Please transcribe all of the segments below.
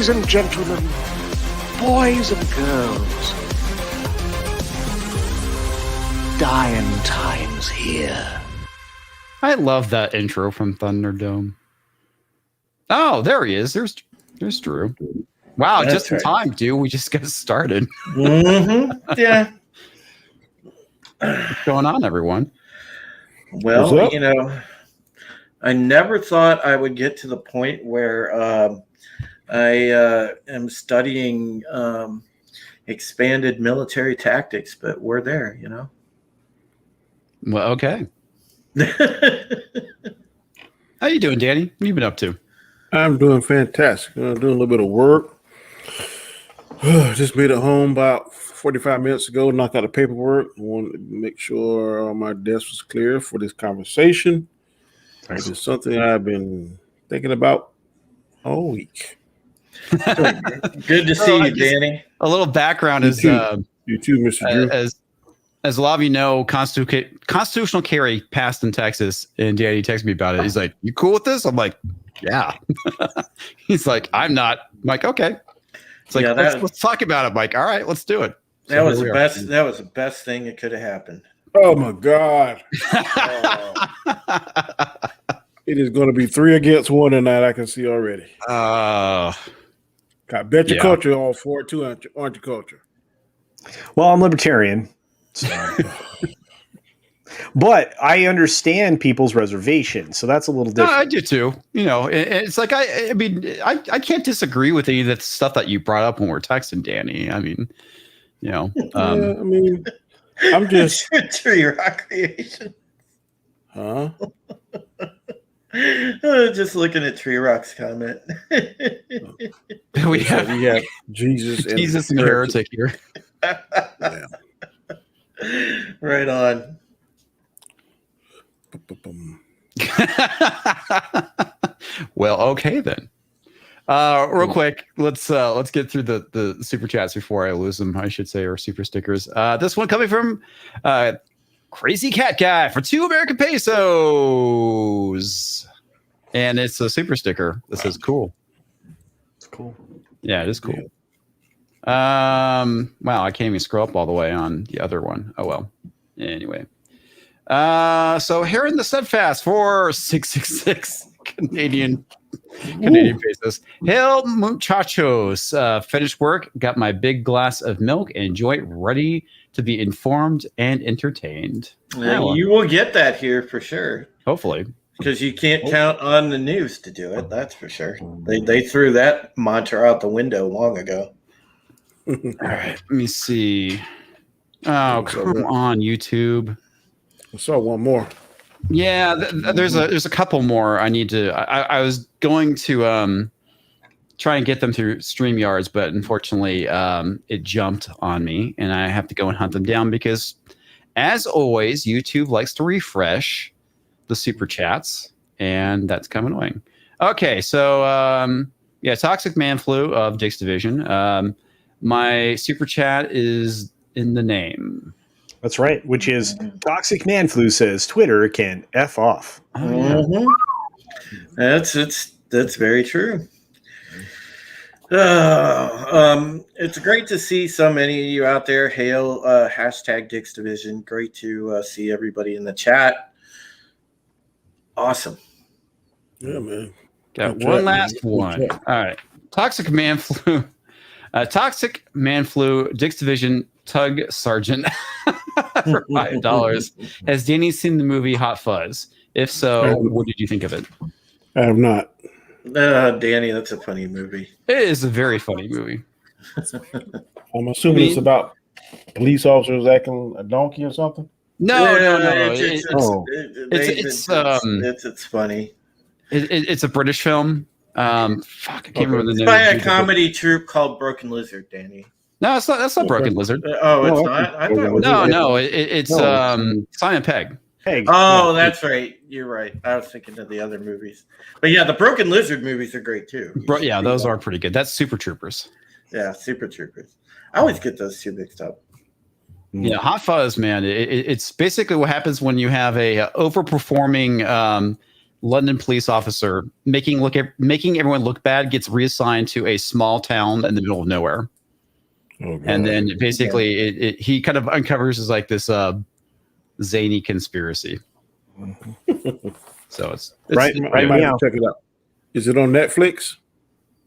Ladies and gentlemen, boys and girls, dying times here. I love that intro from Thunderdome. Oh, there he is. There's Drew. Wow, That's just in time, dude. We just got started. Yeah. What's going on, everyone? Well, you know, I never thought I would get to the point where I am studying expanded military tactics, but we're there, you know. Well, okay. How you doing, Danny? What have you been up to? I'm doing fantastic. Doing a little bit of work. Just made it home about 45 minutes ago. Knocked out the paperwork. I wanted to make sure my desk was clear for this conversation. Nice. It's something I've been thinking about all week. Good to see you, Danny. A little background You is too. You too, Mr. Drew. As a lot of you know, constitutional carry passed in Texas, and Danny texted me about it. He's like, "You cool with this?" I'm like, "Yeah." He's like, "I'm not." I'm like, "Okay." It's like, let's talk about it. I'm like, "All right, let's do it." That was the best. That was the best thing that could have happened. Oh my God! It is going to be 3 against 1 tonight. I can see already. I bet your culture all for it too, aren't you, culture? Well, I'm libertarian. So. But I understand people's reservations, so that's a little different. No, I do too. You know, it's like I mean, I can't disagree with any of the stuff that you brought up when we're texting, Danny. I mean, you know, I mean, I'm just Tree Rock creation. Huh? Just looking at Tree Rock's comment. we have Jesus and Heretic here. Yeah. Right on. Well, okay then. Real quick, let's get through the super chats before I lose them, I should say, or super stickers. This one coming from Crazy Cat Guy for 2 American pesos, and it's a super sticker that says "cool." It's cool. Yeah, it is cool. Wow, I can't even scroll up all the way on the other one. Oh well. Anyway. So here in the steadfast for 666 Canadian pesos. Hail muchachos. Finished work, got my big glass of milk, and enjoy it, ready to be informed and entertained. You will get that here for sure. Hopefully. Because you can't count on the news to do it, that's for sure. They threw that mantra out the window long ago. All right, let me see. Oh, come on, YouTube. I saw one more. Yeah, there's a couple more I need to. I was going to try and get them through StreamYards, but unfortunately, it jumped on me, and I have to go and hunt them down because, as always, YouTube likes to refresh the super chats, and that's kind of annoying. Okay, so Toxic Man Flu of Jake's Division. My super chat is in the name. That's right, which is Toxic Man Flu says Twitter can F off. Mm-hmm. That's very true. It's great to see so many of you out there. Hail hashtag Dick's Division. Great to see everybody in the chat. Awesome. Yeah, man. Got one last one. All right. Toxic Man Flu. Toxic Man Flu, Dick's Division, Tug Sergeant for $5. Has Danny seen the movie Hot Fuzz? If so, what did you think of it? I have not. Danny, that's a funny movie. It is a very funny movie. I'm assuming it's about police officers acting a donkey or something. No. It's funny. It's a British film. I can't remember the name. It's by a comedy troupe called Broken Lizard, Danny. No, it's not. That's not Broken Lizard. It's not. I thought it was it's Simon Pegg. Oh, that's right. You're right. I was thinking of the other movies, but yeah, the Broken Lizard movies are great too. Those are pretty good. That's Super Troopers. Yeah, Super Troopers. I always get those two mixed up. Yeah, Hot Fuzz, man. It's basically what happens when you have a overperforming London police officer making everyone look bad gets reassigned to a small town in the middle of nowhere. Oh, God. And then basically he kind of uncovers as like this zany conspiracy. So it's I might have to check it out. Is it on Netflix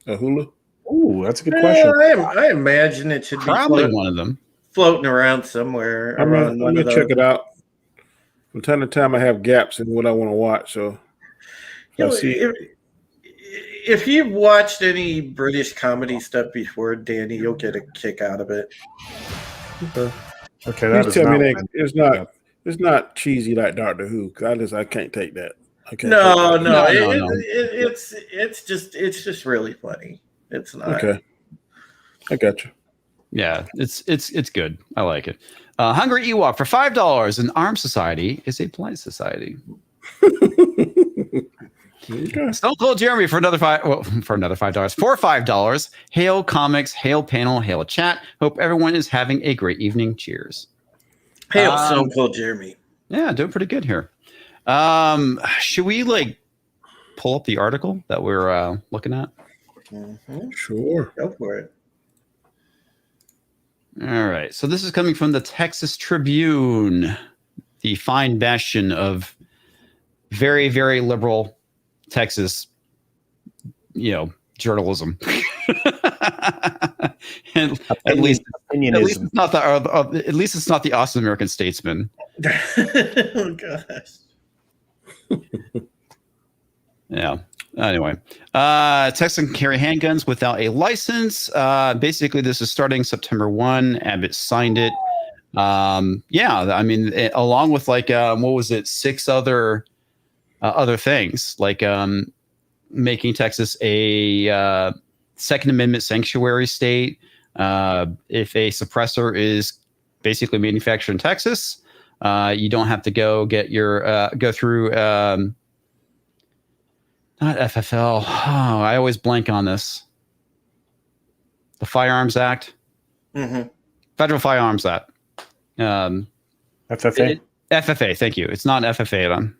or Hulu? Ooh, that's a good question. I imagine it should probably be one of them. floating around somewhere. I'm gonna check it out. From time to time, I have gaps in what I want to watch. So if you've watched any British comedy stuff before, Danny, you'll get a kick out of it. Okay, please tell me it's not cheesy like Doctor Who. Cause I can't take that. No. It's just really funny. It's not. Okay. I got you. Yeah, it's good. I like it. Hungry Ewok for $5. An armed society is a polite society. Okay. Stone Cold Jeremy for another $5. For $5. Hail comics, hail panel, hail chat. Hope everyone is having a great evening. Cheers. Hail Stone Cold Jeremy. Yeah, doing pretty good here. Should we pull up the article that we're looking at? Mm-hmm. Sure. Go for it. All right. So this is coming from the Texas Tribune, the fine bastion of very, very liberal Texas, journalism. And at least it's not the Austin American Statesman. Oh gosh. Yeah. Anyway, Texas can carry handguns without a license. Basically, this is starting September 1. Abbott signed it. I mean, along with what was it? 6 other things, making Texas a Second Amendment sanctuary state. If a suppressor is basically manufactured in Texas, you don't have to go through. Not FFL. Oh, I always blank on this. The Firearms Act. Mm-hmm. Federal Firearms Act. FFA? FFA, thank you. It's not FFA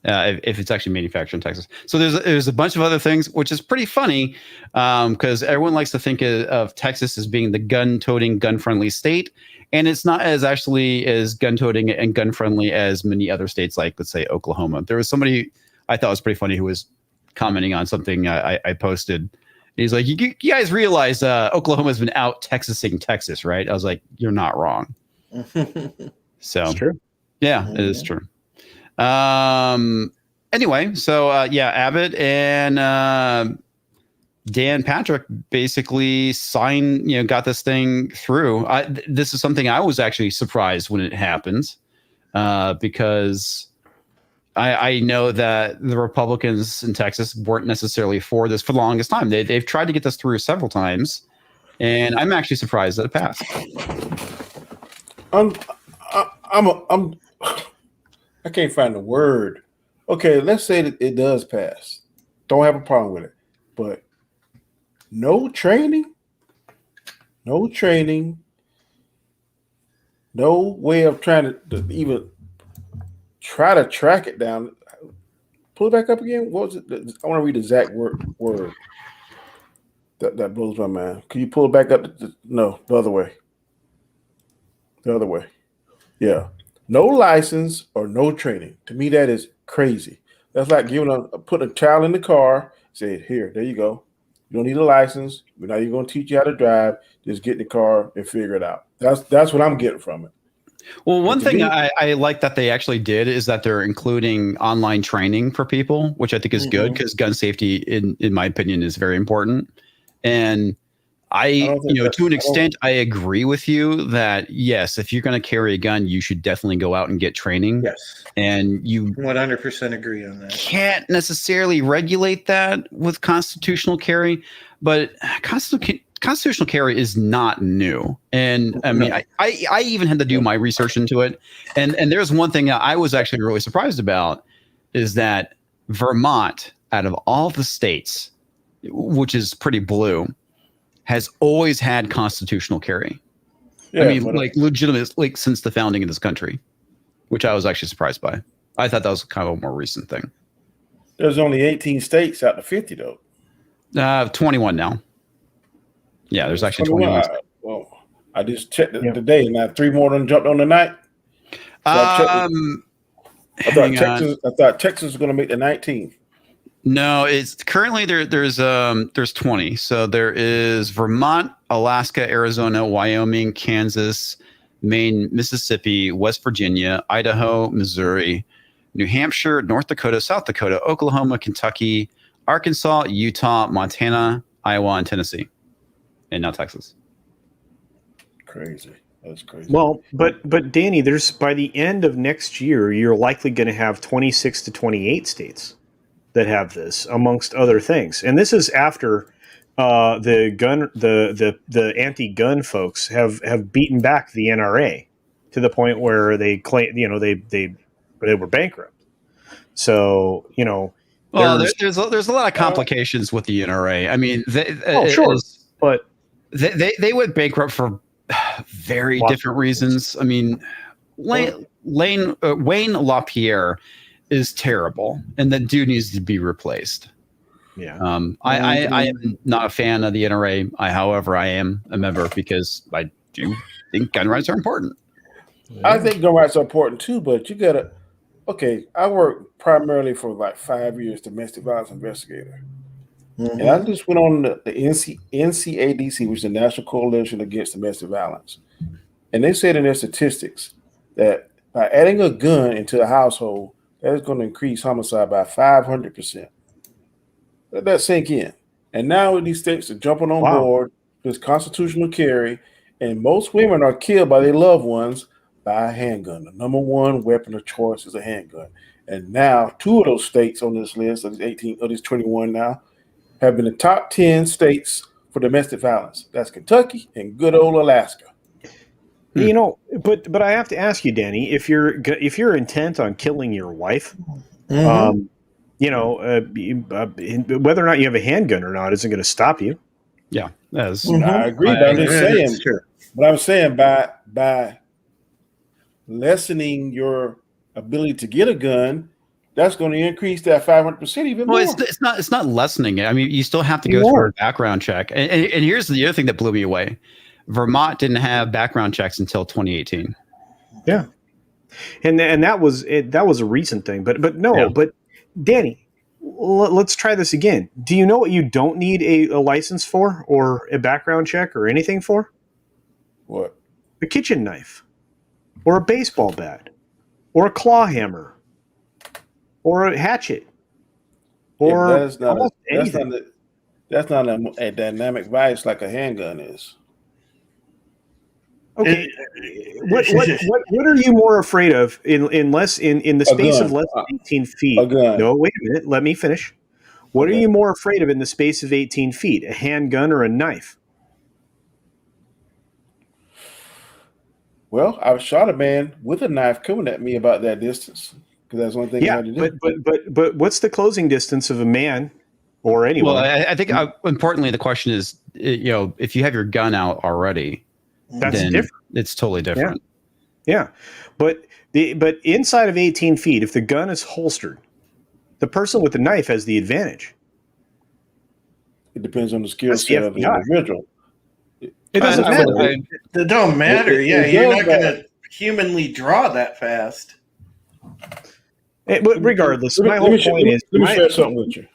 if it's actually manufactured in Texas. So there's a bunch of other things, which is pretty funny because everyone likes to think of Texas as being the gun-toting, gun-friendly state. And it's not as gun-toting and gun-friendly as many other states, like, let's say, Oklahoma. There was somebody I thought was pretty funny who was commenting on something I posted. He's like, you guys realize Oklahoma's been out Texasing Texas, right? I was like, you're not wrong. So it's true. Yeah, it is true. Anyway, so Abbott and Dan Patrick basically got this thing through. This is something I was actually surprised when it happened because I know that the Republicans in Texas weren't necessarily for this for the longest time. They've tried to get this through several times, and I'm actually surprised that it passed. I can't find the word. Okay, let's say that it does pass. Don't have a problem with it, but no training, no way of trying to even try to track it down. Pull it back up again. What was it? I want to read the exact word. That blows my mind. Can you pull it back up? No, the other way. Yeah. No license or no training. To me, that is crazy. That's like putting a child in the car, say, here, there you go. You don't need a license. We're not even going to teach you how to drive. Just get in the car and figure it out. That's what I'm getting from it. Well, one thing I like that they actually did is that they're including online training for people, which I think is good because gun safety, in my opinion, is very important. And to an extent, I agree with you that, yes, if you're going to carry a gun, you should definitely go out and get training. Yes. And you 100% agree on that. Can't necessarily regulate that with constitutional carry, but constitutional carry is not new. And I mean, I even had to do my research into it. And there's one thing that I was actually really surprised about is that Vermont, out of all the states, which is pretty blue, has always had constitutional carry. Yeah, I mean, legitimate, since the founding of this country, which I was actually surprised by. I thought that was kind of a more recent thing. There's only 18 states out of 50, though. 21 now. Yeah, there's actually 21. Well, I just checked it today. Now 3 more done jumped on the night. So I thought Texas was going to make the 19th. No, it's currently there's 20. So there is Vermont, Alaska, Arizona, Wyoming, Kansas, Maine, Mississippi, West Virginia, Idaho, Missouri, New Hampshire, North Dakota, South Dakota, Oklahoma, Kentucky, Arkansas, Utah, Montana, Iowa, and Tennessee. And now Texas. Crazy. That's crazy. Well, but Danny, there's by the end of next year, you're likely going to have 26 to 28 states that have this, amongst other things. And this is after the anti-gun folks have beaten back the NRA to the point where they claim, they were bankrupt. So, well, there's a lot of complications with the NRA. I mean, but they went bankrupt for very different reasons. I mean, Wayne LaPierre is terrible, and that dude needs to be replaced. Yeah. I am not a fan of the NRA. However, I am a member because I do think gun rights are important. I think gun rights are important too, but you gotta. Okay, I worked primarily for like 5 years, domestic violence investigator. Mm-hmm. And I just went on the NCADC, which is the National Coalition Against Domestic Violence. And they said in their statistics that by adding a gun into a household, that is going to increase homicide by 500%. Let that sink in. And now these states are jumping on board with constitutional carry, and most women are killed by their loved ones by a handgun. The number one weapon of choice is a handgun. And now 2 of those states on this list, of these 18, of these 21 now, have been the top 10 states for domestic violence. That's Kentucky and good old Alaska. But I have to ask you, Danny, if you're intent on killing your wife, whether or not you have a handgun or not isn't going to stop you. Yeah, I agree. But I'm saying by lessening your ability to get a gun, that's going to increase that 500% even more. Well, it's not lessening it. I mean, you still have to go through a background check. And here's the other thing that blew me away. Vermont didn't have background checks until 2018. Yeah. And that was a recent thing. But Danny, let's try this again. Do you know what you don't need a license for or a background check or anything for? What? A kitchen knife or a baseball bat or a claw hammer or a hatchet or that's not a dynamic vice like a handgun is. Okay, what are you more afraid of in the space of less than 18 feet? No, wait a minute. Let me finish. What are you more afraid of in the space of 18 feet? A handgun or a knife? Well, I shot a man with a knife coming at me about that distance because that's one thing I had to do. But what's the closing distance of a man or anyone? Well, I think importantly the question is, if you have your gun out already. That's different. It's totally different. Yeah. But inside of 18 feet, if the gun is holstered, the person with the knife has the advantage. It depends on the skill set of the individual. It doesn't matter. It don't matter. You're not going to humanly draw that fast. But regardless, my whole point is. Let me share something with you.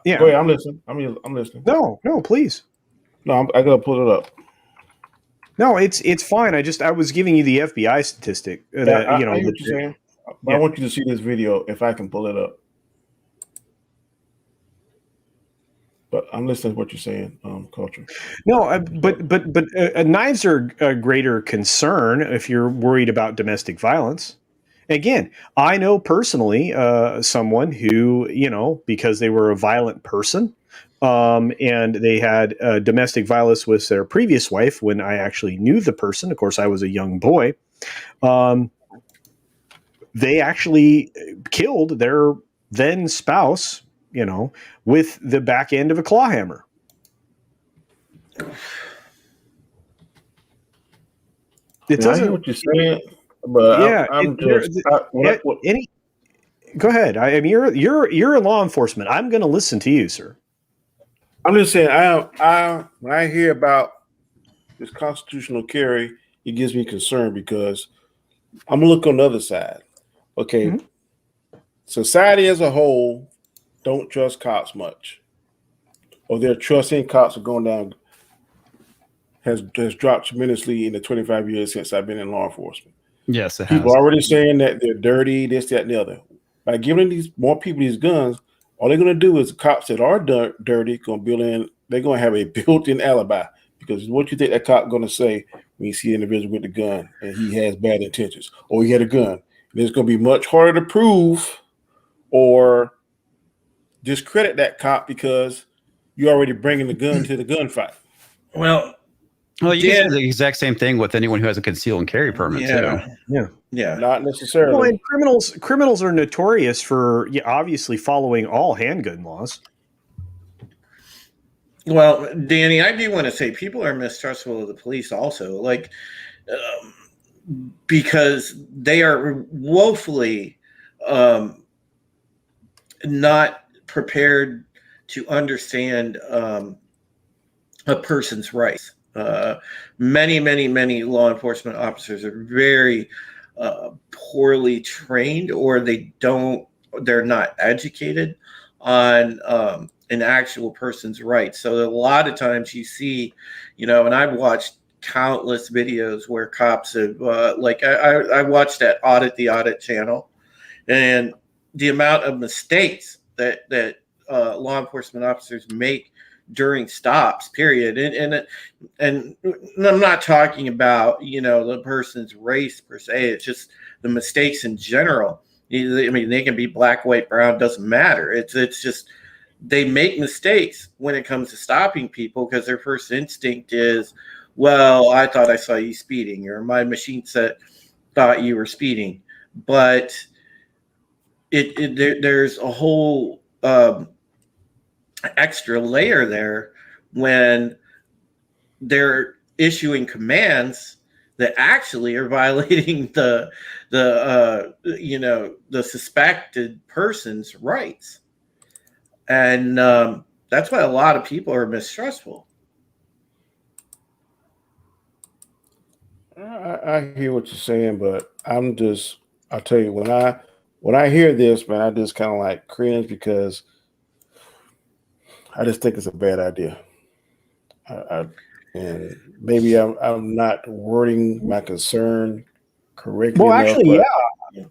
Yeah. Go ahead, I'm listening. I'm listening. No, please. No, I got to pull it up. No, it's fine. I was giving you the FBI statistic. I know what you're saying. I want you to see this video if I can pull it up. But I'm listening to what you're saying, Culture. No, but knives are a greater concern if you're worried about domestic violence. Again, I know personally someone who, because they were a violent person, and they had domestic violence with their previous wife when I actually knew the person. Of course, I was a young boy. They actually killed their then spouse, with the back end of a claw hammer. It doesn't. I hear what you're saying, but Go ahead. I mean, you're in law enforcement. I'm going to listen to you, sir. I'm just saying, I when I hear about this constitutional carry, it gives me concern because I'm gonna look on the other side. Okay, society as a whole don't trust cops much, or their trust in cops are going down has dropped tremendously in the 25 years since I've been in law enforcement. Yes, it People has. are already saying that they're dirty, this, that, and the other. By giving these more people these guns, all they're going to do is cops that are dirty going to build in. They're going to have a built-in alibi because what you think that cop going to say when you see an individual with a gun and he has bad intentions or he had a gun? And it's going to be much harder to prove or discredit that cop because you're already bringing the gun to the gunfight. Well, you can say the exact same thing with anyone who has a conceal and carry permit too. Yeah, not necessarily. Well, and criminals are notorious for obviously following all handgun laws. Well, Danny, I do want to say people are mistrustful of the police also, like because they are woefully not prepared to understand a person's rights. Many law enforcement officers are very poorly trained, or they're not educated on an actual person's rights. So a lot of times you see, and I've watched countless videos where cops have, I watched that the Audit channel, and the amount of mistakes that law enforcement officers make during stops, period. And I'm not talking about, the person's race per se. It's just the mistakes in general. I mean, they can be black, white, brown, doesn't matter. It's just, they make mistakes when it comes to stopping people because their first instinct is, well, I thought I saw you speeding, or my machine set thought you were speeding. But there's a whole extra layer there when they're issuing commands that actually are violating the suspected person's rights, and that's why a lot of people are mistrustful. I hear what you're saying, but I'll tell you, when I hear this, man, I just kind of like cringe because I just think it's a bad idea. And maybe I'm not wording my concern correctly. Well, enough, actually, yeah.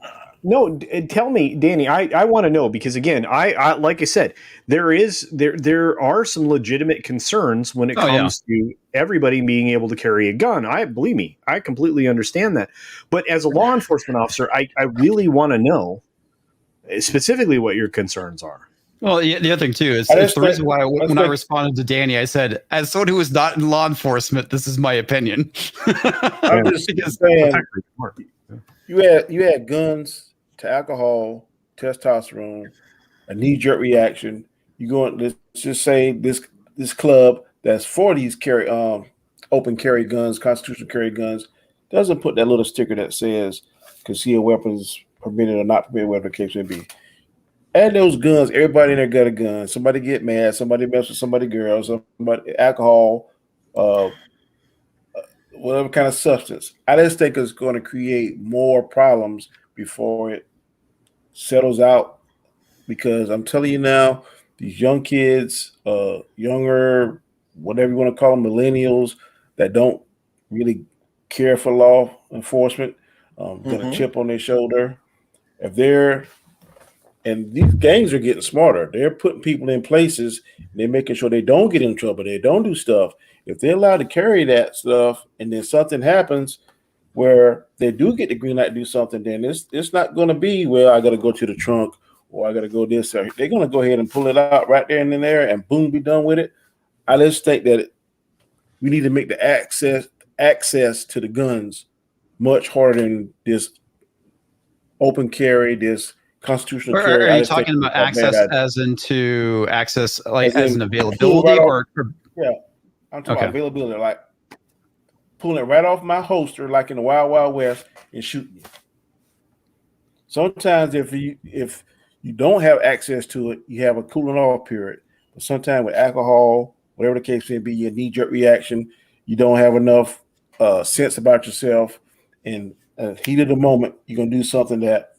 No, tell me, Danny. I want to know because again, I like I said, there are some legitimate concerns when it comes to everybody being able to carry a gun. Believe me, I completely understand that. But as a law enforcement officer, I really want to know specifically what your concerns are. Well, the other thing too is it's the reason why when I responded to Danny, I said, as someone who is not in law enforcement, this is my opinion. I'm just saying, you had guns to alcohol, testosterone, a knee-jerk reaction. You go, let's just say this club that's for these open carry guns, constitutional carry guns, doesn't put that little sticker that says concealed weapons permitted or not permitted, whatever the case may be. Add those guns, everybody in there got a gun. Somebody get mad, somebody mess with somebody girl, somebody alcohol, whatever kind of substance. I just think it's going to create more problems before it settles out. Because I'm telling you now, these young kids, younger, whatever you want to call them, millennials that don't really care for law enforcement, got a chip on their shoulder. And these gangs are getting smarter. They're putting people in places, and they're making sure they don't get in trouble. They don't do stuff. If they're allowed to carry that stuff and then something happens where they do get the green light to do something, then it's not going to be, well, I got to go to the trunk or I got to go this. They're going to go ahead and pull it out right there and in there and boom, be done with it. I just think that we need to make the access to the guns much harder than this open carry, this constitutional carry. Are you talking about access as into access, like as an availability, or yeah? I'm talking about availability, like pulling it right off my holster, like in the Wild Wild West, and shooting you. Sometimes if you don't have access to it, you have a cooling off period. But sometimes with alcohol, whatever the case may be, your knee-jerk reaction, you don't have enough sense about yourself, and heat of the moment, you're going to do something that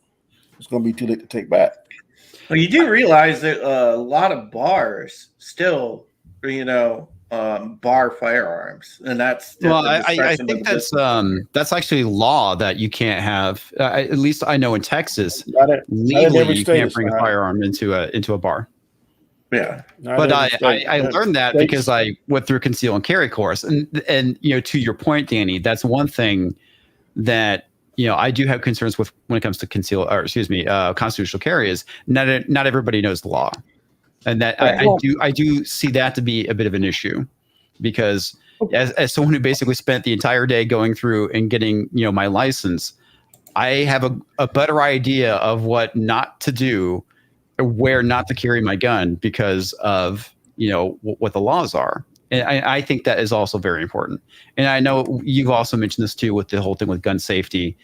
it's going to be too late to take back. Well, you do realize that a lot of bars still, bar firearms, and that's I think that's actually law that you can't have. At least I know in Texas, legally you can't bring a firearm into a bar. Yeah, but I learned that because I went through a conceal and carry course, and to your point, Danny, that's one thing that I do have concerns with when it comes to constitutional carry is not everybody knows the law, and that I do see that to be a bit of an issue, because as someone who basically spent the entire day going through and getting my license, I have a better idea of what not to do, where not to carry my gun because of what the laws are. And I think that is also very important. And I know you've also mentioned this too with the whole thing with gun safety.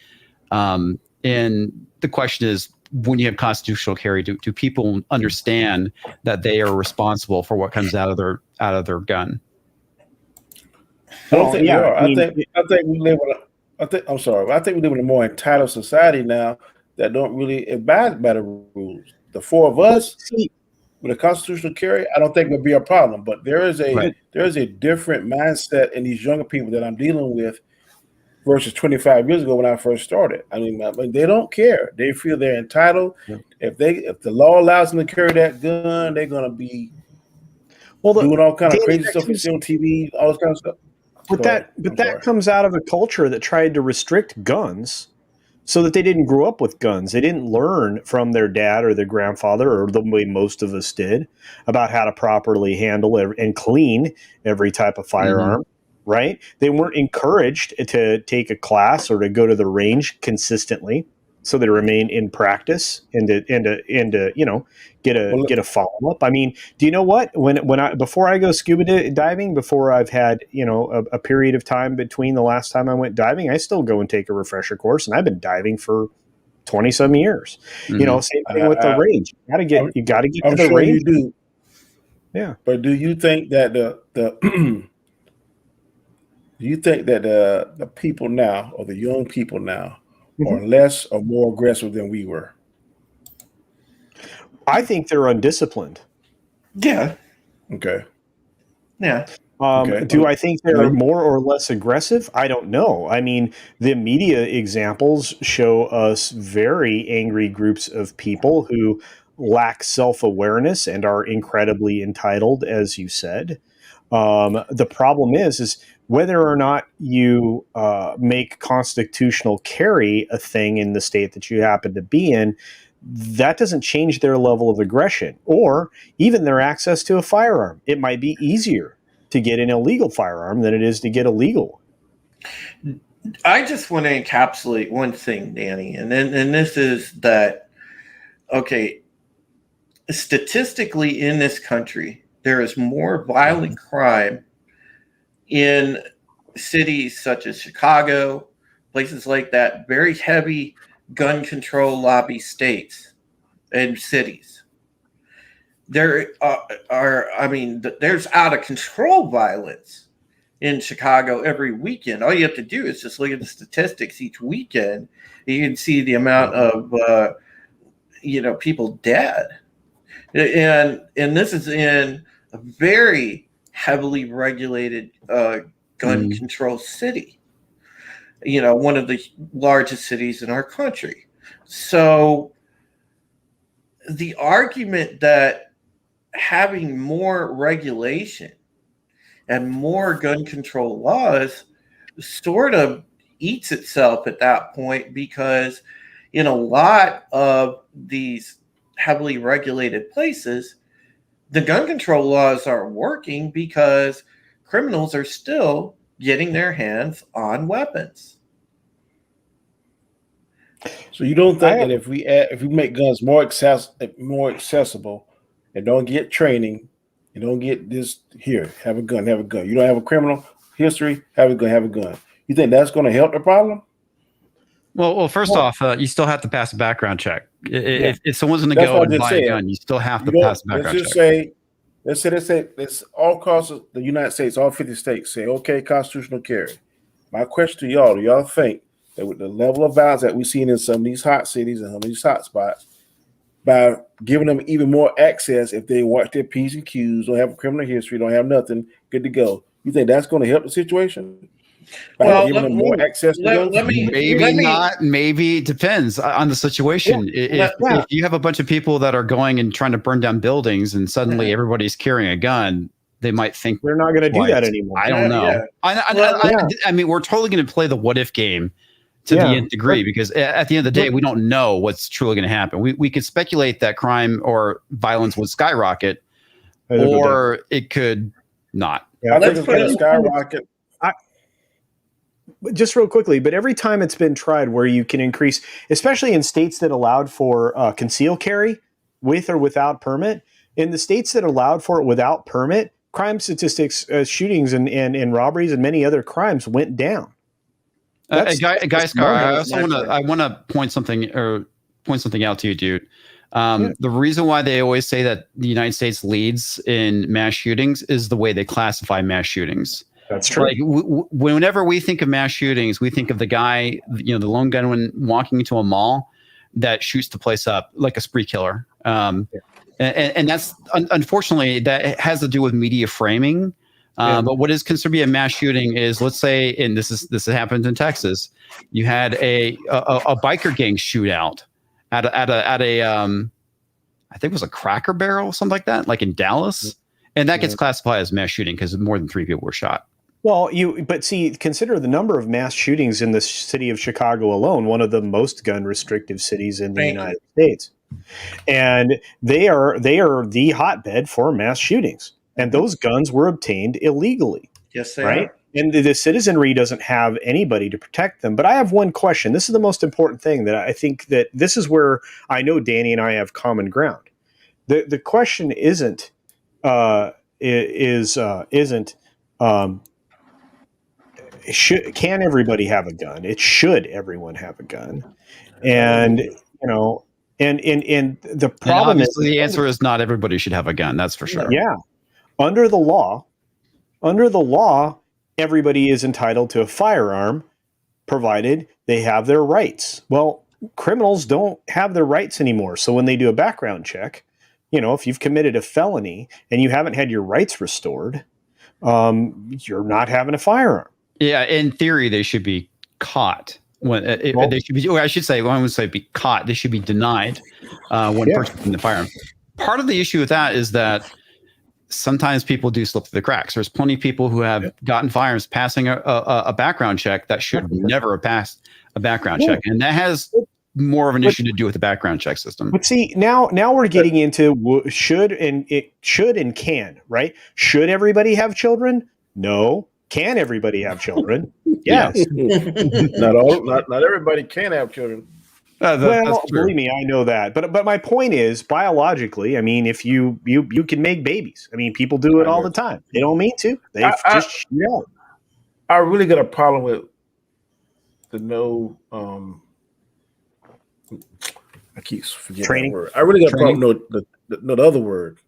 And the question is, when you have constitutional carry, do people understand that they are responsible for what comes out of their gun? I don't think they are. I think we live in I think we live in a more entitled society now that don't really abide by the rules. The four of us with a constitutional carry, I don't think would be a problem. But there is a different mindset in these younger people that I'm dealing with versus 25 years ago when I first started. I mean, they don't care. They feel they're entitled. Yeah. If the law allows them to carry that gun, they're gonna be doing all kind of crazy stuff on TV, all this kind of stuff. But that comes out of a culture that tried to restrict guns so that they didn't grow up with guns. They didn't learn from their dad or their grandfather, or the way most of us did, about how to properly handle and clean every type of firearm, right? They weren't encouraged to take a class or to go to the range consistently so they remain in practice and to get a follow up. I mean, do you know what? Before I go scuba diving, before I've had a period of time between the last time I went diving, I still go and take a refresher course, and I've been diving for 20-some years. Same thing with the range. You got to get to the range. You do. Yeah, but do you think that the people now, or the young people now, are less or more aggressive than we were? I think they're undisciplined. Yeah. Okay. Yeah. Do I think they're more or less aggressive? I don't know. I mean, the media examples show us very angry groups of people who lack self-awareness and are incredibly entitled, as you said. The problem is whether or not you make constitutional carry a thing in the state that you happen to be in, that doesn't change their level of aggression or even their access to a firearm. It might be easier to get an illegal firearm than it is to get a legal. I just want to encapsulate one thing, Danny, and this is that, statistically in this country, there is more violent crime in cities such as Chicago, places like that, very heavy gun control lobby states and cities. There's out of control violence in Chicago every weekend. All you have to do is just look at the statistics each weekend. You can see the amount of people dead. And this is in a very heavily regulated gun control city, one of the largest cities in our country. So the argument that having more regulation and more gun control laws sort of eats itself at that point, because in a lot of these heavily regulated places, the gun control laws aren't working because criminals are still getting their hands on weapons. So you don't think that if we make guns more accessible, and don't get training, you don't get this here, have a gun. You don't have a criminal history, have a gun. You think that's going to help the problem? Well, first off, you still have to pass a background check. If someone's going to That's go what I'm and just buy a saying. gun, you still have to You pass a don't. Let's background just check. say. Let's say it's all across the United States, all 50 states say, okay, constitutional carry. My question to y'all: do y'all think that with the level of violence that we've seen in some of these hot cities and some of these hot spots, by giving them even more access, if they watch their P's and Q's, don't have a criminal history, don't have nothing, good to go, you think that's going to help the situation? By giving them more access to guns? Maybe not. Maybe it depends on the situation. If you have a bunch of people that are going and trying to burn down buildings, and suddenly everybody's carrying a gun, they might think they're not going to do that anymore. I don't know. I mean, we're totally going to play the what if game to the nth degree, because at the end of the day, we don't know what's truly going to happen. We could speculate that crime or violence would skyrocket, or it could not. I think it's going to skyrocket. Just real quickly, but every time it's been tried where you can increase, especially in states that allowed for concealed carry with or without permit, in the states that allowed for it without permit, crime statistics, shootings and robberies and many other crimes went down. Guys, I want to point something out to you, dude. The reason why they always say that the United States leads in mass shootings is the way they classify mass shootings. That's true. Like whenever we think of mass shootings, we think of the guy, the lone gunman walking into a mall that shoots the place up like a spree killer. And that's unfortunately that has to do with media framing. But what is considered to be a mass shooting is, let's say, and this happened in Texas, you had a biker gang shootout at a I think it was a Cracker Barrel, something like that, like in Dallas, and that gets classified as mass shooting because more than 3 people were shot. Well, but consider the number of mass shootings in the city of Chicago alone, one of the most gun restrictive cities in the United States. And they are the hotbed for mass shootings. And those guns were obtained illegally. Yes, they are. are. And the citizenry doesn't have anybody to protect them. But I have one question. This is the most important thing that I think that this is where I know Danny and I have common ground. The question isn't can everybody have a gun? It should everyone have a gun. And and the problem is the answer is not everybody should have a gun. That's for sure. Yeah. Under the law, everybody is entitled to a firearm provided they have their rights. Well, criminals don't have their rights anymore. So when they do a background check, if you've committed a felony and you haven't had your rights restored, you're not having a firearm. Yeah, in theory, they should be caught. They should be. I should say, when I would say be caught, they should be denied when purchasing the firearm. Part of the issue with that is that sometimes people do slip through the cracks. There's plenty of people who have gotten firearms passing a background check that should never have passed a background check, and that has more of an issue to do with the background check system. But see, now we're getting into should and can, right? Should everybody have children? No. Can everybody have children? Yes. Not everybody can have children. Well, believe me, I know that. But my point is, biologically, I mean, if you can make babies. I mean, people do it all the time. They don't mean to. They just shoot out. I really got a problem with the no. I keep forgetting training. That word. I really got a problem with the other word.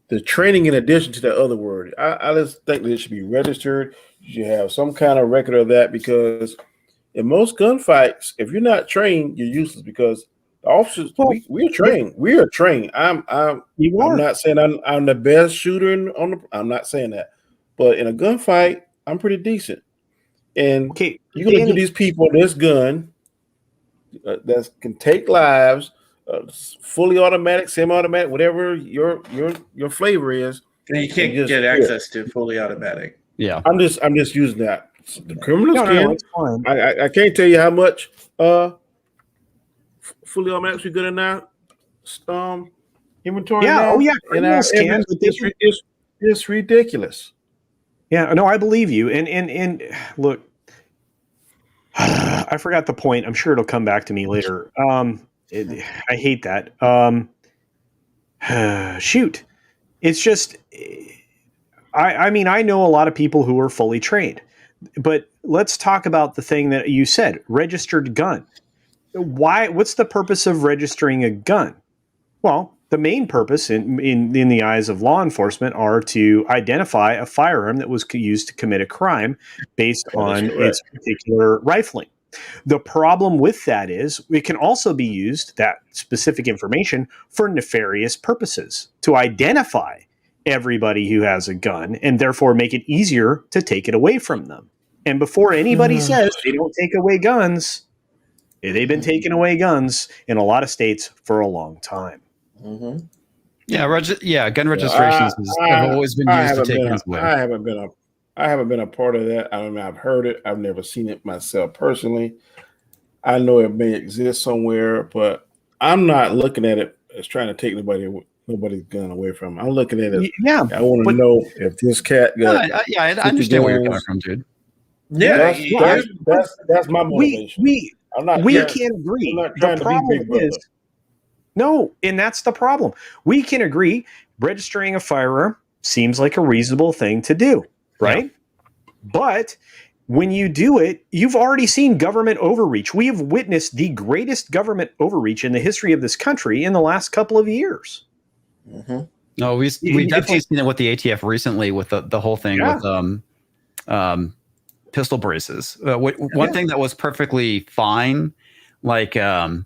The training in addition to the other word. I just think that it should be registered. You should have some kind of record of that, because in most gunfights, if you're not trained, you're useless, because the officers, we're trained. We are trained. I'm not saying I'm the best shooter I'm not saying that. But in a gunfight, I'm pretty decent. And you're going to give these people this gun that can take lives, fully automatic, semi-automatic, whatever your flavor is. And you can't get access to fully automatic. Yeah, I'm just using that. The criminals can. No, it's fine. I can't tell you how much fully automatic we good in our inventory. Yeah, now. Criminals can. It's ridiculous. Yeah, no, I believe you. And look, I forgot the point. I'm sure it'll come back to me later. I hate that. Shoot. It's just, I mean, I know a lot of people who are fully trained. but let's talk about the thing that you said, registered gun. What's the purpose of registering a gun? Well, the main purpose in the eyes of law enforcement are to identify a firearm that was used to commit a crime based on its particular rifling. The problem with that is it can also be used, that specific information, for nefarious purposes, to identify everybody who has a gun and therefore make it easier to take it away from them. And before anybody says they don't take away guns, they've been taking away guns in a lot of states for a long time. Mm-hmm. Yeah, gun registrations have always been used to take guns away. I haven't been a part of that. I mean, I've heard it. I've never seen it myself personally. I know it may exist somewhere, but I'm not looking at it as trying to take nobody's gun away from them. I'm looking at it. Yeah, I want to know if this cat got. I understand where you're coming from, dude. Yeah, that's my motivation. We can't agree. I'm not trying the to be problem big brother. is, no, and that's the problem. We can agree registering a firearm seems like a reasonable thing to do, right? Yeah. But when you do it, you've already seen government overreach. We have witnessed the greatest government overreach in the history of this country in the last couple of years. Mm-hmm. No, we've definitely seen it with the ATF recently with the whole thing with pistol braces. One thing that was perfectly fine, like a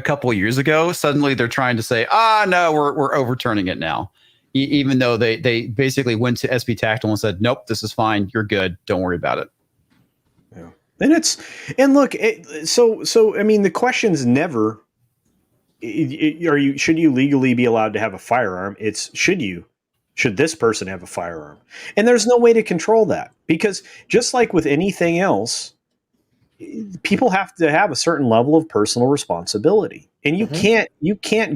couple of years ago, suddenly they're trying to say, no, we're overturning it now. Even though they basically went to SB Tactile and said, nope, this is fine. You're good. Don't worry about it. Yeah. So I mean, the question's never, should you legally be allowed to have a firearm? It's, should this person have a firearm? And there's no way to control that, because just like with anything else, people have to have a certain level of personal responsibility, and you can't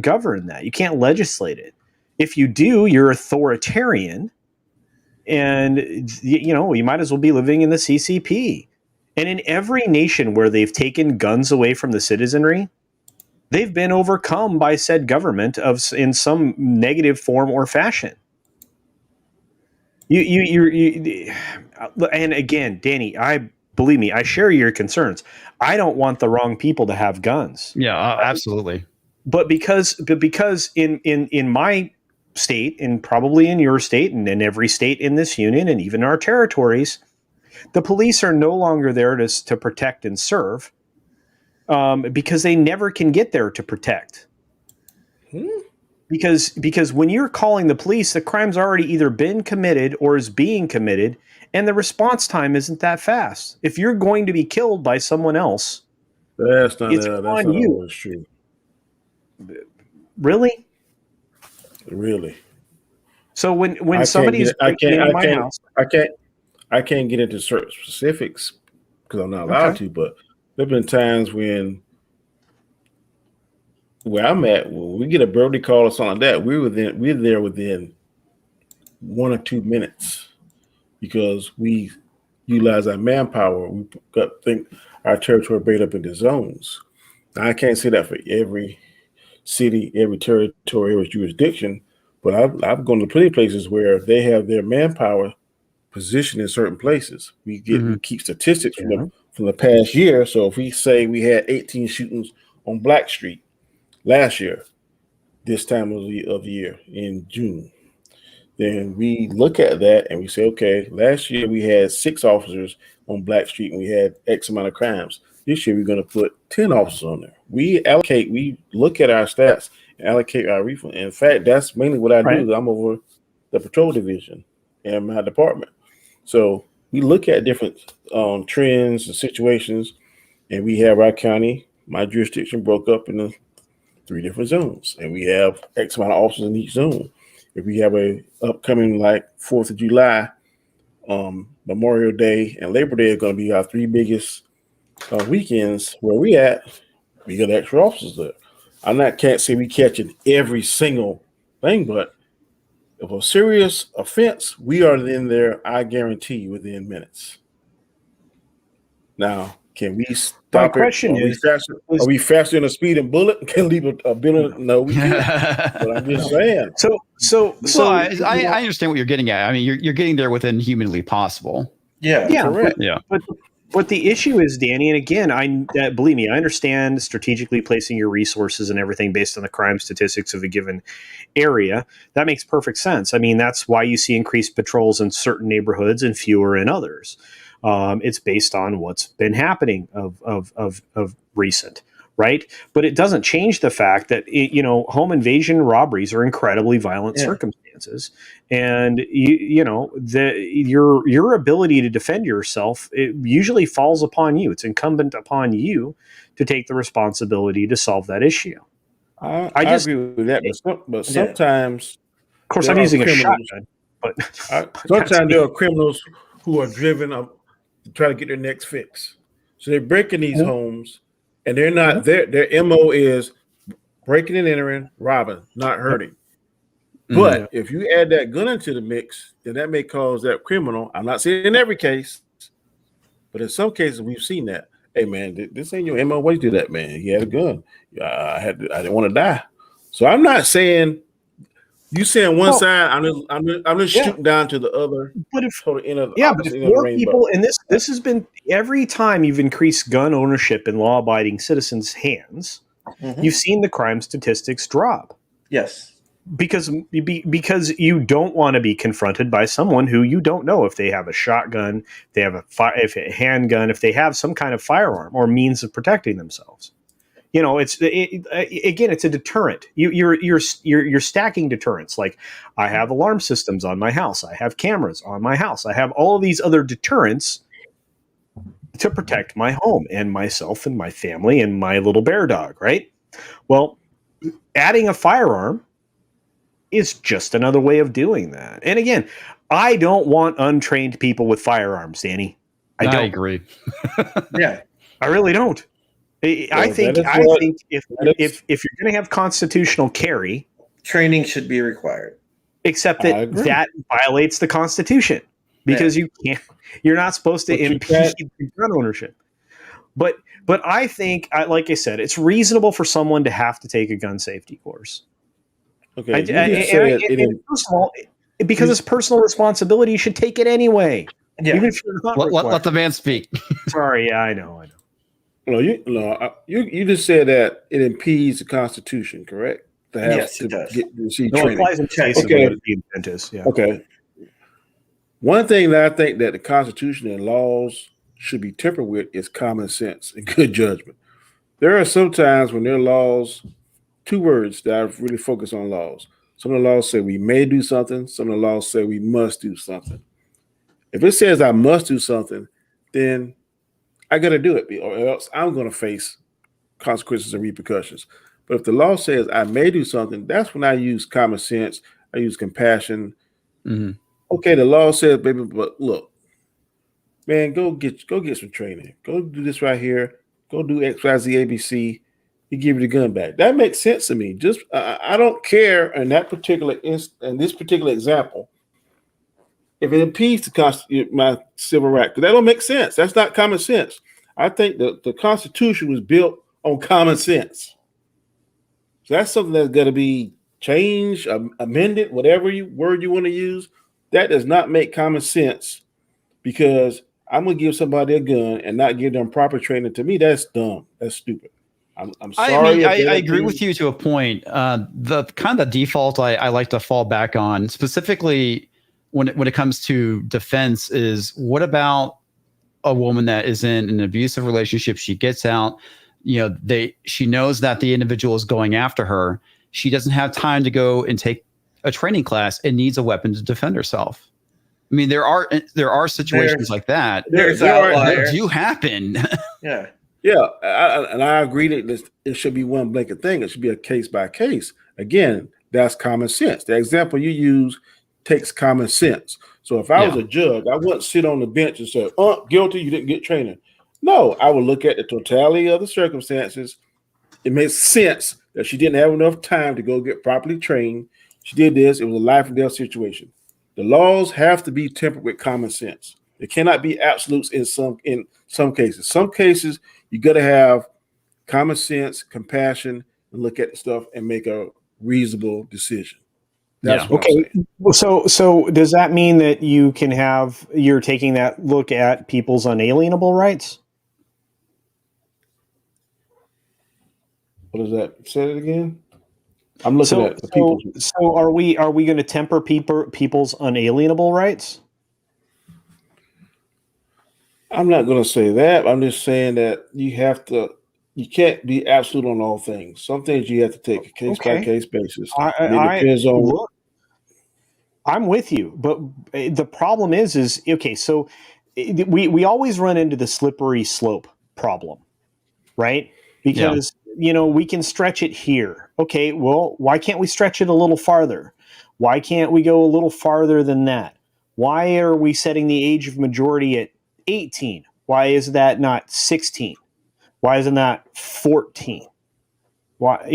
govern that. You can't legislate it. If you do, you're authoritarian, and you might as well be living in the CCP. And in every nation where they've taken guns away from the citizenry, they've been overcome by said government in some negative form or fashion. And again, Danny, believe me, I share your concerns. I don't want the wrong people to have guns. Yeah, absolutely. But because in my state, and probably in your state, and in every state in this union, and even our territories, the police are no longer there to protect and serve, because they never can get there to protect. Because when you're calling the police, the crime's already either been committed or is being committed, and the response time isn't that fast. If you're going to be killed by someone else, that's not you. Always true. Really? Really. So when somebody's breaking into my house, I can't get into certain specifics because I'm not allowed to. But there've been times where I'm at, when we get a burglary call or something like that, we're there within 1 or 2 minutes, because we utilize our manpower. We think our territory break up into zones. Now, I can't say that for every city, every territory, every jurisdiction, but I've gone to plenty of places where they have their manpower positioned in certain places. We keep statistics from the past year. So if we say we had 18 shootings on Black Street last year, this time of the year in June, then we look at that and we say, okay, last year we had 6 officers on Black Street and we had X amount of crimes. This year we're going to put 10 officers on there. We look at our stats and allocate our refund. In fact, that's mainly what I do. I'm over the patrol division in my department. So we look at different trends and situations, and we have our county, my jurisdiction, broke up into 3 different zones, and we have X amount of officers in each zone. If we have a upcoming like 4th of July, Memorial Day, and Labor Day are going to be our 3 biggest weekends where we got extra officers there. Can't say we catching every single thing, but if a serious offense, we are in there, I guarantee, within minutes. Now, can we stop my question is, are we faster than a speeding bullet? Can leave a bullet? No, we can't. But I'm just saying. So I understand what you're getting at. I mean, you're getting there within humanly possible. Yeah, correct. but the issue is, Danny, and again, believe me, I understand strategically placing your resources and everything based on the crime statistics of a given area. That makes perfect sense. I mean, that's why you see increased patrols in certain neighborhoods and fewer in others. It's based on what's been happening of recent, right? But it doesn't change the fact that home invasion robberies are incredibly violent circumstances, and your ability to defend yourself, it usually falls upon you. It's incumbent upon you to take the responsibility to solve that issue. I agree with that, but sometimes, of course, I'm using a shotgun, but sometimes there are criminals who are driven up to try to get their next fix. So they're breaking these homes, and they're not their MO is breaking and entering, robbing, not hurting. But if you add that gun into the mix, then that may cause that criminal. I'm not saying in every case, but in some cases we've seen that. Hey man, this ain't your MO. Why you do that, man? He had a gun. I didn't want to die. So I'm not saying you saying one side. I'm just shooting down to the other. But if but if more people, and this has been every time you've increased gun ownership in law-abiding citizens' hands, you've seen the crime statistics drop. Yes. Because you don't want to be confronted by someone who you don't know if they have a shotgun, if they have a handgun, if they have some kind of firearm or means of protecting themselves. It's a deterrent. You're stacking deterrents. Like, I have alarm systems on my house, I have cameras on my house, I have all of these other deterrents to protect my home and myself and my family and my little bear dog. Right? Well, adding a firearm is just another way of doing that. And again, I don't want untrained people with firearms, Danny. I agree. Yeah, I really don't. I think if you're going to have constitutional carry, training should be required. Except that violates the Constitution because you're not supposed to impede gun ownership. But I think, like I said, it's reasonable for someone to have to take a gun safety course. Okay, first of all, because it's personal responsibility, you should take it anyway. Yeah. Even if you're not let the man speak. Sorry, yeah, I know. No, you just said that it impedes the Constitution, correct? Yes, it does. It applies in case of what the intent is. Yeah. Okay. One thing that I think that the Constitution and laws should be tempered with is common sense and good judgment. There are some times when there are laws. Two words that I really focus on laws. Some of the laws say we may do something. Some of the laws say we must do something. If it says I must do something, then I got to do it, or else I'm going to face consequences and repercussions. But if the law says I may do something, that's when I use common sense. I use compassion. Mm-hmm. Okay, the law says, baby, but look, man, go get some training. Go do this right here. Go do X, Y, Z, ABC. You give you the gun back. That makes sense to me. Just I don't care in that particular in this particular example if it impedes my civil right, because that don't make sense. That's not common sense. I think the Constitution was built on common sense. So that's something that's got to be changed, amended, whatever word you want to use. That does not make common sense because I'm gonna give somebody a gun and not give them proper training. To me, that's dumb. That's stupid. I'm sorry. I agree with you to a point. The kind of default I like to fall back on, specifically when it comes to defense, is what about a woman that is in an abusive relationship? She gets out, she knows that the individual is going after her. She doesn't have time to go and take a training class and needs a weapon to defend herself. I mean, there are situations like that. That do happen. Yeah. Yeah, I agree that it should be one blanket thing. It should be a case by case. Again, that's common sense. The example you use takes common sense. So if I was a judge, I wouldn't sit on the bench and say, guilty, you didn't get training. No, I would look at the totality of the circumstances. It makes sense that she didn't have enough time to go get properly trained. She did this. It was a life and death situation. The laws have to be tempered with common sense. It cannot be absolutes in some cases. Some cases, you got to have common sense, compassion, and look at the stuff and make a reasonable decision. That's Yeah. what I'm Okay. So does that mean that you're taking that look at people's unalienable rights? What is that? Say it again. I'm looking at the people. So are we going to temper people's unalienable rights? I'm not going to say that. I'm just saying that you can't be absolute on all things. Some things you have to take a case by case basis. It depends on. Look, I'm with you, but the problem is okay. So we always run into the slippery slope problem, right? Because we can stretch it here. Okay, well, why can't we stretch it a little farther? Why can't we go a little farther than that? Why are we setting the age of majority at 18? Why is that not 16? Why isn't that 14? Why,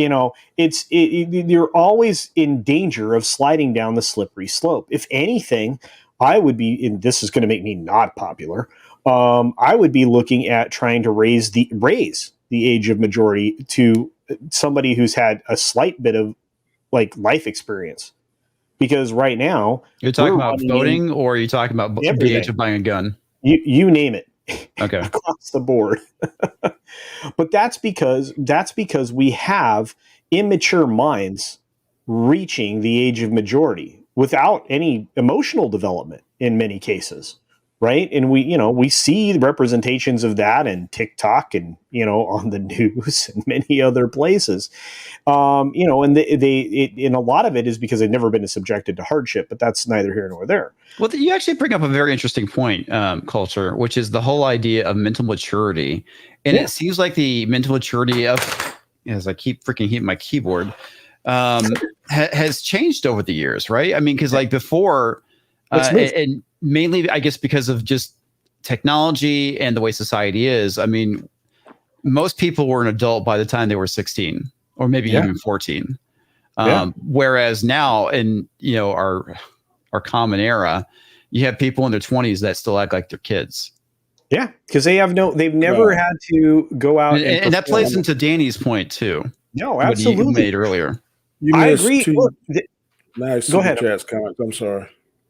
you're always in danger of sliding down the slippery slope. If anything, I would be, and this is going to make me not popular, I would be looking at trying to raise the age of majority to somebody who's had a slight bit of like life experience. Because right now, You're talking about voting, or are you talking about the age of buying a gun? You name it. Okay. Across the board. But that's because we have immature minds reaching the age of majority without any emotional development in many cases, right? And we see the representations of that in TikTok and on the news and many other places, and a lot of it is because they've never been subjected to hardship, but that's neither here nor there. Well, you actually bring up a very interesting point, Culture, which is the whole idea of mental maturity. And it seems like the mental maturity of, as I keep freaking hitting my keyboard, has changed over the years, right? I mean, because like before, and mainly, I guess, because of just technology and the way society is, I mean, most people were an adult by the time they were 16 or maybe even 14. Whereas now in, our common era, you have people in their 20s that still act like they're kids. Yeah, because they've never had to go out and that plays into Danny's point too. No, absolutely. What you made earlier. I agree. Nice. Go ahead. Chats, comments. I'm sorry.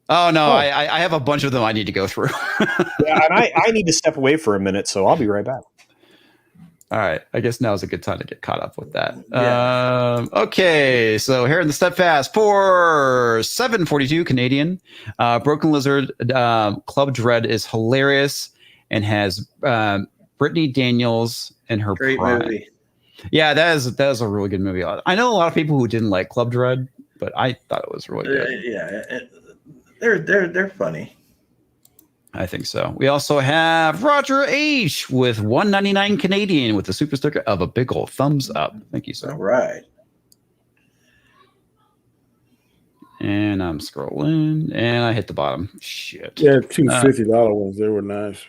Oh no, I have a bunch of them I need to go through. And I need to step away for a minute, so I'll be right back. All right, I guess now is a good time to get caught up with that. Yeah. Okay, so here in the Steadfast for 742 Canadian, Broken Lizard Club Dread is hilarious and has Brittany Daniels in her great prime. movie. Yeah, that is a really good movie. I know a lot of people who didn't like Club Dread, but I thought it was really good. They're funny. I think so. We also have Roger H with 199 Canadian with the super sticker of a big old thumbs up. Thank you, sir. All right. And I'm scrolling, and I hit the bottom. Shit. Yeah, two $50 ones. They were nice.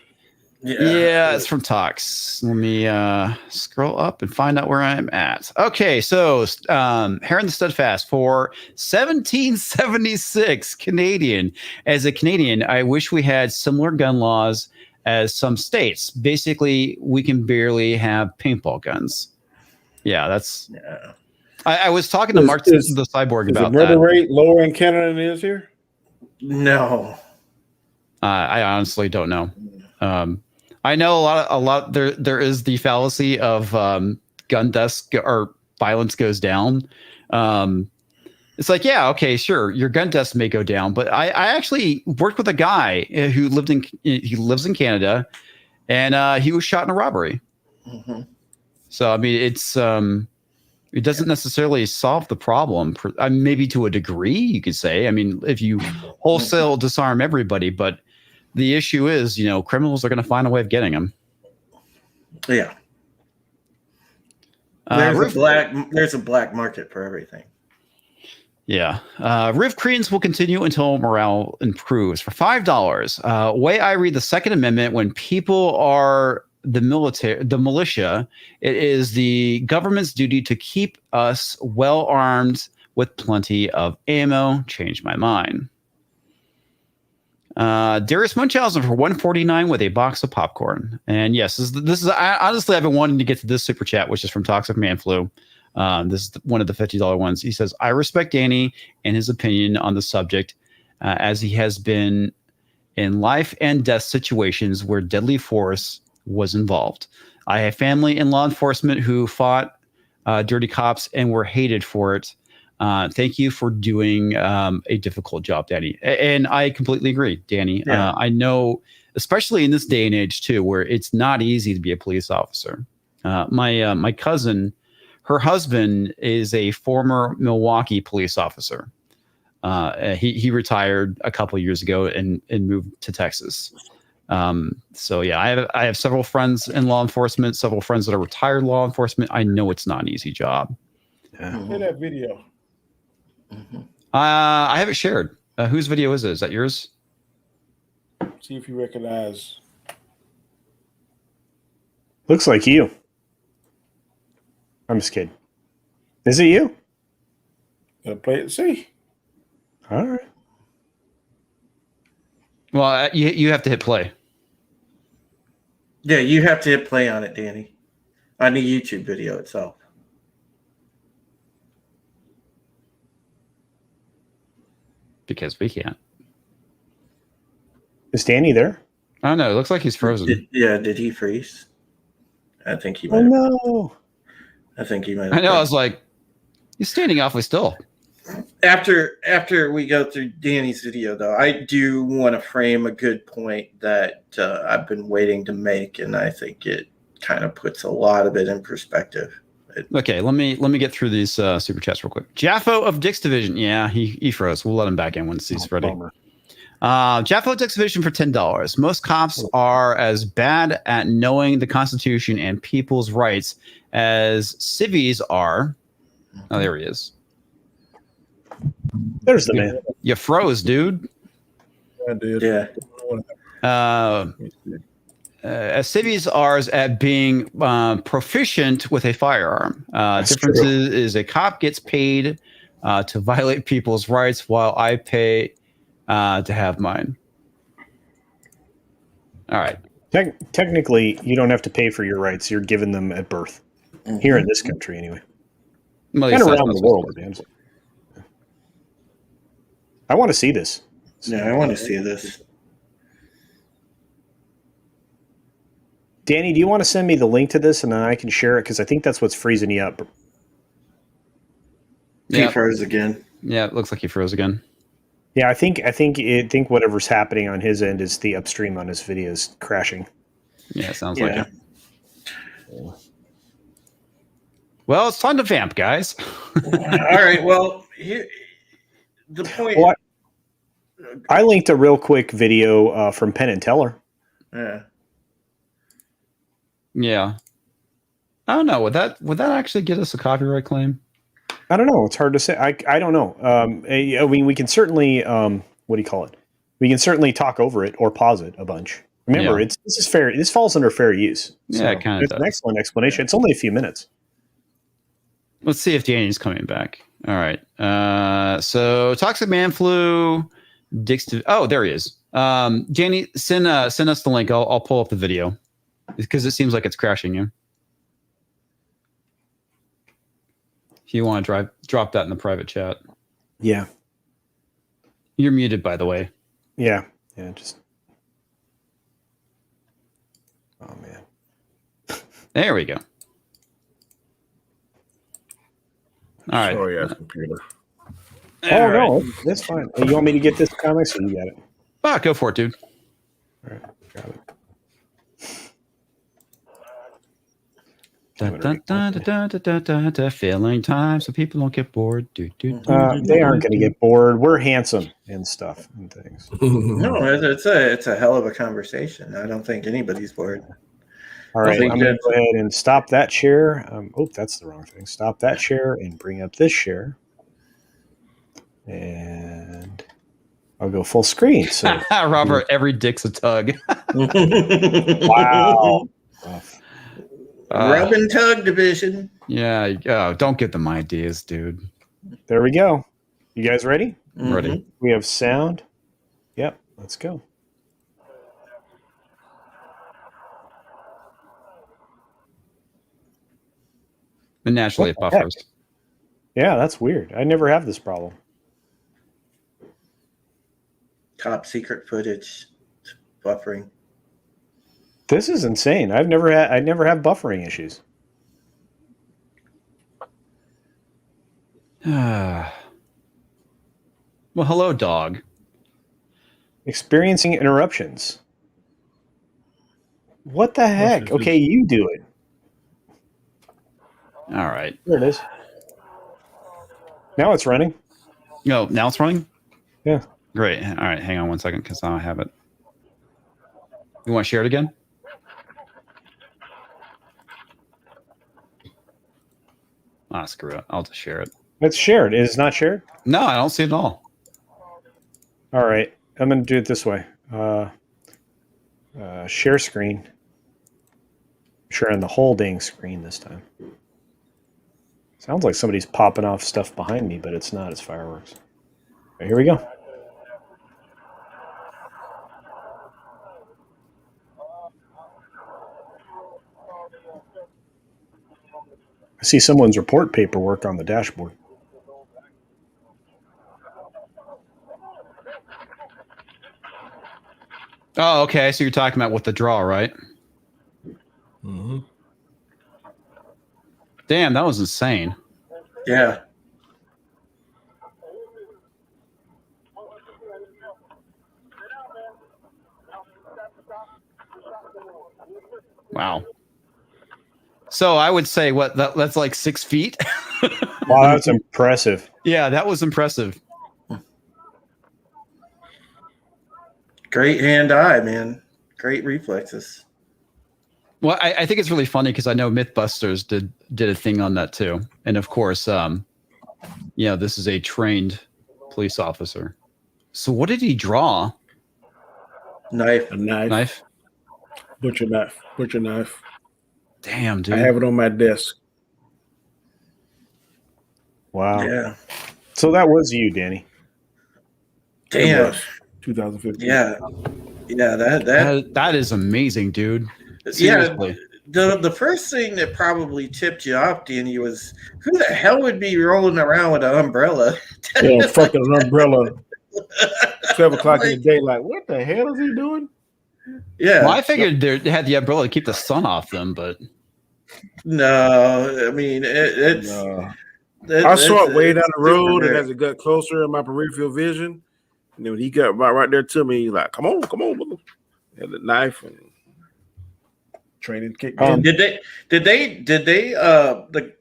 Yeah, it's from Tox. Let me scroll up and find out where I'm at. Okay, so here in the Steadfast for 1776 Canadian. As a Canadian, I wish we had similar gun laws as some states. Basically, we can barely have paintball guns. Yeah, that's. Yeah. I was talking to Mark the Cyborg about that. Is the murder rate lower in Canada than it is here? No. I honestly don't know. I know a lot. There is the fallacy of gun deaths or violence goes down. It's like, yeah, okay, sure, your gun deaths may go down, but I actually worked with a guy who lives in Canada, and he was shot in a robbery. Mm-hmm. So I mean, it doesn't necessarily solve the problem. Maybe to a degree, you could say. I mean, if you wholesale disarm everybody, but the issue is, criminals are going to find a way of getting them. Yeah. There's a black market for everything. Yeah. Riv Credence will continue until morale improves for $5. Way I read the Second Amendment, when people are the militia, it is the government's duty to keep us well armed with plenty of ammo. Changed my mind. Darius Munchausen for $149 with a box of popcorn. And yes, this is honestly, I've been wanting to get to this super chat, which is from Toxic Man Flu. This is one of the $50 ones. He says, I respect Danny and his opinion on the subject, as he has been in life and death situations where deadly force was involved. I have family in law enforcement who fought dirty cops and were hated for it. Thank you for doing a difficult job, Danny. And I completely agree, Danny. Yeah. I know, especially in this day and age, too, where it's not easy to be a police officer. My cousin, her husband is a former Milwaukee police officer. He retired a couple of years ago and moved to Texas. So yeah, I have several friends in law enforcement, several friends that are retired law enforcement. I know it's not an easy job. Yeah. Play that video. I have it shared. Whose video is it? Is that yours? See if you recognize. Looks like you. I'm just kidding. Is it you? Play it and see. All right. Well, you have to hit play. Yeah, you have to hit play on it, Danny, on the YouTube video itself. Because we can't. Is Danny there? I don't know. It looks like he's frozen. Did he freeze? I think he Oh might. no. I think he might. I know. I was like, he's standing awfully still. After we go through Danny's video, though, I do want to frame a good point that I've been waiting to make, and I think it kind of puts a lot of it in perspective. Okay, let me get through these super chats real quick. J.A.F.O of Dix Division. Yeah, he froze. We'll let him back in once he's ready. J.A.F.O Dix Division for $10. Most cops are as bad at knowing the Constitution and people's rights as civvies are. Oh, there he is. There's the man. You froze, dude. I did. Yeah. As civvies are at being proficient with a firearm. Difference is a cop gets paid to violate people's rights while I pay to have mine. All right. Technically, you don't have to pay for your rights. You're given them at birth. Here in this country, anyway. Well, And around the world. I want to see this. Yeah, I want to see this. Danny, do you want to send me the link to this and then I can share it? Because I think that's what's freezing you up. He froze again. Yeah, it looks like he froze again. Yeah, I think whatever's happening on his end is the upstream on his video is crashing. Yeah, it sounds like it. Well, it's time to vamp, guys. All right. Well, here the point. Well, I linked a real quick video from Penn and Teller. Yeah. Yeah. I don't know. Would that actually get us a copyright claim? I don't know. It's hard to say. I don't know. I mean, we can certainly what do you call it? We can certainly talk over it or pause it a bunch. Remember, this is fair. This falls under fair use. So Yeah, it kind of it's does. an excellent explanation. It's only a few minutes. Let's see if Danny's coming back. All right. So Toxic Man Flu, oh, there he is. Danny, send us the link. I'll pull up the video because it seems like it's crashing you. If you want to drop that in the private chat. Yeah. You're muted, by the way. Yeah. Yeah. Just. Oh man. There we go. All right. Sorry, ass computer. Oh no, that's fine. You want me to get this comics or you got it? Go for it, dude. All right, got it. Filling time so people don't get bored. They aren't going to get bored. We're handsome and stuff and things. No, it's a hell of a conversation. I don't think anybody's bored. All right, I'm going to go ahead and stop that share. That's the wrong thing. Stop that share and bring up this share. And I'll go full screen. So, Robert, every dick's a tug. Wow. Rub and tug division. Yeah. Don't give them ideas, dude. There we go. You guys ready? Mm-hmm. Ready. We have sound. Yep. Let's go. And naturally, it What the buffers. heck? Yeah, that's weird. I never have this problem. Top secret footage buffering. This is insane. I never have buffering issues. Well, hello, dog. Experiencing interruptions. What the heck? Okay, you do it. All right. There it is. Now it's running. No, now it's running? Yeah. Great. All right, hang on one second because I don't have it. You want to share it again? Ah, screw it. I'll just share it. It's shared. It is not shared? No, I don't see it at all. All right. I'm going to do it this way. Share screen. Sharing the whole dang screen this time. Sounds like somebody's popping off stuff behind me, but it's not. It's fireworks. Right, here we go. I see someone's report paperwork on the dashboard. Oh, okay. So you're talking about with the draw, right? Mm-hmm. Damn, that was insane. Yeah. Wow. So I would say that's like 6 feet. Wow, that's impressive. Yeah, that was impressive. Great hand-eye, man. Great reflexes. Well, I think it's really funny because I know Mythbusters did a thing on that too, and of course, this is a trained police officer. So what did he draw? Knife. A knife. Butcher knife. Damn, dude. I have it on my desk. Wow. Yeah. So that was you, Danny. Damn. 2015. Yeah. Yeah, That is amazing, dude. Seriously. Yeah. The first thing that probably tipped you off, Danny, was who the hell would be rolling around with an umbrella? Yeah, fucking an umbrella. 12 o'clock in the day, like, what the hell is he doing? Yeah. Well, I figured they had the umbrella to keep the sun off them, but no, I mean it's. I saw it way down the road, and as it got closer in my peripheral vision, and then when he got right there to me, he's like, "Come on, brother!" Had the knife and training kicked in. Did they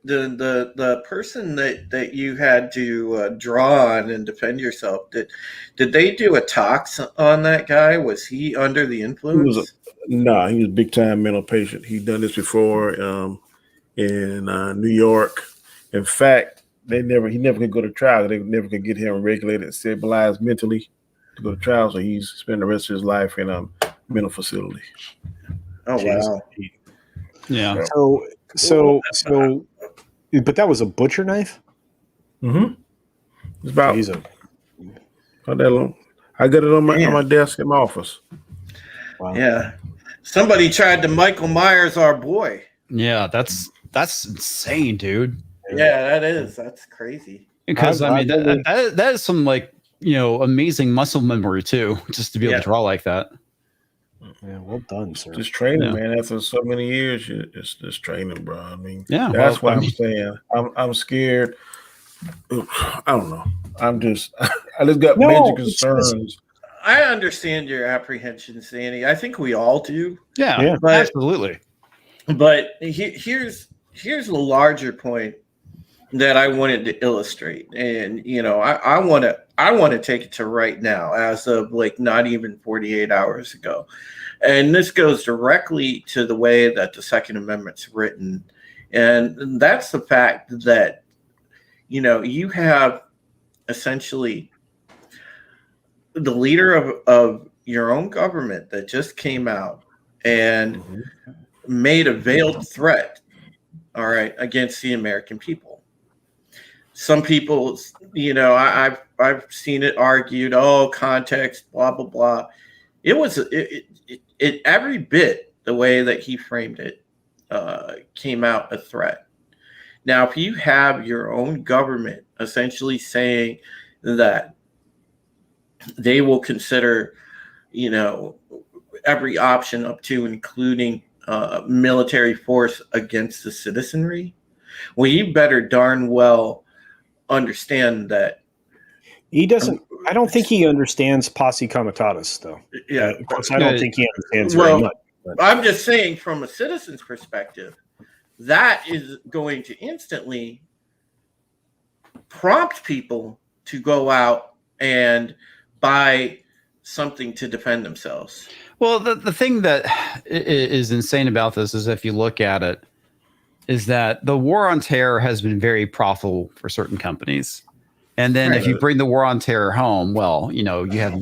the person that you had to draw on and defend yourself, did they do a tox on that guy? Was he under the influence? He was a big time mental patient. He'd done this before in New York. In fact, he never could go to trial. They never could get him regulated and stabilized mentally to go to trial. So he's spent the rest of his life in a mental facility. Oh wow! yeah. So, but that was a butcher knife. Mm-hmm. It's about He's not that long. I got it on my desk in my office. Wow. Yeah, somebody tried to Michael Myers our boy. Yeah, that's insane, dude. Yeah, that's crazy. Because I mean that is some amazing muscle memory too, just to be able to draw like that. Yeah, well done, sir. Just training, man. After so many years, it's just training, bro. I mean, yeah, that's why I'm saying I'm scared. I don't know. I just got major concerns. I understand your apprehensions, Danny. I think we all do. Yeah. Absolutely. But here's the larger point that I wanted to illustrate, and I want to take it to right now, as of not even 48 hours ago, and this goes directly to the way that the Second Amendment's written, and that's the fact that you have essentially the leader of your own government that just came out and made a veiled threat, all right, against the American people. Some people, I've seen it argued, context, blah, blah, blah. It was every bit the way that he framed it came out a threat. Now, if you have your own government essentially saying that they will consider, every option up to including military force against the citizenry, well, you better darn well understand that he doesn't. I don't think he understands posse comitatus, though. Yeah, of course, I don't think he understands very much. But. I'm just saying, from a citizen's perspective, that is going to instantly prompt people to go out and buy something to defend themselves. Well, the thing that is insane about this is, if you look at it, is that the war on terror has been very profitable for certain companies. And then if you bring the war on terror home, well, you have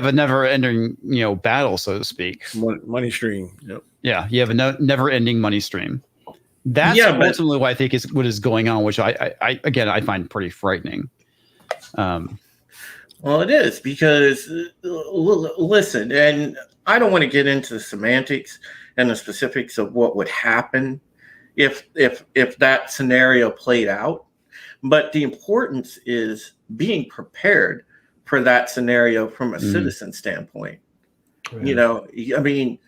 a never-ending, battle, so to speak. Money stream. Yep. Yeah, you have a never-ending money stream. That's ultimately what I think is what is going on, which I find pretty frightening. Well, it is, because listen, and I don't want to get into the semantics and the specifics of what would happen if that scenario played out, but the importance is being prepared for that scenario from a citizen standpoint. I mean,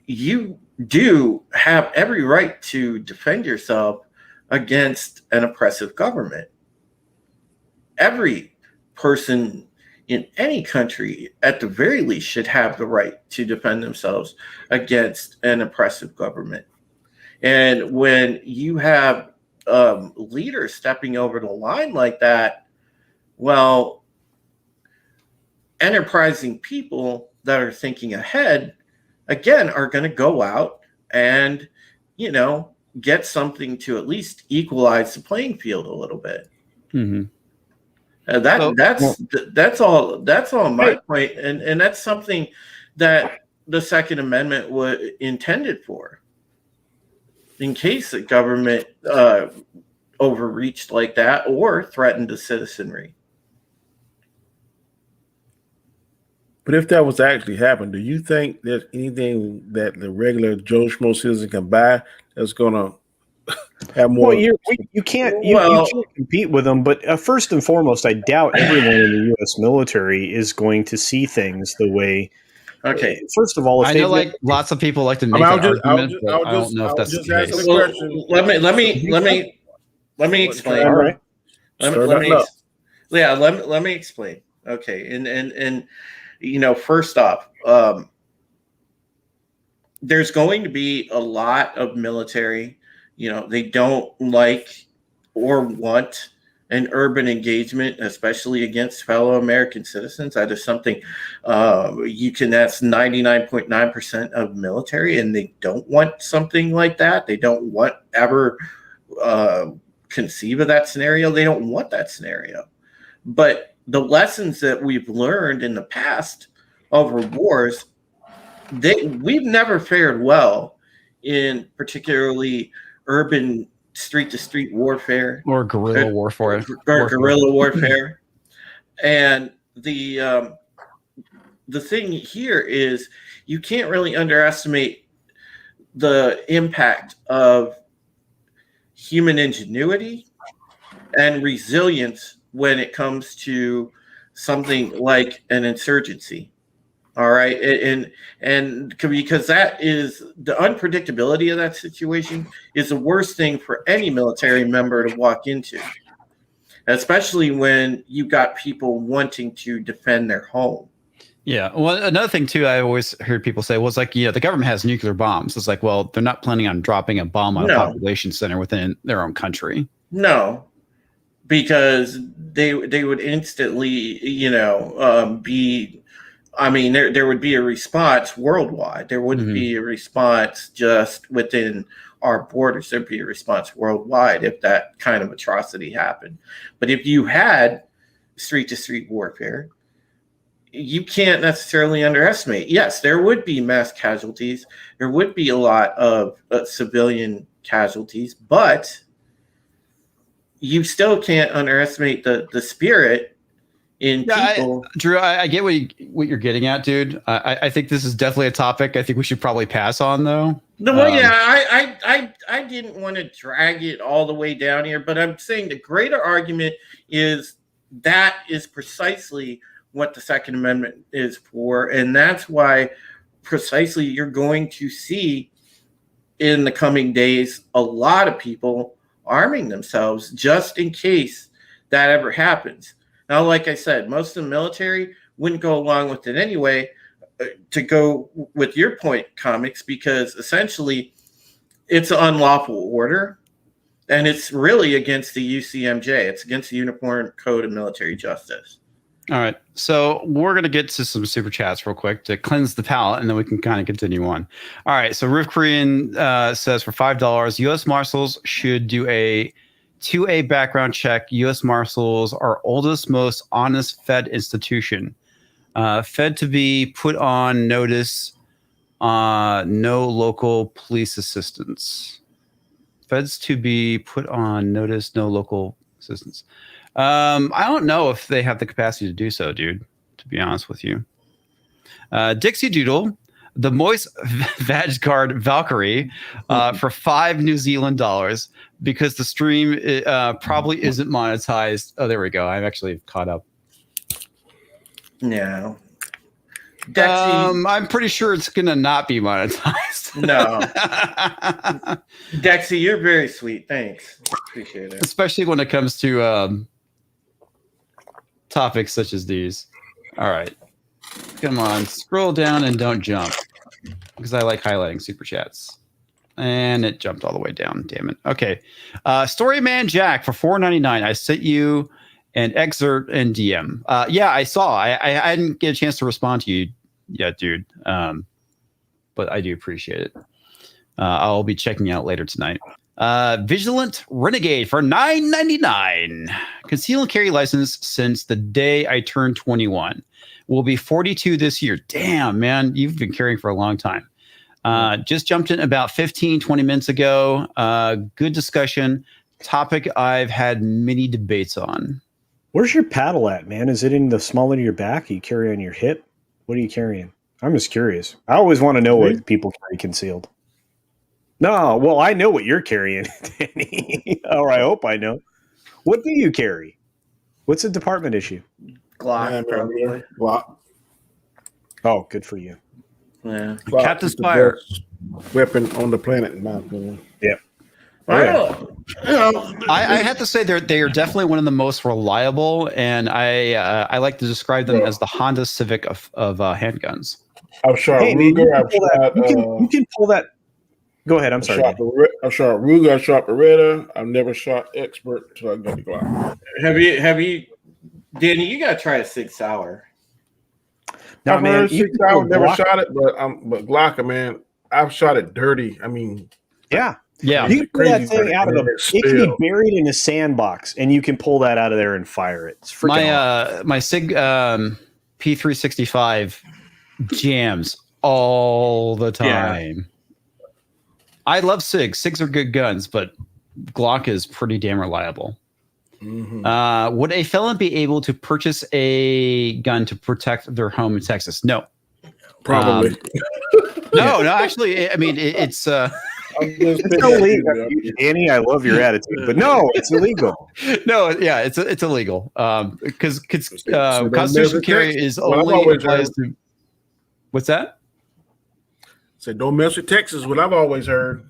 you do have every right to defend yourself against an oppressive government. Every person in any country, at the very least, should have the right to defend themselves against an oppressive government. And when you have leaders stepping over the line like that, well, enterprising people that are thinking ahead, again, are going to go out and, get something to at least equalize the playing field a little bit. Mm-hmm. That's all my point, and that's something that the Second Amendment was intended for, in case the government overreached like that or threatened the citizenry. But if that was to actually happen, do you think there's anything that the regular Joe Schmo citizen can buy that's going to have more? Well, you can't compete with them. But first and foremost, I doubt everyone in the U.S. military is going to see things the way. Okay. First of all, I know, lots of people like to make that argument, but I don't know if that's the case. Well, let me explain. All right. Let me explain. Okay, and first off, there's going to be a lot of military. They don't like or want an urban engagement, especially against fellow American citizens. That is something that's 99.9% of military, and they don't want something like that. They don't want ever conceive of that scenario. They don't want that scenario. But the lessons that we've learned in the past over wars, we've never fared well in particularly urban street-to-street warfare or guerrilla warfare. Guerrilla warfare. And the thing here is, you can't really underestimate the impact of human ingenuity and resilience when it comes to something like an insurgency. All right. And because that is the unpredictability of that situation is the worst thing for any military member to walk into, especially when you got people wanting to defend their home. Yeah. Well, another thing too, I always heard people say was the government has nuclear bombs. It's like, well, they're not planning on dropping a bomb on a population center within their own country. No, because they would instantly, be. I mean, there would be a response worldwide. There wouldn't be a response just within our borders. There'd be a response worldwide if that kind of atrocity happened. But if you had street-to-street warfare, you can't necessarily underestimate. Yes, there would be mass casualties. There would be a lot of civilian casualties, but you still can't underestimate the spirit in people. Drew, I get what you're getting at, dude. I think this is definitely a topic I think we should probably pass on, though. No, well, yeah, I didn't want to drag it all the way down here, but I'm saying the greater argument is that is precisely what the Second Amendment is for, and that's why precisely you're going to see in the coming days a lot of people arming themselves just in case that ever happens. Now, like I said, most of the military wouldn't go along with it anyway, to go with your point, Comics, because essentially it's an unlawful order and it's really against the UCMJ. It's against the Uniform Code of Military Justice. All right. So we're going to get to some super chats real quick to cleanse the palate, and then we can kind of continue on. All right. So Roof Korean says for $5, U.S. Marshals should do a 2A background check. U.S. Marshals are oldest, most honest Fed institution. Fed to be put on notice, no local police assistance. Feds to be put on notice, no local assistance. I don't know if they have the capacity to do so, dude, to be honest with you. Dexidoodle, the Moist Vagguard Valkyrie, for $5 New Zealand dollars, because the stream probably isn't monetized. Oh, there we go. I'm actually caught up. No. Dexy, I'm pretty sure it's gonna not be monetized. No. Dexy, you're very sweet. Thanks. Appreciate it. Especially when it comes to topics such as these. All right. Come on. Scroll down and don't jump. Because I like highlighting super chats. And it jumped all the way down. Damn it. Okay. Storyman Jack for $4.99. I sent you an excerpt in DM. Yeah, I saw. I didn't get a chance to respond to you yet, dude. But I do appreciate it. I'll be checking out later tonight. Vigilant Renegade for $9.99. Conceal and carry license since the day I turned 21. Will be 42 this year. Damn, man. You've been carrying for a long time. Just jumped in about 15, 20 minutes ago. Good discussion. Topic I've had many debates on. Where's your paddle at, man? Is it in the small of your back? You carry on your hip? What are you carrying? I'm just curious. I always want to know what people carry concealed. No, well, I know what you're carrying, Danny. Or I hope I know. What do you carry? What's a department issue? Glock, probably. Glock. Oh, good for you. Yeah. Captain Spire. Weapon on the planet, in my opinion. Yeah. I have to say they are definitely one of the most reliable, and I like to describe them as the Honda Civic of handguns. I've shot Ruger. You can pull that. Go ahead. I'm sorry. I've shot Ruger. I've shot Beretta. I've never shot Expert until I got the Glock. Have you, Danny? You gotta try a 6 Sauer. No, I've man, heard 6 Sauer. Never shot it, but Glock, man, I've shot it dirty. I mean, yeah. Yeah, you can pull that thing out of it can be buried in a sandbox, and you can pull that out of there and fire it. It's freaking awesome. My Sig P365 jams all the time. Yeah. I love Sigs. Sigs are good guns, but Glock is pretty damn reliable. Mm-hmm. Would a felon be able to purchase a gun to protect their home in Texas? No. Probably. No, actually, I mean, it's it's illegal. Annie, I love your attitude, but no, it's illegal. No, yeah, it's illegal. Because constitutional carry is only applies to. What's that? Say, don't mess with Texas. What I've always heard.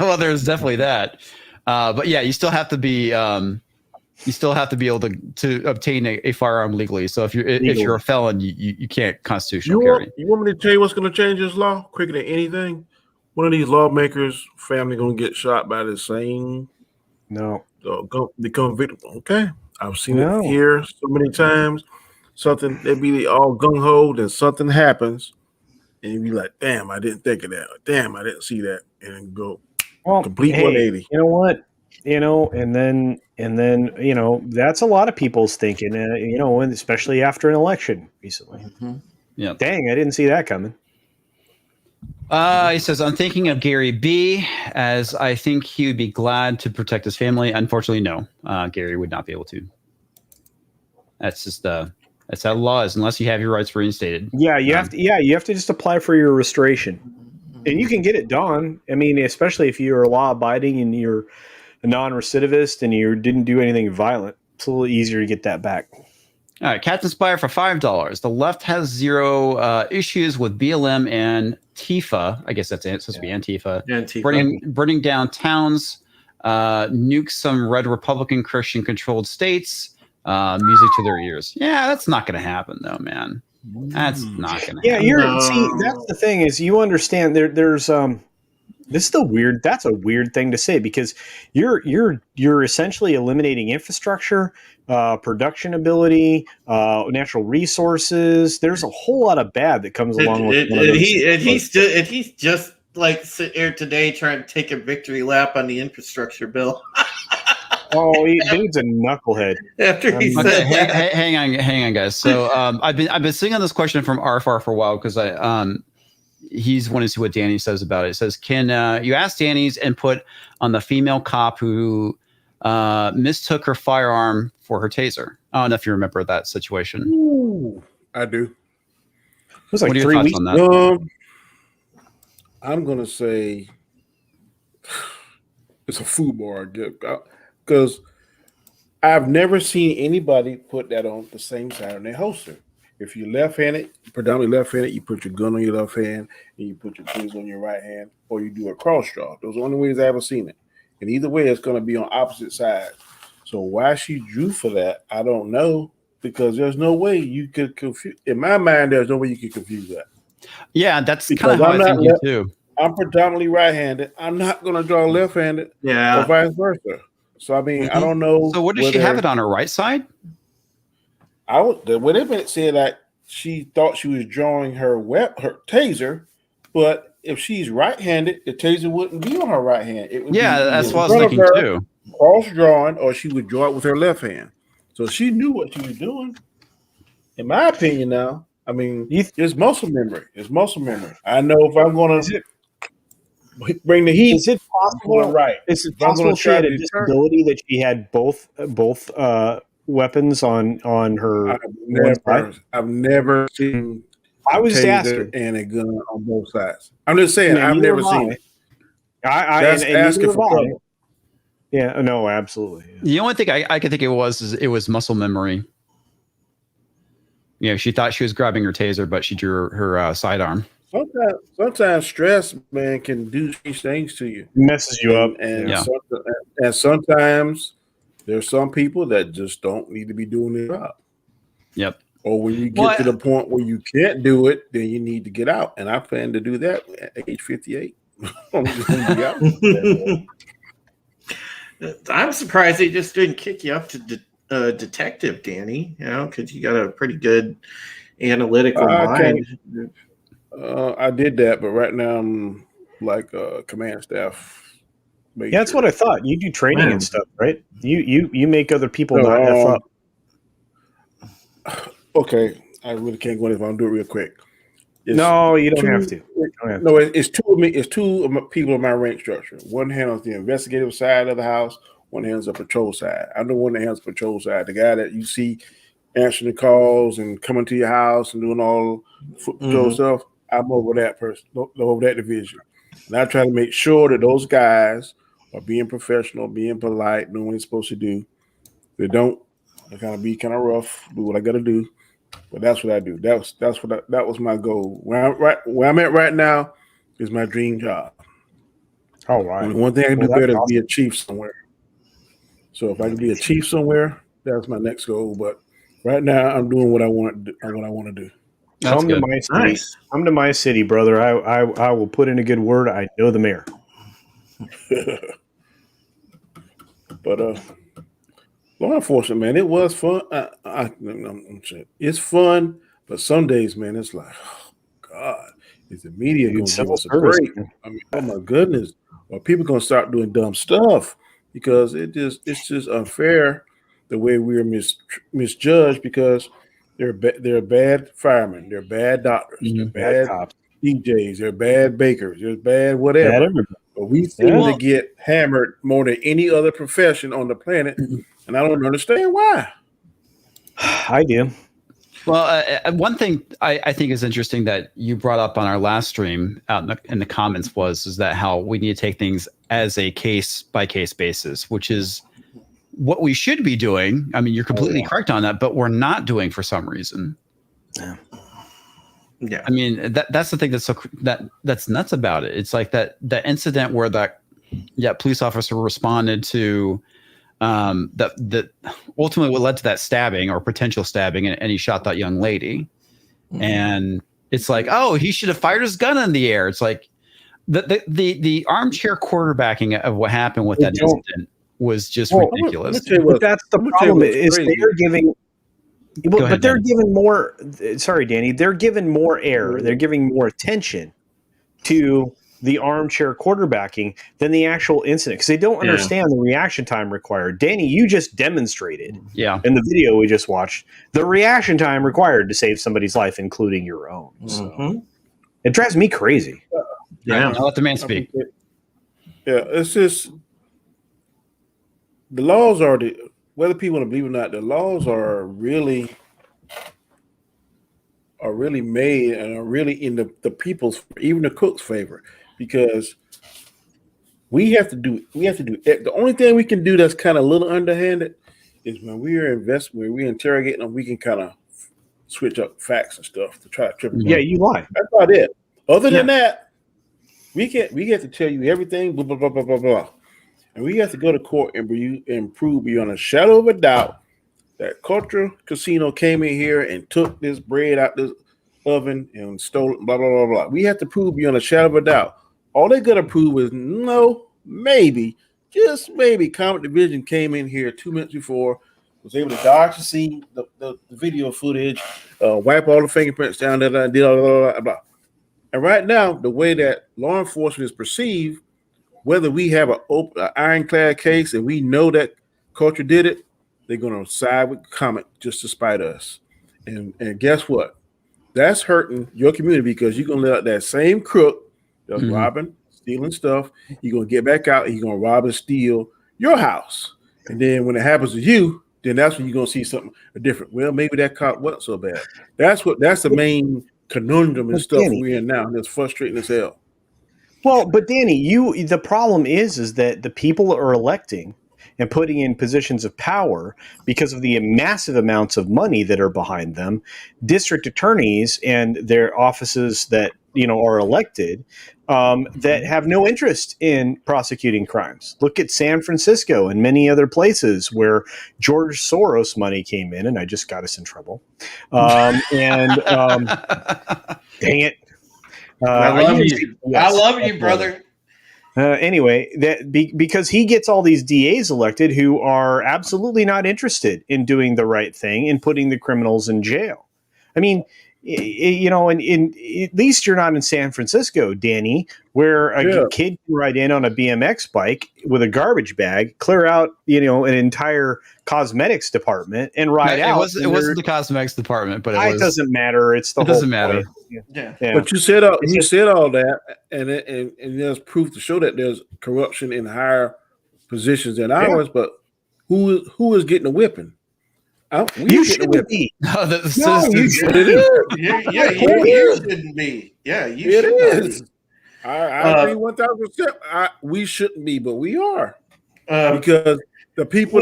Well, there's definitely that, but yeah, you still have to be able to obtain a firearm legally. So if you're a felon, you can't constitutional carry. You want me to tell you what's going to change this law quicker than anything? One of these lawmakers' family going to get shot by the same. No, become victim. Okay, I've seen it here so many times. Something they be all gung ho, then something happens, and you be like, "Damn, I didn't think of that. Or, damn, I didn't see that," and go complete 180. You know what? And then that's a lot of people's thinking. And especially after an election recently. Mm-hmm. Yeah. Dang, I didn't see that coming. He says, I'm thinking of Gary B, as I think he would be glad to protect his family. Unfortunately, no. Gary would not be able to. That's just that's how the law is, unless you have your rights reinstated. Yeah, you have to just apply for your restoration. And you can get it done. I mean, especially if you're law abiding and you're a non-recidivist and you didn't do anything violent, it's a little easier to get that back. All right, Captain Spire for $5. The left has zero issues with BLM and Tifa. I guess that's it. It's supposed to be Antifa. Burning down towns, nuke some red Republican Christian-controlled states, music to their ears. Yeah, that's not going to happen, though, man. That's not going to happen. See, that's the thing is you understand there's this is weird. That's a weird thing to say because you're essentially eliminating infrastructure, production ability, natural resources. There's a whole lot of bad that comes along with it. He's just like sitting here today trying to take a victory lap on the infrastructure bill. Oh, dude's a knucklehead. After he said that. Hang on, guys. So I've been sitting on this question from RFR for a while because he's wanting to see what Danny says about it. It says, can you ask Danny's input on the female cop who mistook her firearm for her taser? I don't know if you remember that situation. Ooh, I do. It was like what are your 3 thoughts weeks on that? I'm gonna say it's a food because I've never seen anybody put that on the same side of their holster. If you're left-handed, predominantly left-handed, you put your gun on your left hand and you put your keys on your right hand, or you do a cross draw. Those are the only ways I've ever seen it. And either way, it's going to be on opposite sides. So why she drew for that, I don't know, because there's no way you could confuse. In my mind, there's no way you could confuse that. Yeah, that's kind of how I think you too. I'm predominantly right-handed. I'm not going to draw left-handed, or vice versa. So I mean, I don't know. So what does she have it on her right side? Whatever it said that she thought she was drawing her taser, but if she's right-handed, the taser wouldn't be on her right hand. It would that's what I was thinking too. Cross drawing, or she would draw it with her left hand. So she knew what she was doing. In my opinion, now, I mean, it's muscle memory. It's muscle memory. I know if I'm going to bring the heat. Is it possible? Right. Is it possible she had a disability that she had both weapons on her? I've never seen. I was just asking, and a gun on both sides. I'm just saying, I've never seen it. That's asking for trouble. Yeah, no, absolutely. Yeah. The only thing I could think it was muscle memory. She thought she was grabbing her taser, but she drew her sidearm. Sometimes stress, man, can do these things to you. Messes you up. And sometimes there's some people that just don't need to be doing their job. Yep. Or when you get to the point where you can't do it, then you need to get out. And I plan to do that at age 58. I'm surprised they just didn't kick you up to detective, Danny, because you got a pretty good analytical mind. I did that, but right now I'm like command staff. Yeah, that's what I thought. You do training and stuff, right? You make other people not F up. Okay, I really can't go in if I'm doing it real quick. No, you don't have to. No, it's two of me. It's two of my people in my rank structure. One handles the investigative side of the house. One handles the patrol side. I'm the one that handles the patrol side. The guy that you see answering the calls and coming to your house and doing all foot patrol stuff. I'm over that person, over that division. And I try to make sure that those guys are being professional, being polite, doing what they're supposed to do. They kind of be kind of rough, do what I got to do. But that's what I do. That was my goal. Where I'm at right now is my dream job. All right. And one thing I can do better is be a chief somewhere. So if I can be a chief somewhere, that's my next goal. But right now, I'm doing what I want to do. Come to my city. Nice. Come to my city, brother. I will put in a good word. I know the mayor. But law enforcement, man, it was fun. It's fun, but some days, man, it's like, oh God, is the media going to give us a break? I mean, oh my goodness, or people going to start doing dumb stuff because it's just unfair the way we are misjudged because they're bad firemen, they're bad doctors, they're bad cops, DJs, they're bad bakers, they're bad whatever. But we seem to get hammered more than any other profession on the planet. And I don't understand why. I do. Well, one thing I think is interesting that you brought up on our last stream out in the comments is that how we need to take things as a case by case basis, which is what we should be doing. I mean, you're completely correct on that, but we're not doing for some reason. Yeah. I mean, that's the thing that's nuts about it. It's like that incident where that police officer responded to that ultimately what led to that stabbing or potential stabbing, and he shot that young lady. And it's like, oh, he should have fired his gun in the air. It's like the armchair quarterbacking of what happened with that incident was just ridiculous. But that's the problem is they're giving. But they're giving more. Sorry, Danny. They're giving more air. They're giving more attention to the armchair quarterbacking than the actual incident because they don't understand the reaction time required. Danny, you just demonstrated in the video we just watched the reaction time required to save somebody's life, including your own. So it drives me crazy. I'll let the man speak. It's just the laws are whether people want to believe it or not, the laws are really made and are really in the people's, even the cook's favor, because we have to do the only thing we can do that's kind of a little underhanded is when we're interrogating them, we can kind of switch up facts and stuff to try to trip them up. You lie. That's about it. Other than that, we get to tell you everything, blah blah blah blah blah blah. And we have to go to court and prove beyond a shadow of a doubt that Cultural Casino came in here and took this bread out this oven and stole it, blah, blah, blah, blah. We have to prove beyond a shadow of a doubt. All they got to prove is just maybe, Comet Division came in here 2 minutes before, was able to dodge the scene, the video footage, wipe all the fingerprints down there, and did all blah, blah, blah. And right now, the way that law enforcement is perceived, whether we have an ironclad case and we know that Culture did it, they're going to side with Comet just to spite us. And guess what? That's hurting your community because you're going to let out that same crook that's robbing, stealing stuff. You're going to get back out and you're going to rob and steal your house. And then when it happens to you, then that's when you're going to see something different. Well, maybe that cop wasn't so bad. That's the main conundrum and stuff we're in now. And it's frustrating as hell. Well, but Danny, the problem is that the people are electing and putting in positions of power because of the massive amounts of money that are behind them, district attorneys and their offices that are elected that have no interest in prosecuting crimes. Look at San Francisco and many other places where George Soros money came in, and I just got us in trouble. Dang it. I love you, brother. Anyway, because he gets all these DAs elected who are absolutely not interested in doing the right thing and putting the criminals in jail. I mean, and at least you're not in San Francisco, Danny, where a kid can ride in on a BMX bike with a garbage bag, clear out, an entire cosmetics department and ride out. It wasn't the cosmetics department, but it doesn't matter. It doesn't matter. Yeah. But you said all that, and there's proof to show that there's corruption in higher positions than ours. But who is getting a whipping? You shouldn't be. No, the You shouldn't be. Yeah, you should be. I agree 1,000%. We shouldn't be, but we are because the people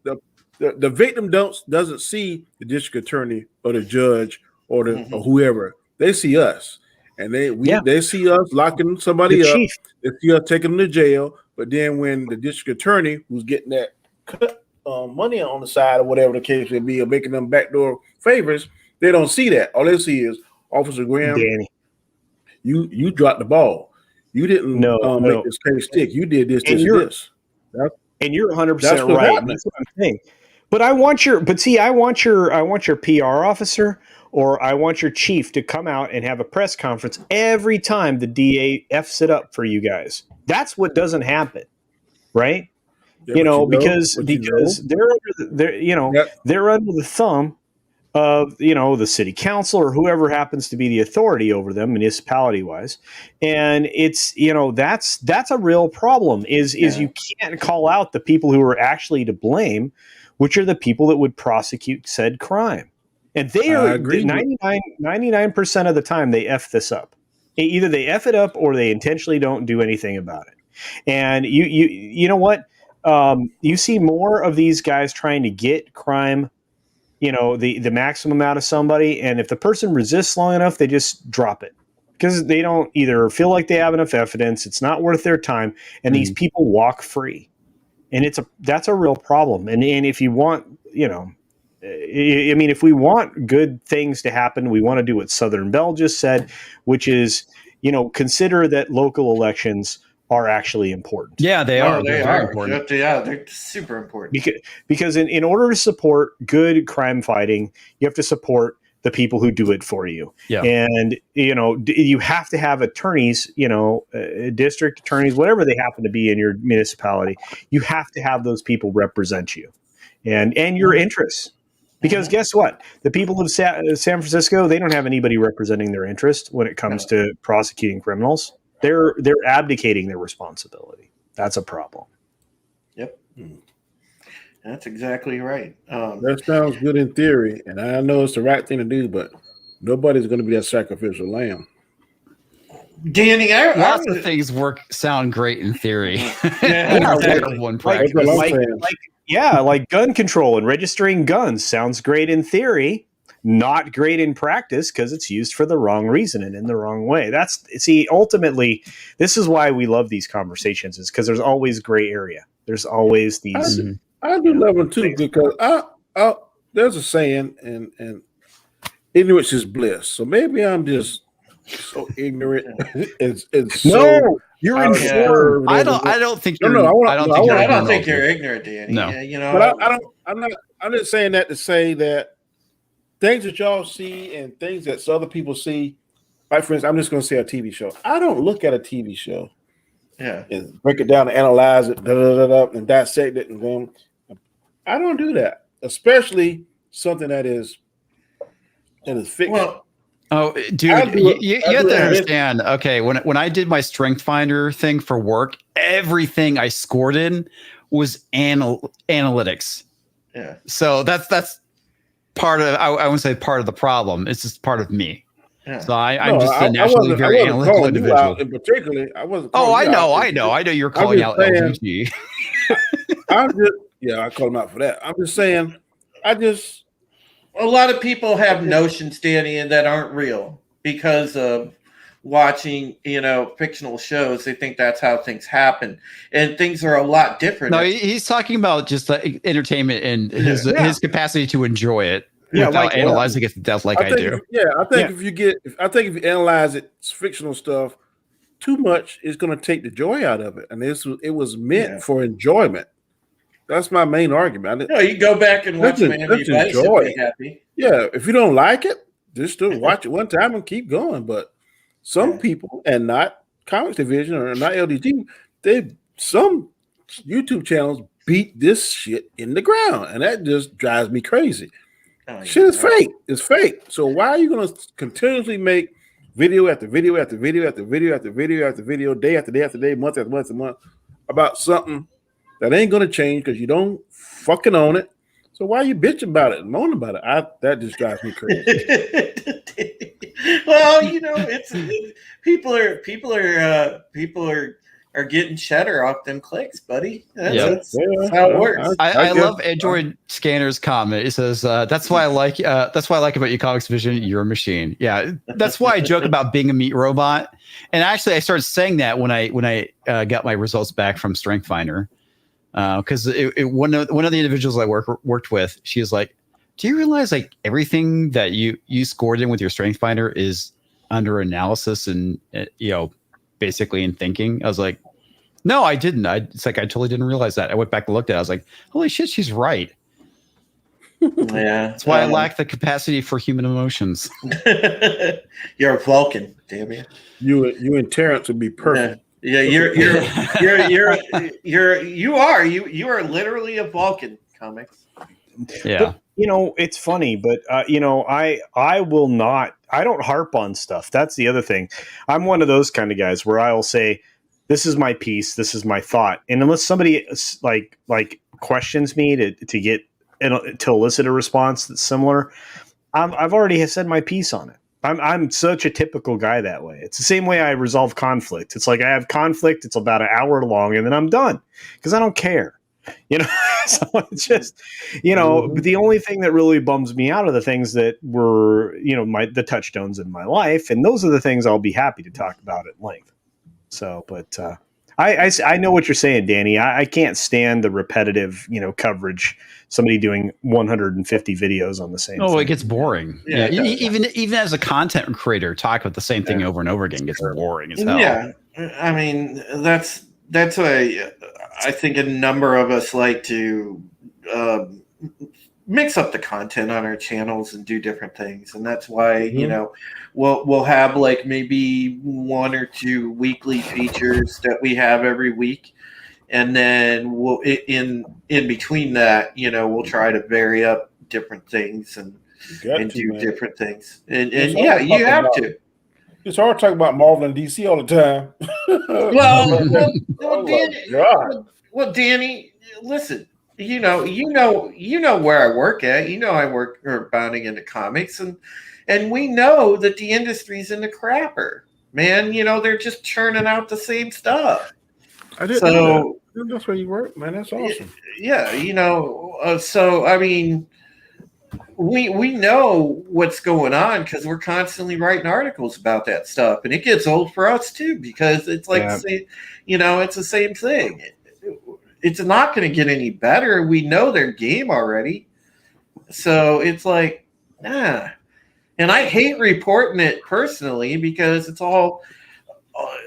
the victim doesn't see the district attorney or the judge or or whoever. They see us, and they see us locking somebody up. They see us taking them to jail. But then when the district attorney, who's getting that cut money on the side or whatever the case may be, or making them backdoor favors, they don't see that. All they see is Officer Graham. Danny, you dropped the ball. You didn't make this case stick. You did this, and this. And you're 100% right. That's what I'm saying. But I want your PR officer or I want your chief to come out and have a press conference every time the DA F's it up for you guys. That's what doesn't happen, right? Yeah, because they're under the thumb of the city council or whoever happens to be the authority over them, municipality wise, and it's that's a real problem. Is you can't call out the people who are actually to blame, which are the people that would prosecute said crime. And they I are agree. 99% of the time they F this up. Either they F it up or they intentionally don't do anything about it. And you know what? You see more of these guys trying to get crime, the maximum out of somebody. And if the person resists long enough, they just drop it because they don't either feel like they have enough evidence. It's not worth their time. And these people walk free. And that's a real problem. And if you want, if we want good things to happen, we want to do what Southern Belle just said, which is, consider that local elections are actually important. Yeah, they are. They They're are. very important. Yeah, they're super important. Because in order to support good crime fighting, you have to support the people who do it for you. Yeah. And, you have to have attorneys, district attorneys, whatever they happen to be in your municipality. You have to have those people represent you and your interests. Because guess what? The people of San Francisco, they don't have anybody representing their interest when it comes to prosecuting criminals. They're abdicating their responsibility. That's a problem. Yep. That's exactly right. That sounds good in theory, and I know it's the right thing to do, but nobody's going to be that sacrificial lamb. Danny, lots of things sound great in theory. Yeah, exactly. One practice. Like gun control and registering guns sounds great in theory, not great in practice because it's used for the wrong reason and in the wrong way. Ultimately, this is why we love these conversations, is because there's always gray area. There's always these. I do love them too because there's a saying, and ignorance is bliss. So maybe I'm just so ignorant. No, you're informed. I don't think you're. I don't think you're ignorant, Danny. No, but I'm just saying that to say that things that y'all see and things that other people see. Like, for instance, I'm just going to say a TV show. I don't look at a TV show, and break it down and analyze it, and dissect it, and then I don't do that, especially something that is fiction. Well, oh, dude, you have to understand. Okay, when I did my Strength Finder thing for work, everything I scored in was analytics. Yeah. So that's part of. I wouldn't say part of the problem. It's just part of me. Yeah. So I'm just a naturally very analytical individual. In particular, I wasn't. I know. You're calling out LGG. I call him out for that. I'm just saying. A lot of people have notions, Danny, that aren't real because of watching, fictional shows. They think that's how things happen, and things are a lot different. No, he's talking about just entertainment and his capacity to enjoy it without analyzing it to death like I do. I think if you analyze it's fictional stuff too much, it's going to take the joy out of it, and it was meant for enjoyment. That's my main argument. You go back and watch Miami Vice and be happy. Yeah, if you don't like it, just still watch it one time and keep going. But some people, and not Comics Division or not LDG, some YouTube channels beat this shit in the ground, and that just drives me crazy. Shit is fake. It's fake. So why are you going to continuously make video after video after video after video after video after video, day after day after day, month after month after month about something that ain't going to change because you don't fucking own it? So why are you bitching about it and moaning about it? That just drives me crazy. Well, it's people are getting cheddar off them clicks, buddy. That's how it works. I love Android Scanner's comment. It says, "That's why I like about you, Comics Vision. You're a machine." Yeah, that's why I joke about being a meat robot. And actually, I started saying that when I got my results back from Strength Finder. Because one of the individuals I worked with, she was like, "Do you realize like everything that you scored in with your Strength Finder is under analysis and basically in thinking?" I was like, "No, I didn't. I totally didn't realize that." I went back and looked at it. I was like, "Holy shit, she's right." Yeah, that's why I lack the capacity for human emotions. You're a Vulcan, damn you. You and Terrence would be perfect. Yeah, you are literally a Vulcan, Comics. Yeah. But, it's funny, but I will not. I don't harp on stuff. That's the other thing. I'm one of those kind of guys where I'll say, "This is my piece. This is my thought," and unless somebody like questions me to elicit a response that's similar, I've already said my piece on it. I'm such a typical guy that way. It's the same way I resolve conflict. It's like I have conflict. It's about an hour long, and then I'm done because I don't care. So it's just, but the only thing that really bums me out are the things that were, the touchstones in my life. And those are the things I'll be happy to talk about at length. So, but I know what you're saying, Danny. I can't stand the repetitive, coverage. Somebody doing 150 videos on the same thing. It gets boring. Yeah. Even as a content creator, talk about the same thing over and over again gets boring as hell. Yeah. I mean, that's why I think a number of us like to mix up the content on our channels and do different things. And that's why, we'll have like maybe 1 or 2 weekly features that we have every week. And then we'll in between that, we'll try to vary up different things and do different things. And yeah, you have to. It's hard to talk about Marvel and DC all the time. Well, Danny, listen. You know where I work at. I work bounding into comics, and we know that the industry's in the crapper, man. They're just churning out the same stuff. I didn't know that. That's where you work, man. That's awesome. Yeah, so I mean, we know what's going on because we're constantly writing articles about that stuff, and it gets old for us too because it's like it's the same thing. It's not going to get any better. We know their game already, so it's like, and I hate reporting it personally because it's all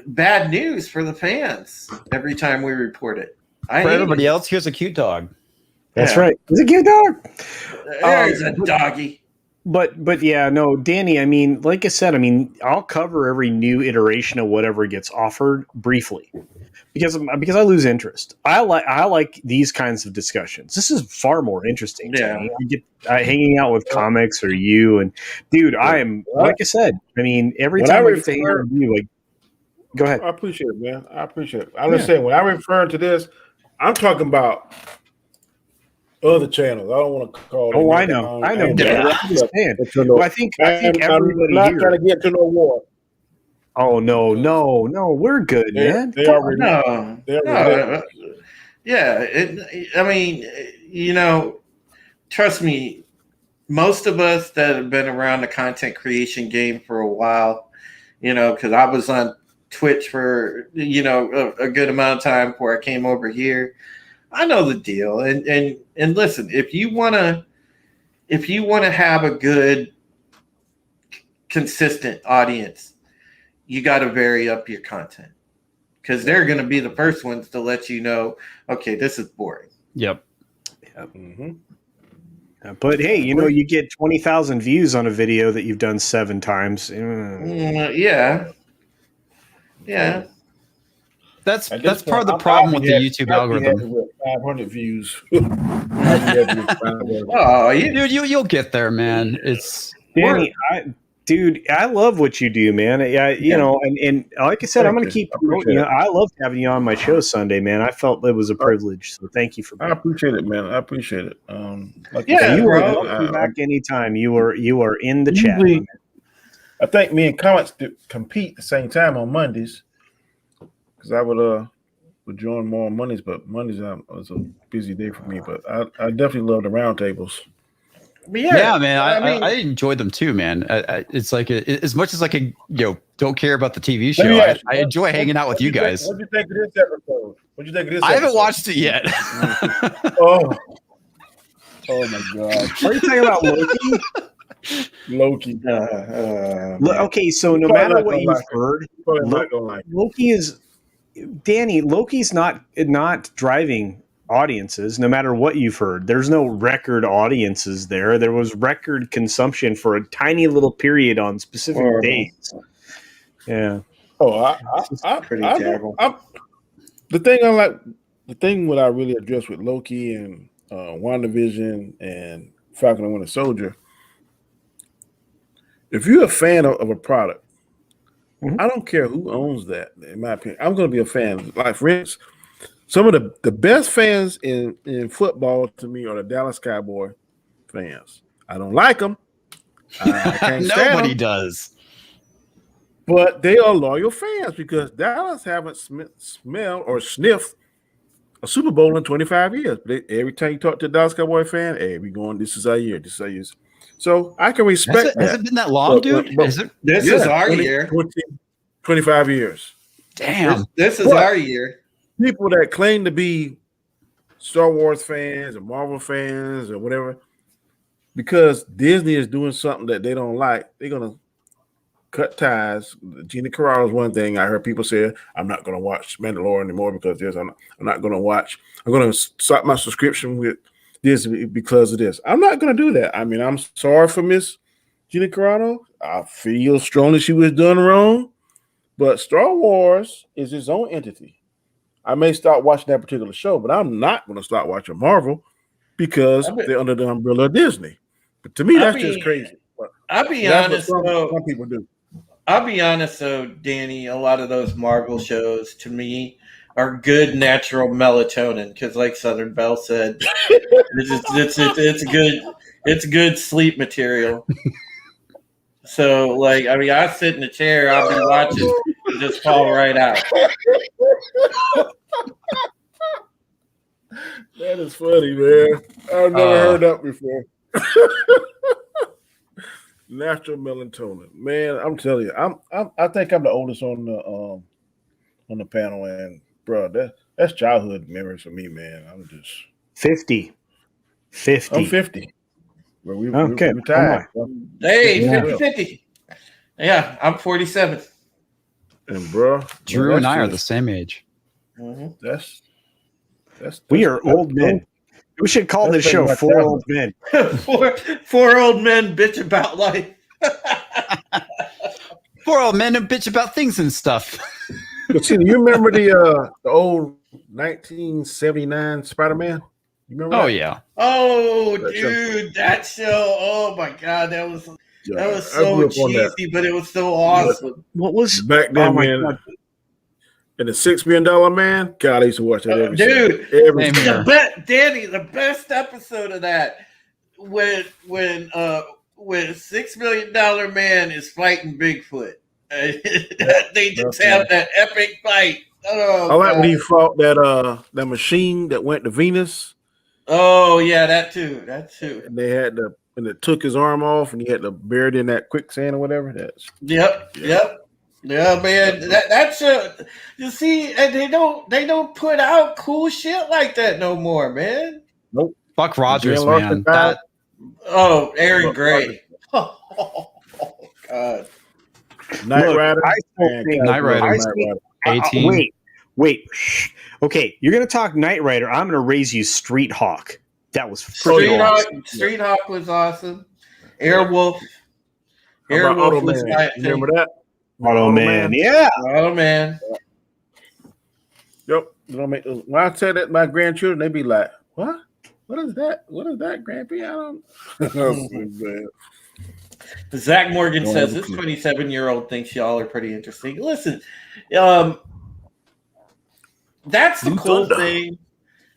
bad news for the fans every time we report it. For everybody else, here's a cute dog. That's right. It's a cute dog. There's a doggy. But yeah, no, Danny, I mean, like I said, I'll cover every new iteration of whatever gets offered briefly because I lose interest. I like these kinds of discussions. This is far more interesting to me. I get hanging out with comics or you, and dude, I am, like I said, every time I get to hear you, like, go ahead. I appreciate it, man. I appreciate it. I was saying, when I refer to this, I'm talking about other channels. I don't want to call. Oh, I know. I understand. Well, I think everybody not here. Trying to get to no war. Oh no, we're good, man. They already know. Yeah, trust me. Most of us that have been around the content creation game for a while, because I was on Twitch for a good amount of time before I came over here. I know the deal, and listen, if you want to have a good, consistent audience, you got to vary up your content because they're going to be the first ones to let you know, okay, this is boring. Yep. Mm-hmm. But hey, you get 20,000 views on a video that you've done 7 times. Yeah. That's part of the problem with the YouTube algorithm. 500 views. You'll get there, man. It's Danny, I love what you do, man. And like I said, I'm going to keep promoting. I love having you on my show Sunday, man. I felt it was a privilege, so thank you for. I appreciate it, man. I appreciate it. You are welcome back anytime. You are in the chat. I think me and Comics compete at the same time on Mondays. Because I would join more on Mondays, but Mondays was a busy day for me. But I definitely love the roundtables. Yeah, man, I enjoyed them too, man. It's like as much as I can, don't care about the TV show. I enjoy hanging out with you guys. What do you think of this episode? I haven't watched it yet. Oh my God! Are you talking about Loki? Okay, so no matter what you've heard, Loki is. Danny, Loki's not driving audiences, no matter what you've heard. There's no record audiences there. There was record consumption for a tiny little period on specific days. Yeah. Oh, pretty terrible. The thing what I really addressed with Loki and WandaVision and Falcon and Winter Soldier, if you're a fan of a product, I don't care who owns that, in my opinion. I'm going to be a fan. Like, for instance, some of the best fans in football to me are the Dallas Cowboy fans. I don't like them. I can't stand Nobody them, does. but they are loyal fans because Dallas haven't smelled or sniffed a Super Bowl in 25 years. Every time you talk to a Dallas Cowboy fan, hey, we going, this is our year. This is our year. So I can respect that. Has it been that long, dude? But Is it? This is our year. 25 years. Damn. This is our year. People that claim to be Star Wars fans or Marvel fans or whatever, because Disney is doing something that they don't like, they're going to cut ties. Gina Carano is one thing I heard people say, I'm not going to watch Mandalorian anymore because this. I'm not going to watch. I'm going to stop my subscription with Disney because of this. I'm not going to do that. I mean, I'm sorry for Miss Gina Carano. I feel strongly she was done wrong, but Star Wars is its own entity. I may start watching that particular show, but I'm not going to start watching Marvel because they're under the umbrella of Disney. But to me, that's just crazy. But I'll be honest. Some people do. I'll be honest, though, Danny. A lot of those Marvel shows, to me, are good natural melatonin because, like Southern Belle said, it's good sleep material. So, like, I mean, I sit in the chair, I'll be watching, just fall right out. That is funny, man. I've never heard that before. Natural melatonin, man. I'm telling you, I think I'm the oldest on the panel, and bro, that's childhood memories for me, man. I'm just 50. I'm 50. Well, we okay. retired. Hey, 50-50. Yeah, I'm 47. And bro, Drew and I are the same age. Mm-hmm. That's we are old men. We should call this show Four Old Men. four old men bitch about life. 4 old men who bitch about things and stuff. But see, you remember the old 1979 Spider-Man? You remember that? Yeah. Oh, dude, that show. Oh my God, that was so cheesy, but it was so awesome. What was back then, man? God. And the $6 Million Man, God, I used to watch that every dude. Danny, the best episode of that when $6 Million Man is fighting Bigfoot. They just have that epic fight. Oh, I like when he fought that machine that went to Venus. Oh yeah, that too. And they had and it took his arm off, and he had to bury it in that quicksand or whatever. Yep. Yeah, man. That's you see, and they don't put out cool shit like that no more, man. Nope. Fuck Rogers, man. Aaron Gray. Oh God. Knight Rider. Knight Rider. 18. Wait. Okay, you're gonna talk Knight Rider. I'm gonna raise you Street Hawk. That was pretty awesome. Street Hawk was awesome. Airwolf. Airwolf was nice. Remember that? Automan. Yeah. Automan. Yep. When I say that, my grandchildren, they be like, "What? What is that? What is that, Grampy?" I don't. Zach Morgan says this 27-year-old thinks y'all are pretty interesting. Listen, that's the cool thing.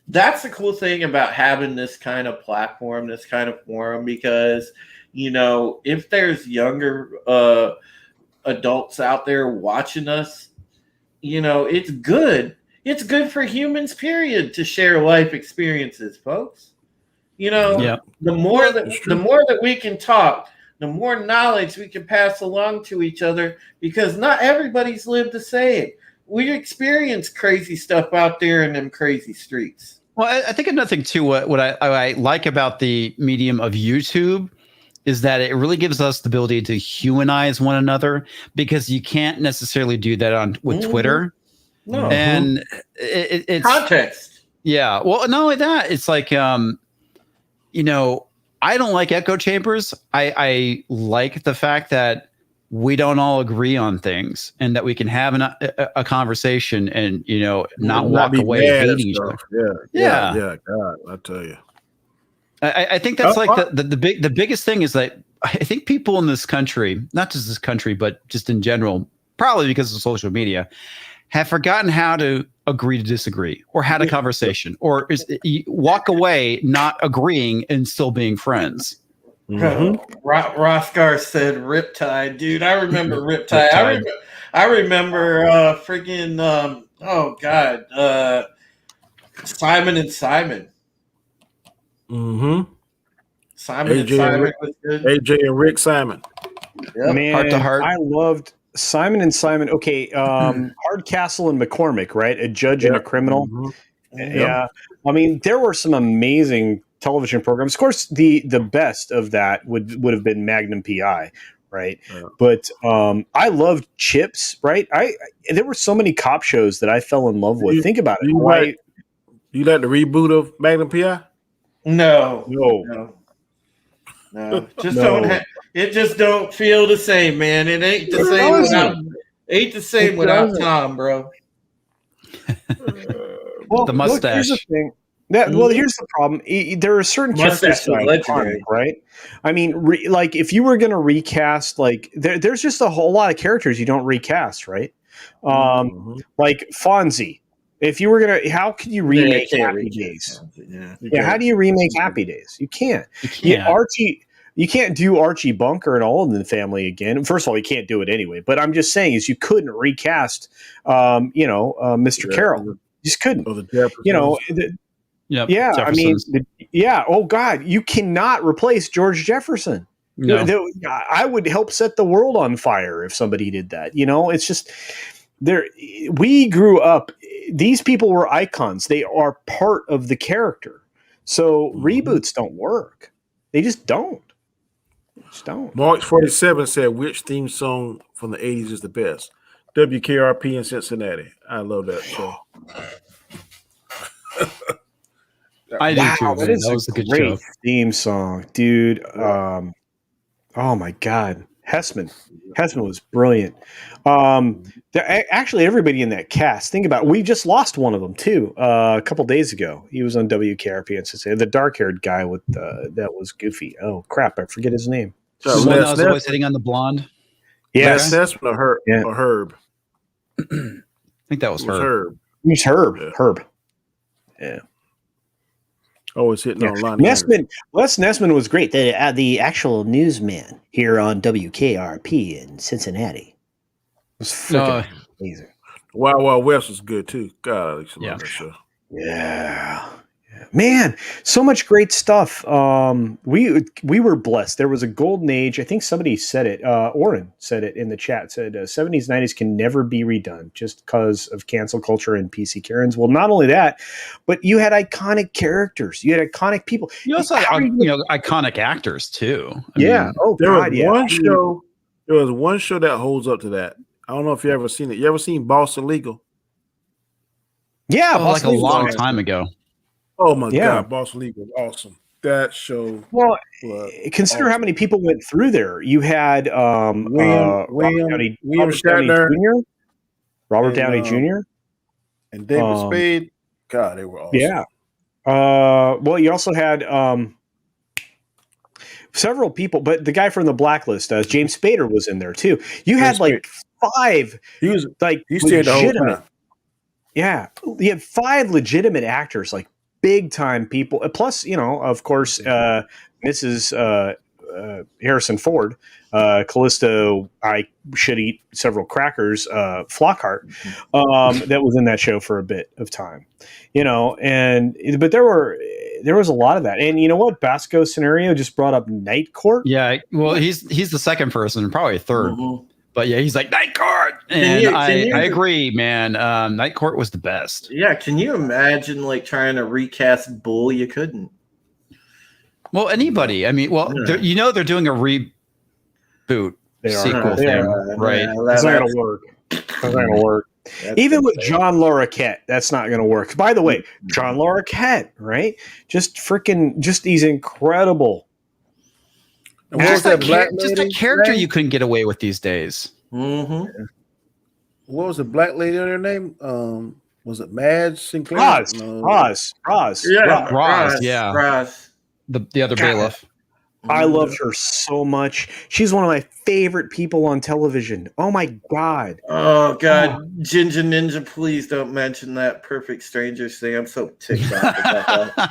That's the cool thing about having this kind of platform, this kind of forum, because if there's younger adults out there watching us, it's good. It's good for humans, period, to share life experiences, folks. The more that we can talk, the more knowledge we can pass along to each other, because not everybody's lived the same. We experience crazy stuff out there in them crazy streets. Well, I think another thing too, what I like about the medium of YouTube is that it really gives us the ability to humanize one another, because you can't necessarily do that with Twitter. No. And it's context. Yeah. Well, not only that, it's like, I don't like echo chambers. I like the fact that we don't all agree on things, and that we can have a conversation and, not walk away hating each other. Yeah. God, I tell you. I think that's the biggest thing is that I think people in this country, not just this country, but just in general, probably because of social media, have forgotten how to agree to disagree, or had a conversation, or walk away not agreeing and still being friends. Roscar said Riptide, dude. I remember Riptide. I remember freaking oh god, Simon and Simon. Mm-hmm. Simon and Simon was good. AJ and Rick Simon. Yep. Man, Heart to Heart. I loved Simon and Simon. Okay, Hardcastle and McCormick, right? A judge and a criminal. Mm-hmm. Yeah, I mean, there were some amazing television programs. Of course, the best of that would have been Magnum PI, right? Yeah. But I loved Chips, right? There were so many cop shows that I fell in love with. Think about it. You like the reboot of Magnum PI? No. Just don't. It just don't feel the same, man. It ain't the same without Tom, bro. Well, the mustache. Look, here's the thing. Here's the problem. There are certain characters that are iconic, right? I mean, like if you were going to recast, like there's just a whole lot of characters you don't recast, right? Like Fonzie. If you were gonna, how could you remake Happy Days? How do you remake Happy Days? You can't. You can't do Archie Bunker and all in the Family again. First of all, you can't do it anyway. But I'm just saying, is you couldn't recast, Mr. Carroll. You just couldn't. I mean, oh God, you cannot replace George Jefferson. No. I would help set the world on fire if somebody did that. It's just there. We grew up. These people were icons. They are part of the character. So reboots don't work. They just don't. March 47 said, which theme song from the 80s is the best? WKRP in Cincinnati. I love that show. I do too. That was a good great theme song, dude. Oh my God, Hessman was brilliant. Actually, everybody in that cast. Think about it. We just lost one of them too a couple days ago. He was on WKRP in Cincinnati. The dark-haired guy with that was goofy. Oh crap, I forget his name. The one that was always hitting on the blonde. Yes, that's or Herb. I think that was Herb. He's Herb. Yeah. Herb. Yeah. Always hitting on Lonnie. Les Nessman was great. The actual newsman here on WKRP in Cincinnati. It was freaking amazing. Wild Wild West was good too. God, I used to love that show. Yeah. Man, so much great stuff. We were blessed. There was a golden age. I think somebody said it. Oren said it in the chat. Said 70s, 90s can never be redone just because of cancel culture and PC Karens. Well, not only that, but you had iconic characters. You had iconic people. You also had iconic actors too. There was one show that holds up to that. I don't know if you ever seen it. You ever seen Boss Illegal? Yeah, like a long time ago. Oh my God, Boss League was awesome. That show. Well, consider how many people went through there. You had William Shatner, Robert Downey Jr., and David Spade. God, they were awesome. Yeah. Well, you also had several people, but the guy from the Blacklist, James Spader, was in there too. You had like 5. He was like he stayed the whole time. Yeah, you had 5 legitimate actors, like big time people. Plus, of course, Mrs. Harrison Ford, Callisto. I should eat several crackers. Flockhart, that was in that show for a bit of time. But there was a lot of that. And you know what? Basco Scenario just brought up Night Court. Yeah, well, he's the second person, probably third. Mm-hmm. But yeah, he's like Night Court, and I agree, man. Night Court was the best. Yeah, can you imagine like trying to recast Bull? You couldn't. Well, anybody. I mean, they're doing a reboot sequel thing, right? That's not gonna work. That's not gonna work. Even with John Larroquette, that's not going to work. By the way, John Larroquette, right? Just he's incredible. Just a character you couldn't get away with these days. Mm-hmm. What was the black lady on her name? Was it Madge Sinclair? Roz. Yeah, Roz. Yeah, Roz. The other bailiff. I loved her so much. She's one of my favorite people on television. Oh my God. Oh God, Ginger Ninja, please don't mention that Perfect Strangers thing. I'm so ticked off about that.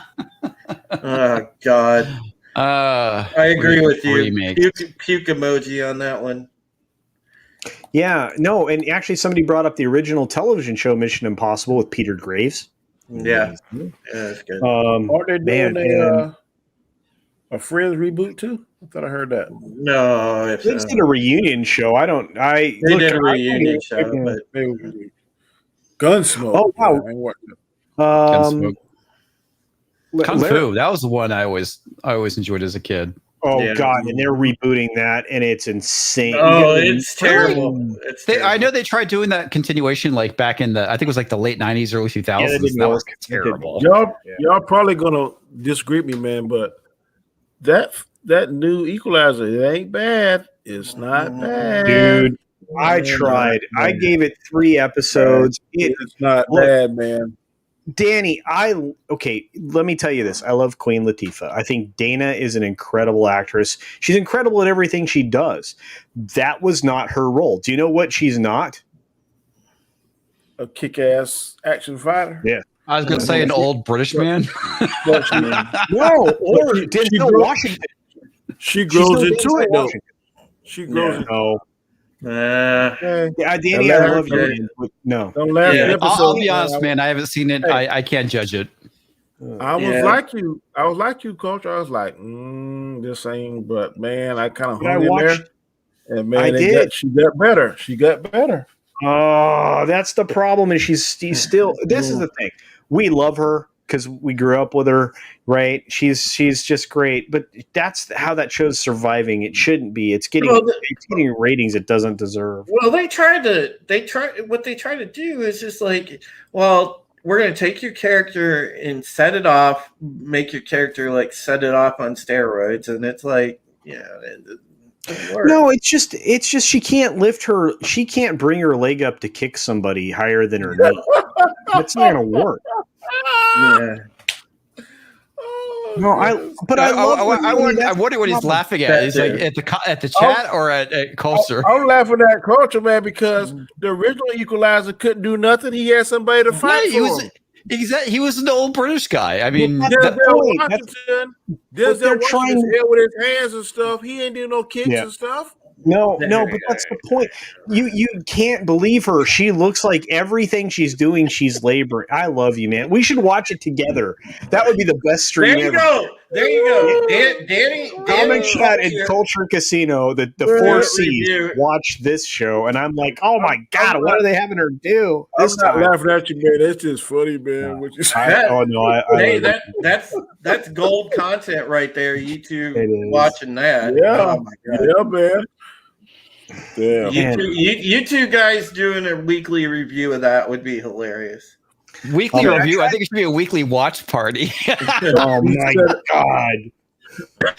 Oh God. I agree with you. remake. Puke emoji on that one. Yeah, no, and actually somebody brought up the original television show Mission Impossible with Peter Graves. Yeah, that's good. Are they doing Man, a Friends reboot too? I thought I heard that. No, if they did a reunion show. they did a reunion show, but Gunsmoke. Oh, wow. I ain't watching it. Gunsmoke. Kung Larry- Fu. That was the one I always enjoyed as a kid. Oh Yeah. God, and they're rebooting that, and it's insane. oh, it's terrible. It's I terrible. know they tried doing that continuation like back in the I think it was like the late 90s, early 2000s. Yeah, that didn't that was work. terrible. Y'all probably gonna disagree with me, man, but that new Equalizer, it ain't bad. It's not bad, Dude, I tried. I gave it 3 episodes. It's not Look, bad, man. Danny, let me tell you this. I love Queen Latifah. I think Dana is an incredible actress. She's incredible at everything she does. That was not her role. Do you know what she's not? A kick-ass action fighter. Yeah. I was going to say an old British man. But No, or Denzel Washington. she grows into Denzel it though. Washington. She grows into No. it. Yeah, Danny, I love you. man, but no. Don't laugh. Yeah. I'll be honest, man. I haven't seen it. Hey. I can't judge it. I was Yeah. like you. I was like you, Coach. I was like, this ain't. But man, I kind of But I hung in there. watched. And man, I did. she got better. She got better. Oh, that's the problem. And she's still. This is the thing. We love her because we grew up with her, right? She's just great. But that's how that show's surviving. It shouldn't be. It's getting ratings it doesn't deserve. Well, what they try to do is just like, well, we're going to take your character and set it off, make your character like set it off on steroids, and it's like, yeah, it doesn't work. No, it's just she can't she can't bring her leg up to kick somebody higher than her knee. That's not gonna work. Yeah. No, I wonder what he's laughing at. Is like at the chat or at Coaster? I'm laughing at Culture, man, because the original Equalizer couldn't do nothing. He had somebody to fight for him. He was an old British guy. I mean, Denzel Washington they're Washington's trying- here with his hands and stuff. He ain't doing no kicks and stuff. No, but that's the point. You can't believe her. She looks like everything she's doing, she's laboring. I love you, man. We should watch it together. That would be the best stream There you ever. go. There you go. Danny Comic Chat and Culture Casino, the four C's, watch this show, and I'm like, oh my God, what are they having her do? I'm not laughing at you, man. It's just funny, man. What you Hey, that's gold content right there. You two watching that. Yeah. Oh my God. Yeah, man. Damn. You two guys doing a weekly review of that would be hilarious. Weekly review. I think it should be a weekly watch party. Oh my God.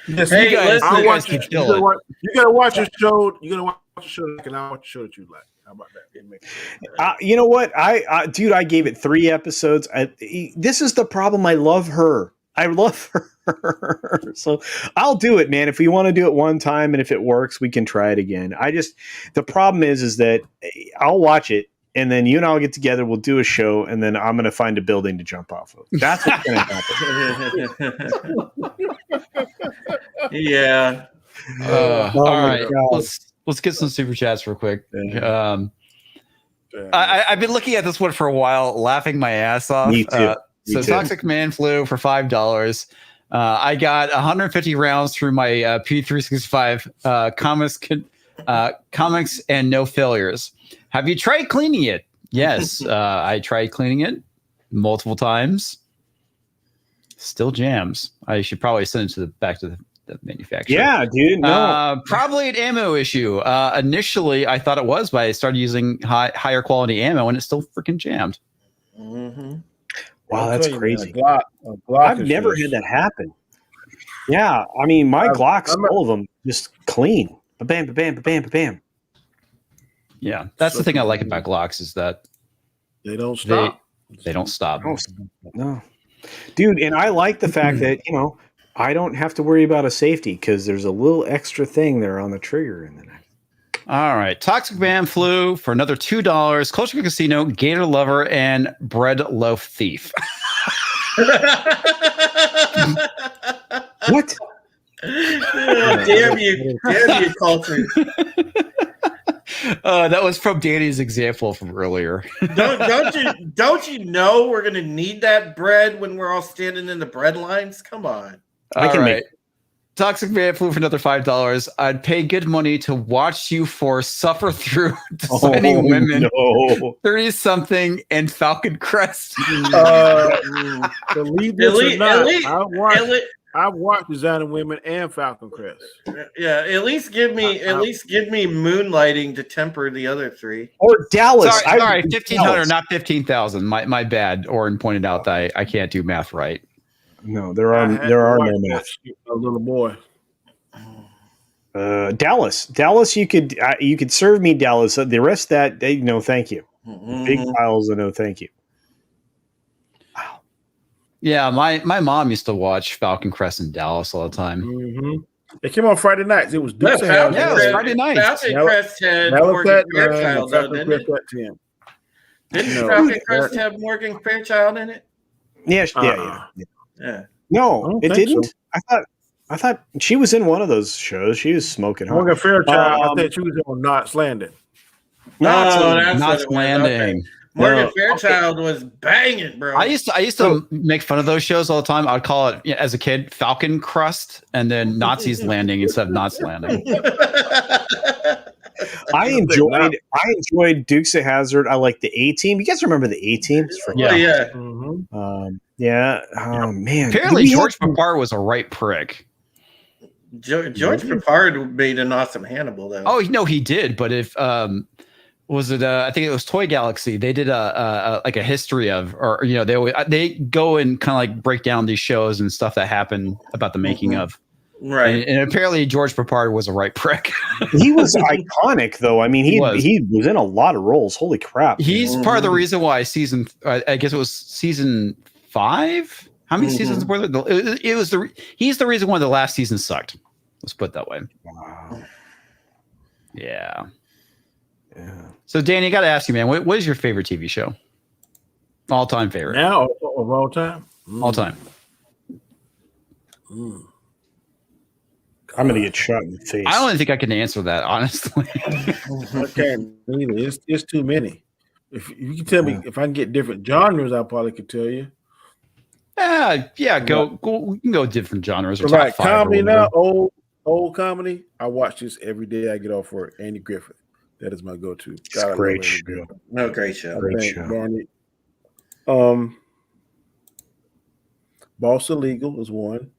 Yes, Hey, you guys, listen, you gotta watch a show. You gotta watch a show, and I watch a show that you like. How about that? You know what? Dude, I gave it 3 episodes. This is the problem. I love her. So I'll do it, man. If we want to do it one time and if it works, we can try it again. The problem is that I'll watch it and then you and I'll get together. We'll do a show and then I'm going to find a building to jump off of. That's what's going to happen. Yeah. All right. Let's get some super chats real quick. I've been looking at this one for a while, laughing my ass off. Me too. Toxic Man Flu for $5. I got 150 rounds through my P365 comics and no failures. Have you tried cleaning it? Yes, I tried cleaning it multiple times. Still jams. I should probably send it back to the manufacturer. Yeah, dude. No. Probably an ammo issue. Initially, I thought it was, but I started using higher quality ammo, and it still freaking jammed. Mm-hmm. Wow, that's crazy. Man, I've never had that happen. Yeah, I mean, my Glocks, all of them, just clean. Bam, bam, bam, bam. Yeah, that's the thing I like about Glocks is that they don't stop. They don't stop. No, dude, and I like the fact that I don't have to worry about a safety because there's a little extra thing there on the trigger, and then. All right, Toxic Man Flu for another $2. Culture Casino, Gator Lover, and Bread Loaf Thief. What? Damn you, culture. That was from Danny's example from earlier. Don't you know we're gonna need that bread when we're all standing in the bread lines? Come on. I can make Toxic Man Flew for another $5. I'd pay good money to watch you four suffer through designing women, 30-something, and Falcon Crest. Believe this or not, I've watched Designing Women and Falcon Crest. Yeah, at least give me Moonlighting to temper the other three. Or Dallas. Sorry, 1,500, not 15,000. My bad. Oren pointed out that I can't do math right. No, there are no math. A little boy. Dallas, you could serve me Dallas. The rest of that, no, thank you. Big piles of no, thank you. Wow. Yeah, my mom used to watch Falcon Crest in Dallas all the time. Mm-hmm. It came on Friday nights. It was it was Friday night. Falcon Crest had Morgan Fairchild, didn't it? Didn't Falcon Crest have Morgan Fairchild in it? Yeah. No, it didn't. So. I thought she was in one of those shows. She was smoking. Morgan Fairchild. I think she was on Knots Landing. Knots Landing. Okay. Morgan Fairchild was banging, bro. I used to make fun of those shows all the time. I'd call it as a kid Falcon Crust and then Nazis Landing instead of Knots Landing. I enjoyed Dukes of Hazzard. I like the A-Team. You guys remember the A-Team? Yeah. Yeah. Oh man. Apparently George Papard was a right prick. George Papard made an awesome Hannibal, though. Oh no, he did. But if was it? I think it was Toy Galaxy. They did a history of, or they go and kind of like break down these shows and stuff that happened about the making of. Right. And apparently George Papard was a right prick. He was iconic, though. I mean, he was in a lot of roles. Holy crap! He's part of the reason why I guess it was season 5. How many seasons were there? He's the reason why the last season sucked. Let's put it that way. Wow. Yeah. So, Danny, I got to ask you, man, what is your favorite TV show? All-time favorite. Now of all time? All time. I'm going to get shot in the face. I don't think I can answer that, honestly. I can't either. It's too many. If you can tell me if I can get different genres, I probably could tell you. Yeah. Go. We can go different genres. Or like comedy now, old comedy. I watch this every day. I get off work. Andy Griffith. That is my go-to. Great show. No, great show. Great show. Barney. Boss Illegal is one.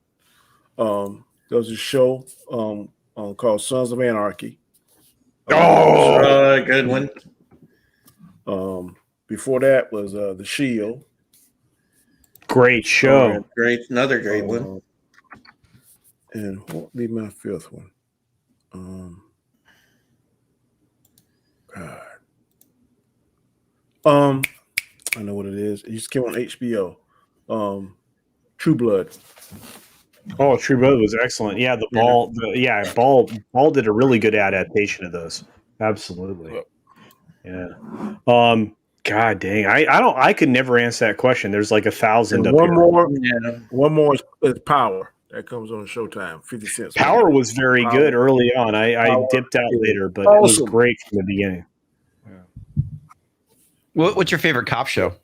There was a show called Sons of Anarchy. Good one. Before that was The Shield. Great show. Another great one. And what would be my fifth one? I know what it is. It just came on HBO. True Blood. Oh, True Blood was excellent. Yeah, Ball did a really good adaptation of those. Absolutely. Yeah. God dang. I could never answer that question. There's like 1,000 up one here. more. Yeah. One more is Power. That comes on Showtime. 50 cents. Power was very good early on. I dipped out later, but it was great from the beginning. What's your favorite cop show?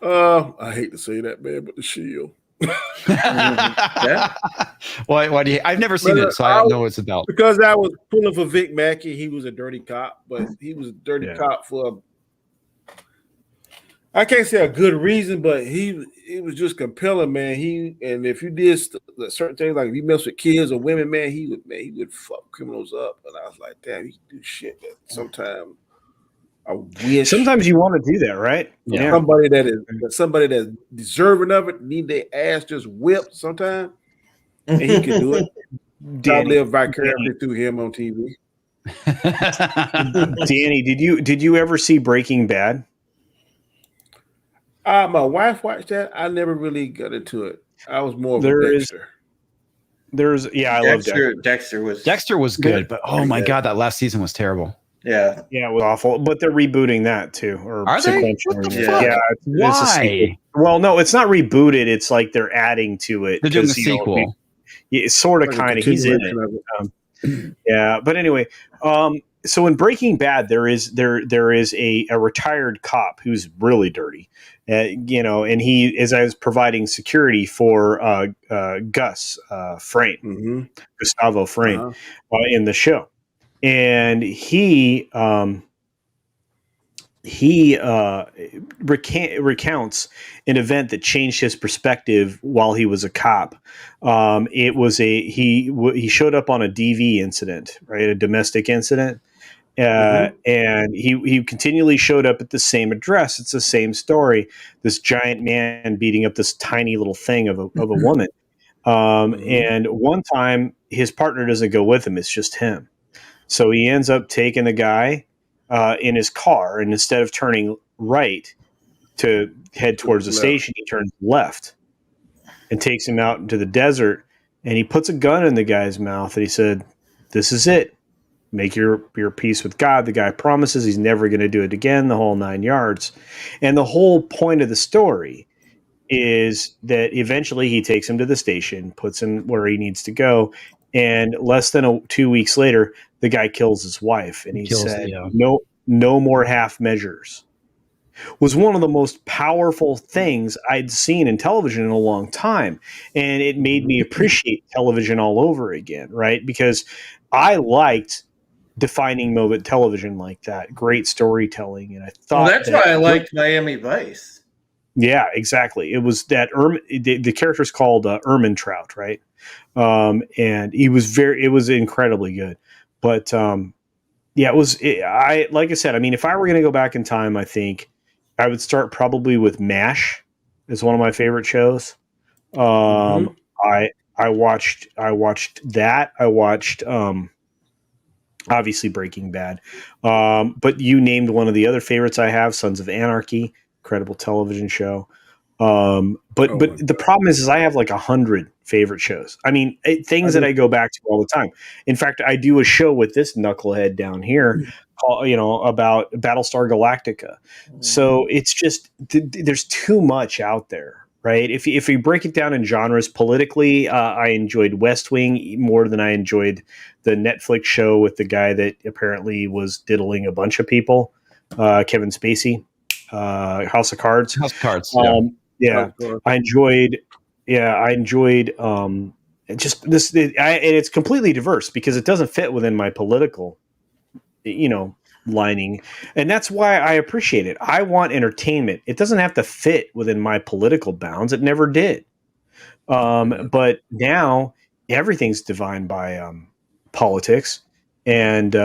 I hate to say that, man, but The Shield. Yeah. Why do you? I've never seen it, so I don't know what it's about. Because I was pulling for Vic Mackey. He was a dirty cop, but he was a dirty cop for I can't say a good reason, but he was just compelling, man. And if you did certain things, like if you mess with kids or women, man, he would fuck criminals up. And I was like, damn, he can do shit that sometimes. I wish. Sometimes you want to do that, right? Yeah. Somebody that's deserving of it, need their ass just whipped sometimes, and he can do it. I live vicariously through him on TV. Danny, did you ever see Breaking Bad? My wife watched that. I never really got into it. I was more of a Dexter. I love Dexter. Dexter was good, but oh my god, that last season was terrible. Yeah. Yeah, it was awful. But they're rebooting that too, or Are they? sequentially. What the Yeah. fuck? It's a sequel. Why? Well, no, it's not rebooted. It's like they're adding to it. They're doing a 'cause, you know, sequel. it's sort of, Like a kind of. He's in it. continuation of it. Yeah, but anyway, so in Breaking Bad, there is a retired cop who's really dirty, you know, and he is as providing security for Gus Frame, Mm-hmm. Gustavo Frame, Uh-huh. in the show, and he recounts an event that changed his perspective while he was a cop. It was he showed up on a DV incident, right, a domestic incident, and he continually showed up at the same address. It's the same story. This giant man beating up this tiny little thing of a woman. And one time his partner doesn't go with him; it's just him. So he ends up taking the guy in his car, and instead of turning right to head towards the station, he turns left and takes him out into the desert. And he puts a gun in the guy's mouth, and he said, "This is it. Make your peace with God." The guy promises he's never going to do it again, the whole 9 yards. And the whole point of the story is that eventually he takes him to the station, puts him where he needs to go, and less than 2 weeks later, the guy kills his wife, and he said, "No more half measures." Was one of the most powerful things I'd seen in television in a long time, and it made me appreciate television all over again, right? Because I liked defining moment television like that, great storytelling, and I thought that's why I liked Miami Vice. Yeah, exactly. It was that the character's called Ermintrout, right? And it was incredibly good. But yeah, like I said, I mean, if I were going to go back in time, I think I would start probably with MASH as one of my favorite shows. I watched that. I watched obviously Breaking Bad. But you named one of the other favorites I have, Sons of Anarchy, incredible television show. But the problem is I have like 100 favorite shows. I mean, things that I go back to all the time. In fact, I do a show with this knucklehead down here, about Battlestar Galactica. So it's just there's too much out there, right? If you break it down in genres politically, I enjoyed West Wing more than I enjoyed the Netflix show with the guy that apparently was diddling a bunch of people, Kevin Spacey, House of Cards. House of Cards. Yeah, I enjoyed just this. And it's completely diverse because it doesn't fit within my political, lining, and that's why I appreciate it. I want entertainment. It doesn't have to fit within my political bounds. It never did. But now everything's defined by politics, and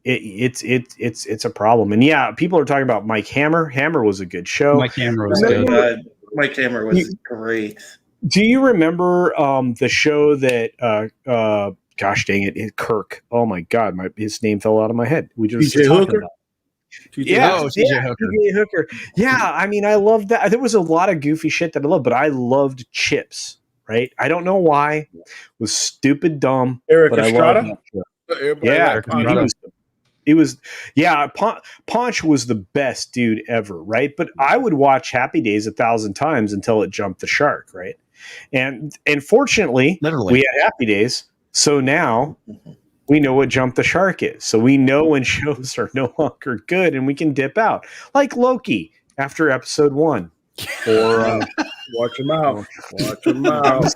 it's a problem. And yeah, people are talking about Mike Hammer. Hammer was a good show. Mike Hammer was good. Mike Hammer was great. Do you remember the show that gosh dang it, Kirk? Oh my God, his name fell out of my head. We just T.J. talking Hooker? about. T.J. Hooker. Yeah, I mean, I love that. There was a lot of goofy shit that I loved, but I loved Chips. Right? I don't know why. It was stupid, dumb. Eric but Estrada? I loved Ponch was the best dude ever, right? But I would watch Happy Days 1,000 times until it jumped the shark, right? And fortunately, we had Happy Days, so now we know what Jump the Shark is. So we know when shows are no longer good and we can dip out, like Loki after episode 1. Or watch your mouth. Watch your mouth.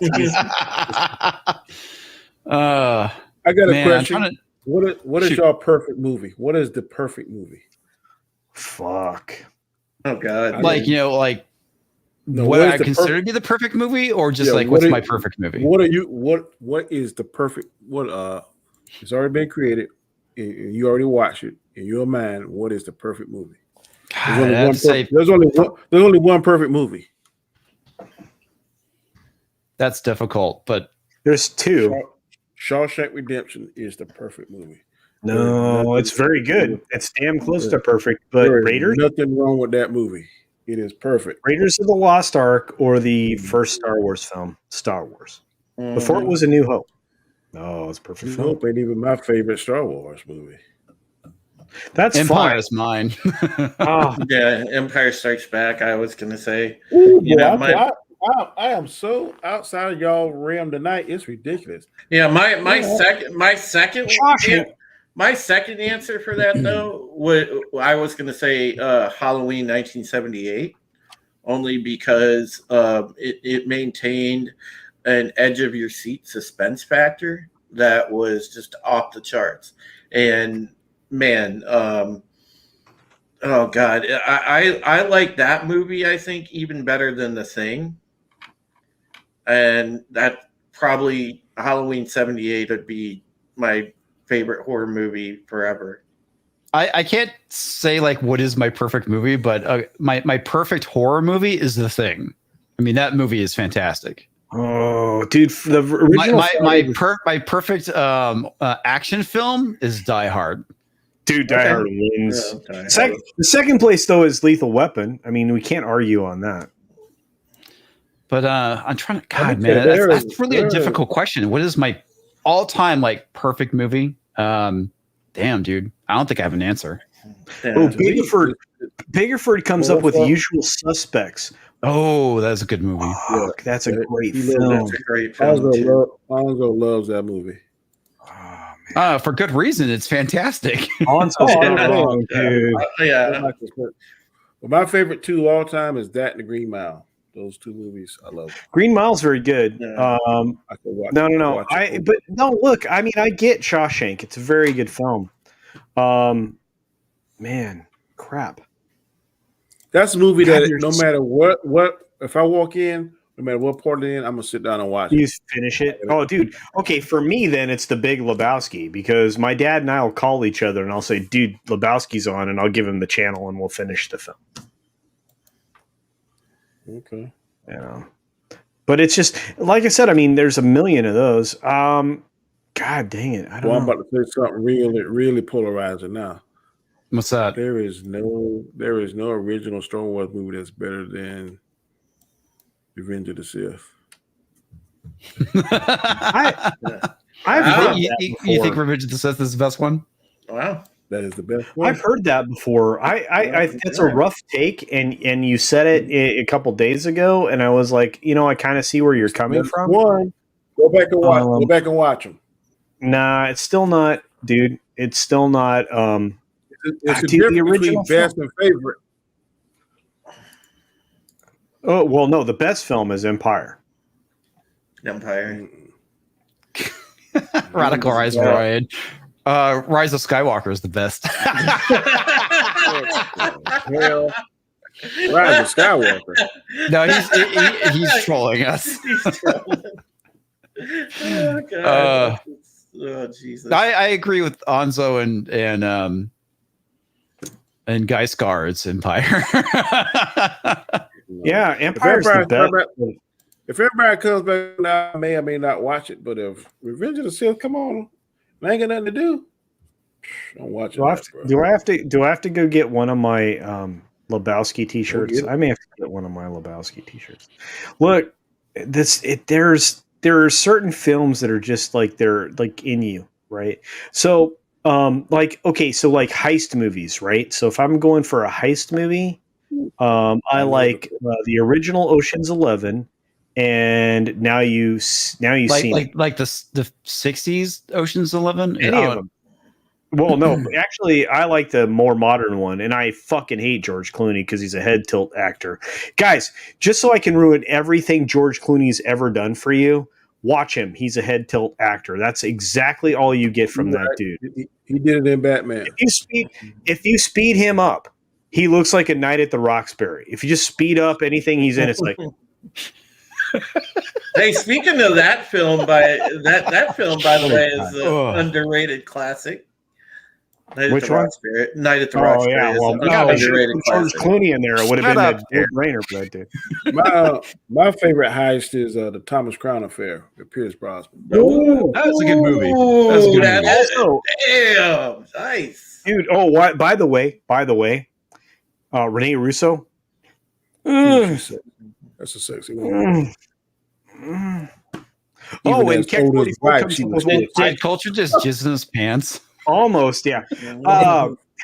I got a question. What is your perfect movie? What is the perfect movie? Fuck. Oh God. What I consider to be the perfect movie, or just what's my perfect movie? What is the perfect it's already been created and you already watched it in your mind? What is the perfect movie? There's only one perfect movie. That's difficult, but there's two. Shawshank Redemption is the perfect movie. No, it's very good. It's damn close to perfect. But Raiders, nothing wrong with that movie. It is perfect. Raiders of the Lost Ark or the first Star Wars film, Star Wars, before it was A New Hope. Oh, it's perfect. New Hope ain't even my favorite Star Wars movie. That's Empire fine. is mine. Oh, Yeah, Empire Strikes Back. I was gonna say, Ooh, you know, boy, I am so outside of y'all realm tonight. It's ridiculous. My second answer for that though I was gonna say Halloween 1978, only because it maintained an edge of your seat suspense factor that was just off the charts. And man, oh god, I like that movie, I think, even better than The Thing. And that probably Halloween 78 would be my favorite horror movie forever. I can't say like what is my perfect movie, but my perfect horror movie is The Thing. I mean, that movie is fantastic. oh, dude, the original my perfect action film is Die Hard. dude, Die Hard wins. Yeah, Die Hard. The second place though is Lethal Weapon. I mean, we can't argue on that. But I'm trying to. I God, think man, there that's is- really a there is- difficult question. What is my all-time like perfect movie? Damn, dude, I don't think I have an answer. Yeah. Oh, Biggerford comes up with Usual Suspects. Oh, that's a good movie. Fuck, that's a great he loves film. That's a great film too. Alonzo loves that movie. Oh, man. For good reason. It's fantastic. Alonso's Oh, dead yeah. wrong, dude. Yeah. But my favorite two of all time is that and The Green Mile. Those two movies I love. Green Mile's very good. Yeah. I could watch. No. watch it over. But no, look. I mean, I get Shawshank. It's a very good film. Man, crap. That's a movie God, that there's- no matter what if I walk in, no matter what part of it, I'm gonna sit down and watch You it. finish it. Oh, dude. Okay, for me then it's The Big Lebowski because my dad and I will call each other and I'll say, "Dude, Lebowski's on," and I'll give him the channel and we'll finish the film. Okay. You know. But it's just like I said. I mean, there's a million of those. God dang it! I don't Well, I'm know. about to say something really polarizing now. What's that? There is no original Star Wars movie that's better than Revenge of the Sith. I've heard you, that you before. think Revenge of the Sith is the best one? Wow. That is the best one. I've heard that before. It's a rough take, and you said it a couple days ago, and I was like, I kind of see where you're coming That's from. one. Go back and watch. Go back and watch them. Nah, it's still not, dude. It's still not. It's a dude, the difference original between best and favorite. Oh well, no. The best film is Empire. Empire. Radical Rise of Ryan. Rise of Skywalker is the best. Hell, Rise of Skywalker. No, he's trolling us. Oh, God. Oh, Jesus. I agree with Anzo and Guy Scar. It's Empire. Yeah, Empire's the best. If everybody comes back now, I may or may not watch it. But if Revenge of the Sith, come on, I ain't got nothing to do. Don't watch it. Do I have to go get one of my Lebowski t-shirts? I may have to get one of my Lebowski t-shirts. Look, there are certain films that are just like they're like in you, right? So like heist movies, right? So if I'm going for a heist movie, I like the original Ocean's 11. And now you've seen like the 60s Ocean's 11. Any of them. Well, no, actually, I like the more modern one, and I fucking hate George Clooney because he's a head tilt actor. Guys, just so I can ruin everything George Clooney's ever done for you, watch him. He's a head tilt actor. That's exactly all you get from that dude. He did it in Batman. If you speed him up, he looks like a Night at the Roxbury. If you just speed up anything he's in, it's like. Hey, speaking of that film, that film, by the way, is an underrated classic. Which one? Night at the Roxbury. Oh yeah, well, no, George Clooney in there. It would have been a no-brainer for that dude. My favorite heist is the Thomas Crown Affair with Pierce Brosnan. Oh, that's a good movie. That's a good movie. Also, damn, nice, dude. Oh, by the way, Rene Russo. That's a sexy one. Oh, and Catch 44 comes Did Culture just jizz in his pants? Almost, yeah.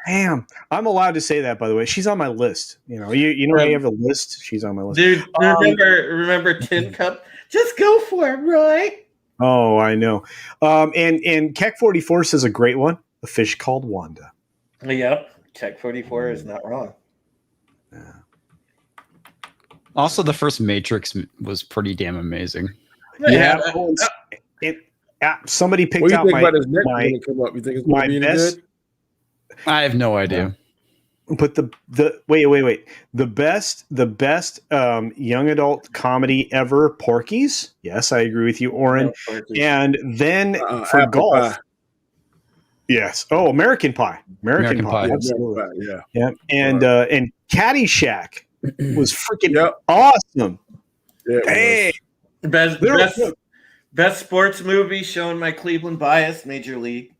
Damn, I'm allowed to say that, by the way. She's on my list. You know, you have a list. She's on my list. Dude, remember Tin Cup? Just go for it, Roy. Oh, I know. And Keck 44 says a great one. A Fish Called Wanda. Yep, Keck 44 is not wrong. Yeah. Also, the first Matrix was pretty damn amazing. Yeah. Somebody picked out my best. I have no idea. But wait. The best young adult comedy ever, Porky's. Yes, I agree with you, Oren. And then for golf. Pie. Yes. Oh, American Pie. American Pie. Absolutely. Pie, yeah. And Caddyshack was freaking awesome. Yeah, hey, best sports movie showing my Cleveland bias, Major League.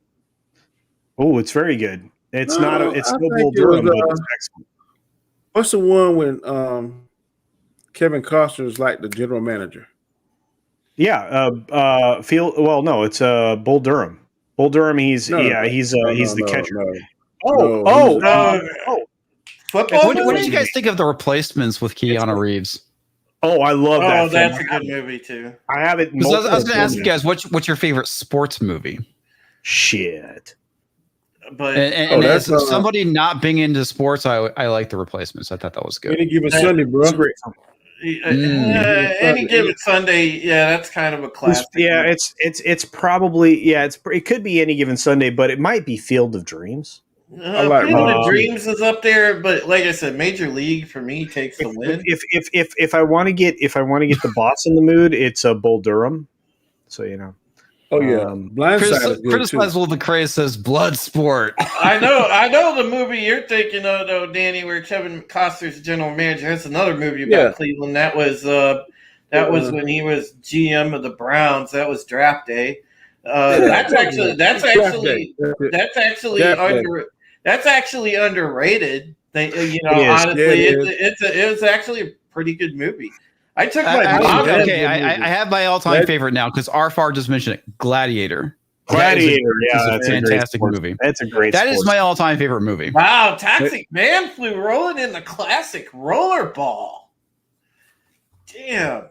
Oh, it's very good. It's not. It's no Bull Durham, but it's excellent. What's the one when Kevin Costner's like the general manager? Yeah. It's Bull Durham. Bull Durham. He's the catcher. Football. What did you guys think of The Replacements with Keanu Reeves? Oh, I love that. Oh, that's a good movie too. I have it. I was going to ask you guys, what's your favorite sports movie? Shit. But as somebody not being into sports, I like The Replacements. I thought that was good. Any Given Sunday, bro. Any Given Sunday, yeah, that's kind of a classic. It's probably it could be Any Given Sunday, but it might be Field of Dreams. Field of Dreams is up there, but like I said, Major League for me takes the win. If I want to get the boss in the mood, it's a Bull Durham. So you know. Oh yeah, Chris Leslie the Craze says Bloodsport. I know the movie you're thinking of, though, Danny, where Kevin Costner's general manager. That's another movie about Cleveland. That was when he was GM of the Browns. That was Draft Day. That's actually underrated. Honestly, it was actually a pretty good movie. I took my mom. Okay, I have my all-time favorite now because Arfar just mentioned it. Gladiator. Gladiator, that's a fantastic movie. That's a great. That is my all-time favorite movie. Wow, Toxic Man flew rolling in the classic rollerball. Damn.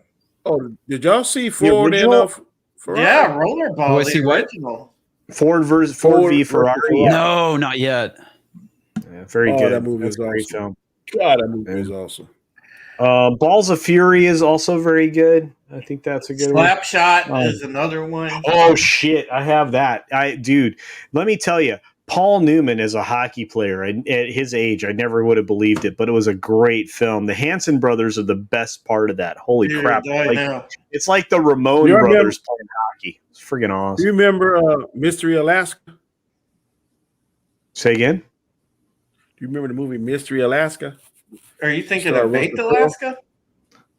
Oh, did y'all see Ford enough? Yeah, rollerball. The original. Ford v Ferrari. No, not yet. Yeah, very good. That movie is awesome. God, that movie is awesome. Balls of Fury is also very good. I think that's a good one. Slapshot is another one. Oh shit, I have that. Dude, let me tell you, Paul Newman is a hockey player. At his age, I never would have believed it, but it was a great film. The Hanson brothers are the best part of that. Holy crap! It's like the Ramone brothers playing hockey. It's friggin' awesome. Do you remember Mystery Alaska? Say again. Do you remember the movie Mystery Alaska? Are you thinking of Baked Alaska?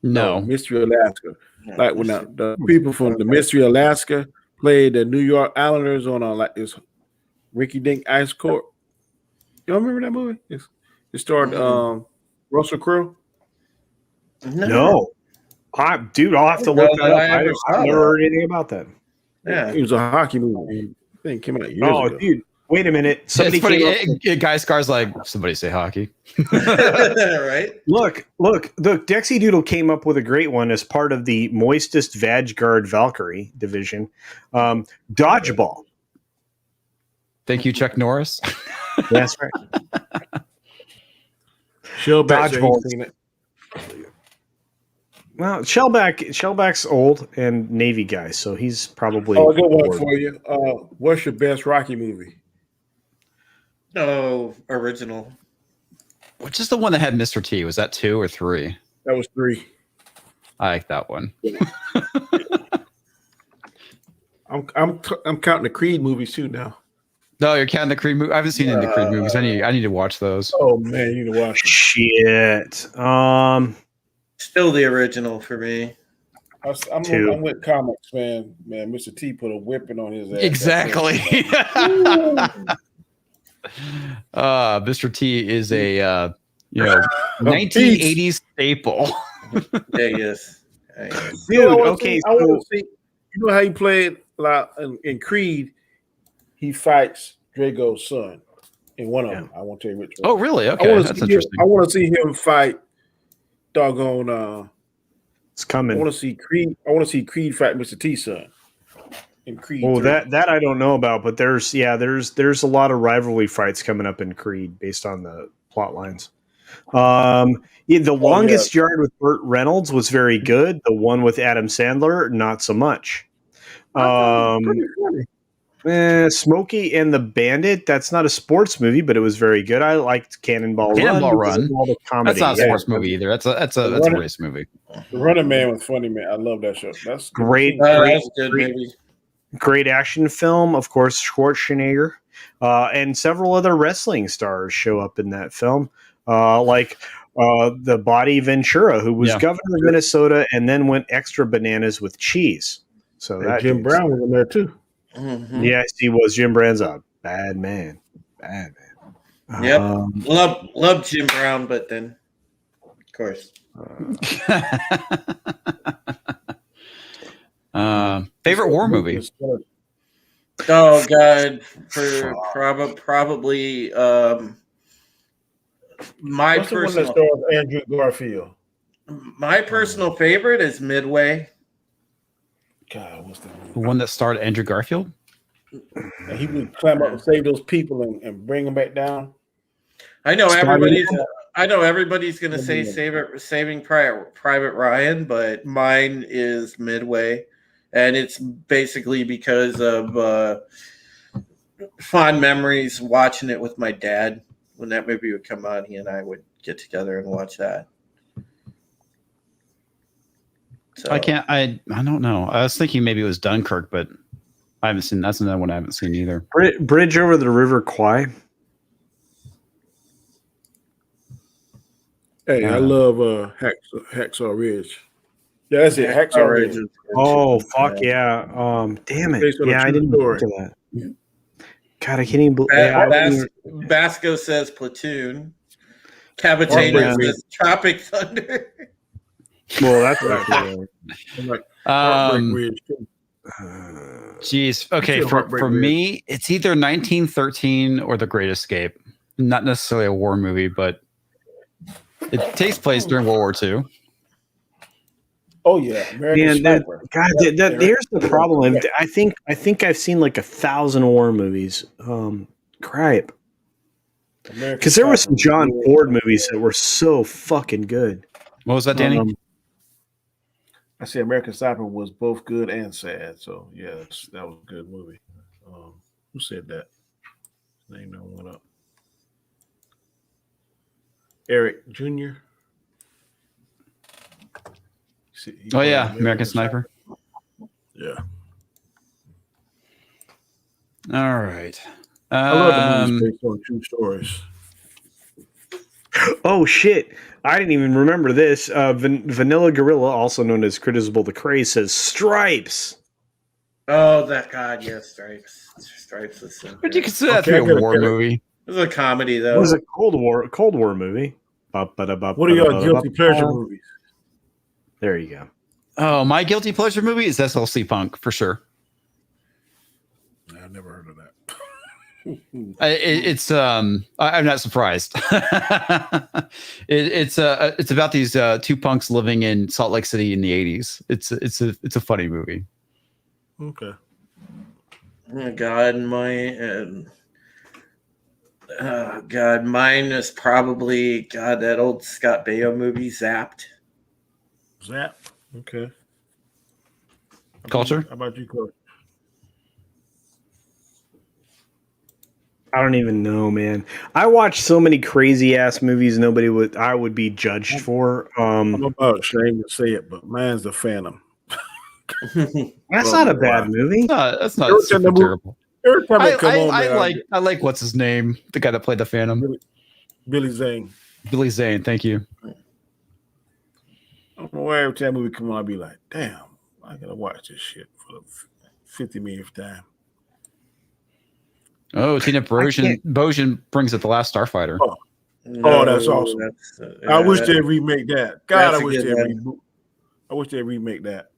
No, Mystery Alaska. Like when the people from the Mystery Alaska played the New York Islanders on like this Ricky Dink ice court. Y'all remember that movie? It starred Russell Crowe. No. I'll have to look that up. I've never heard anything about that. Yeah, it was a hockey movie. I think it came out years ago. Dude. Wait a minute. Somebody Guy Scar's like, somebody say hockey. Right? Look, Dexidoodle came up with a great one as part of the Moistest Vagguard Valkyrie division. Dodgeball. Thank you, Chuck Norris. That's right. Dodgeball. Well, Shellback's old and Navy guy, so he's probably. Oh, a good one for you. What's your best Rocky movie? No, original. Which is the one that had Mr. T? Was that 2 or 3? That was 3. I like that one. I'm counting the Creed movies too now. No, you're counting the Creed movie. I haven't seen any Creed movies. I need to watch those. Oh man, you need to watch them. Shit. Still the original for me. I'm with comics, man. Man, Mr. T put a whipping on his ass. Exactly. Mr. T is a 1980s staple. Yeah, yes. Dude, okay. I want to see. You know how he played in Creed? He fights Drago's son. In one of them, I won't tell you which one. Oh, really? Okay, that's interesting. I want to see him fight. Doggone. It's coming. I want to see Creed. I want to see Creed fight Mr. T son. In Creed. Oh, 3. that I don't know about, but there's a lot of rivalry fights coming up in Creed based on the plot lines. The longest yard with Burt Reynolds was very good. The one with Adam Sandler, not so much. Pretty funny. Smokey and the Bandit. That's not a sports movie, but it was very good. I liked Cannonball Run. All the comedy. That's not a sports movie either. That's a race movie. The Running Man was funny, man. I love that show. That's great. That's good, maybe. Great action film, of course. Schwarzenegger and several other wrestling stars show up in that film, like the Body Ventura, who was governor of Minnesota and then went extra bananas with cheese. So that Jim Brown was in there too. Mm-hmm. Yes, he was. Jim Brown's a bad man. Yep. Love Jim Brown, but then, of course. Favorite war movie? Oh God, for probably my What's the one that personal stars Andrew Garfield? my personal favorite is Midway. God, what's the The one that starred Andrew Garfield? And he would climb up and save those people and bring them back down. I know everybody's going to say Saving Private Ryan, but mine is Midway, and it's basically because of fond memories watching it with my dad. When that movie would come on, he and I would get together and watch that. So, I don't know. I was thinking maybe it was Dunkirk, but I haven't seen. That's another one I haven't seen either. Bridge over the River Kwai. Hey, I love Hacksaw Ridge. Yeah, that's it. Hacksaw Ridge. Oh fuck yeah! Damn it! Yeah, I didn't look at that. God, I can't even believe. Basco says Platoon. Cabatano says Tropic Thunder. Well, that's right. Geez. Okay, for me, it's either 1913 or The Great Escape. Not necessarily a war movie, but it takes place during World War II. Oh yeah, there's the problem. I think I've seen like 1,000 war movies. Cripe. Because there were some John Ford movies that were so fucking good. What was that, Danny? I said American Sniper was both good and sad. So yeah, that was a good movie. Who said that? His name never went up. Eric Jr. Oh yeah, American Sniper. Yeah. All right. I love the movies based on true stories. Oh shit! I didn't even remember this. Vanilla Gorilla, also known as Critizable the Craze, says Stripes. Oh, that God, yes, Stripes. Stripes is so Would you consider that to be a war movie? It was a comedy, though. It was a Cold War movie. What are your guilty pleasure movies? There you go. Oh, my guilty pleasure movie is SLC Punk for sure. I've never heard of that. I'm not surprised. It's about these two punks living in Salt Lake City in the 80s. It's a funny movie. Okay. Oh God, mine is probably that old Scott Baio movie, Zapped. Zap. Okay. Culture. How about you, Culture? I don't even know, man. I watch so many crazy ass movies I would be judged for. I'm about ashamed to say it, but mine's The Phantom. That's not a bad movie. That's not super terrible. Every time I come on, I like what's his name, the guy that played the Phantom. Billy Zane. Billy Zane, thank you. I don't know why every time movie come on, I'll be like, damn, I gotta watch this shit for the 50 millionth time. Oh, Tina Bojan brings it The Last Starfighter. Oh, that's awesome. I wish they'd remake that. God, I wish they'd remake that.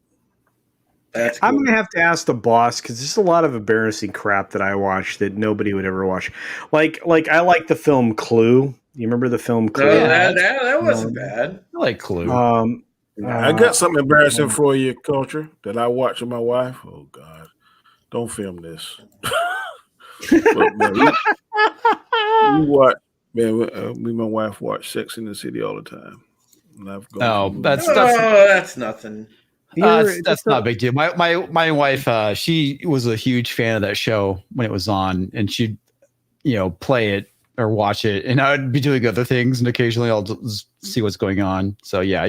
That's cool. I'm gonna have to ask the boss because there's a lot of embarrassing crap that I watch that nobody would ever watch. Like I like the film Clue. You remember the film Clue? That wasn't bad. I like Clue. I got something embarrassing for you, Culture, that I watch with my wife. Oh God, don't film this. But, man, we watch. Man, me and my wife watch Sex in the City all the time. And I've gone that's nothing. That's not a big deal. My wife, she was a huge fan of that show when it was on, and she'd play it or watch it, and I would be doing other things, and occasionally I'll just see what's going on. So yeah,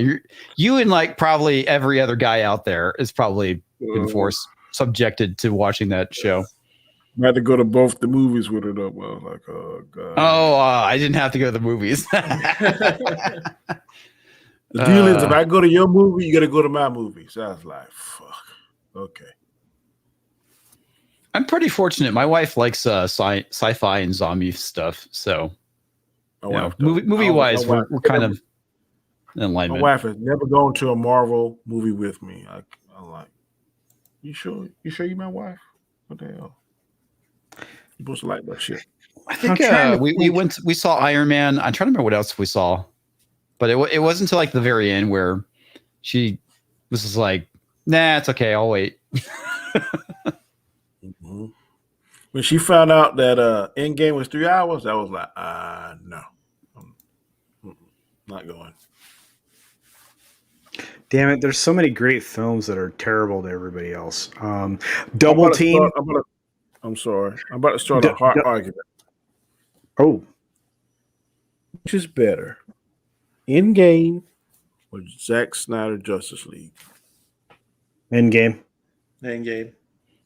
you and like probably every other guy out there is probably been subjected to watching that show. I had to go to both the movies with her though. I was like, oh God. Oh, I didn't have to go to the movies. The deal is, if I go to your movie, you got to go to my movie. So I was like, fuck. Okay. I'm pretty fortunate. My wife likes sci-fi and zombie stuff. So, movie-wise, we're kind of in alignment. My wife has never gone to a Marvel movie with me. I'm like, you sure? You sure you my wife? What the hell? You supposed to like that shit. I think we saw Iron Man. I'm trying to remember what else we saw. But it wasn't until like the very end where she was just like, nah, it's okay. I'll wait. Mm-hmm. When she found out that Endgame was 3 hours, I was like, no. Not going. Damn it. There's so many great films that are terrible to everybody else. Double Team. I'm sorry. I'm about to start a hard argument. Oh. Which is better? Endgame or Zack Snyder Justice League? Endgame.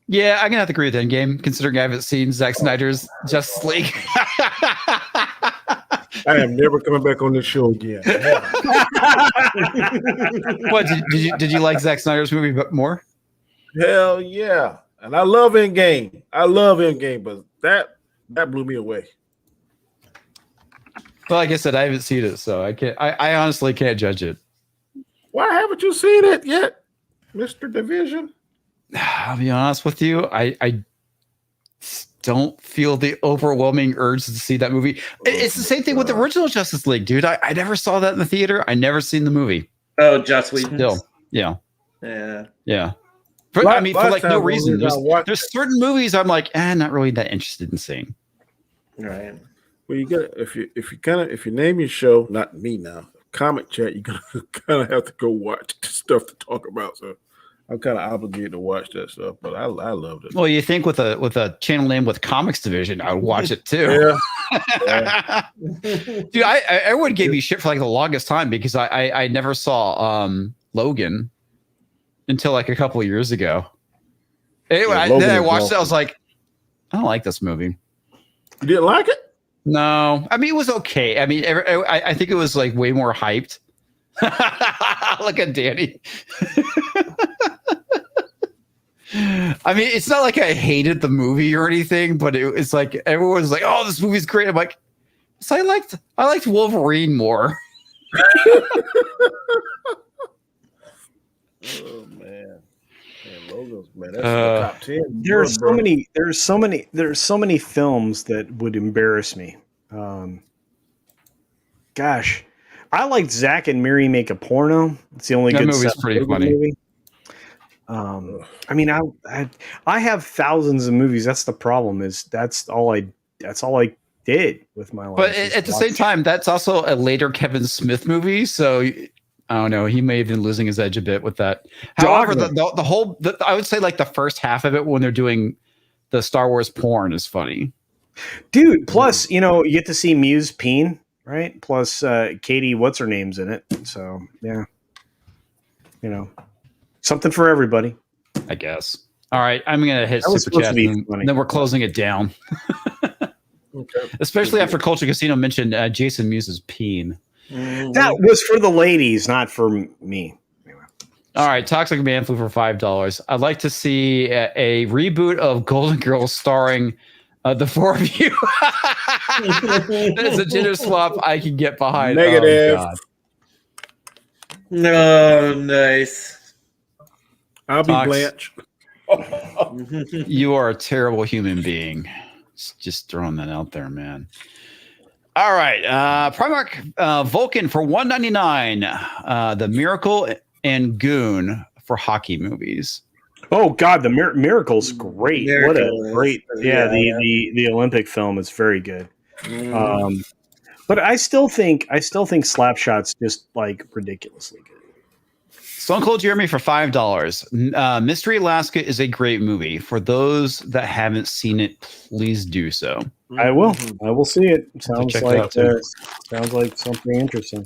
Yeah, I'm gonna have to agree with Endgame, considering I haven't seen Zack Snyder's Justice League. I am never coming back on this show again. What did you like Zack Snyder's movie more? Hell yeah. And I love Endgame. But that blew me away. Well, like I said, I haven't seen it, so I can't. I honestly can't judge it. Why haven't you seen it yet, Mr. Division? I'll be honest with you. I don't feel the overwhelming urge to see that movie. It's the same thing with the original Justice League, dude. I never saw that in the theater. I never seen the movie. Oh, Joss Whedon. Still, yeah. For like no reason. There's certain movies I'm like, not really that interested in seeing. Right. Well, you got if you name your show, not me now, Comic Chat, you gotta kind of have to go watch the stuff to talk about. So I'm kind of obligated to watch that stuff, but I loved it. Well, you think with a channel name with Comics Division, I would watch it too. Yeah. Dude, everyone gave me shit for like the longest time because I never saw Logan until like a couple of years ago. Anyway, then I watched it. I was like, I don't like this movie. You didn't like it? No, I mean it was okay. I mean, I think it was like way more hyped. Look at Danny. I mean, it's not like I hated the movie or anything, but it's like everyone's like, "Oh, this movie's great." I'm like, so I liked Wolverine more. Oh man, Logan's man, that's the top 10. There's so many films that would embarrass me. Gosh, I liked Zach and Miri Make a Porno. It's the only good movie's pretty funny. Movie. I mean, I have thousands of movies. That's the problem. Is that's all I did with my life. But at the same time, that's also a later Kevin Smith movie. So I don't know. He may have been losing his edge a bit with that. However, the whole I would say like the first half of it when they're doing the Star Wars porn is funny, dude. Plus, you get to see Muse peen, right? Plus, Katie, what's her name's in it. So yeah, something for everybody, I guess. All right, I'm gonna hit super chat, and then we're closing it down. Okay. Especially after Culture Casino mentioned Jason Muse's peen. That was for the ladies, not for me. Anyway. All right, Toxic Man Flu for $5. I'd like to see a reboot of Golden Girls starring the four of you. That's a gender swap I can get behind. Negative. Oh, no, nice. I'll be Tox. Blanche. You are a terrible human being. Just throwing that out there, man. All right, Primark Vulcan for $1.99. The Miracle and Goon for hockey movies. Oh God, the Miracle's great. What a great, the Olympic film is very good. But I still think Slapshot's just like ridiculously good. Stone Cold Jeremy for $5. Mystery Alaska is a great movie. For those that haven't seen it, please do so. I will see it. Sounds like something interesting.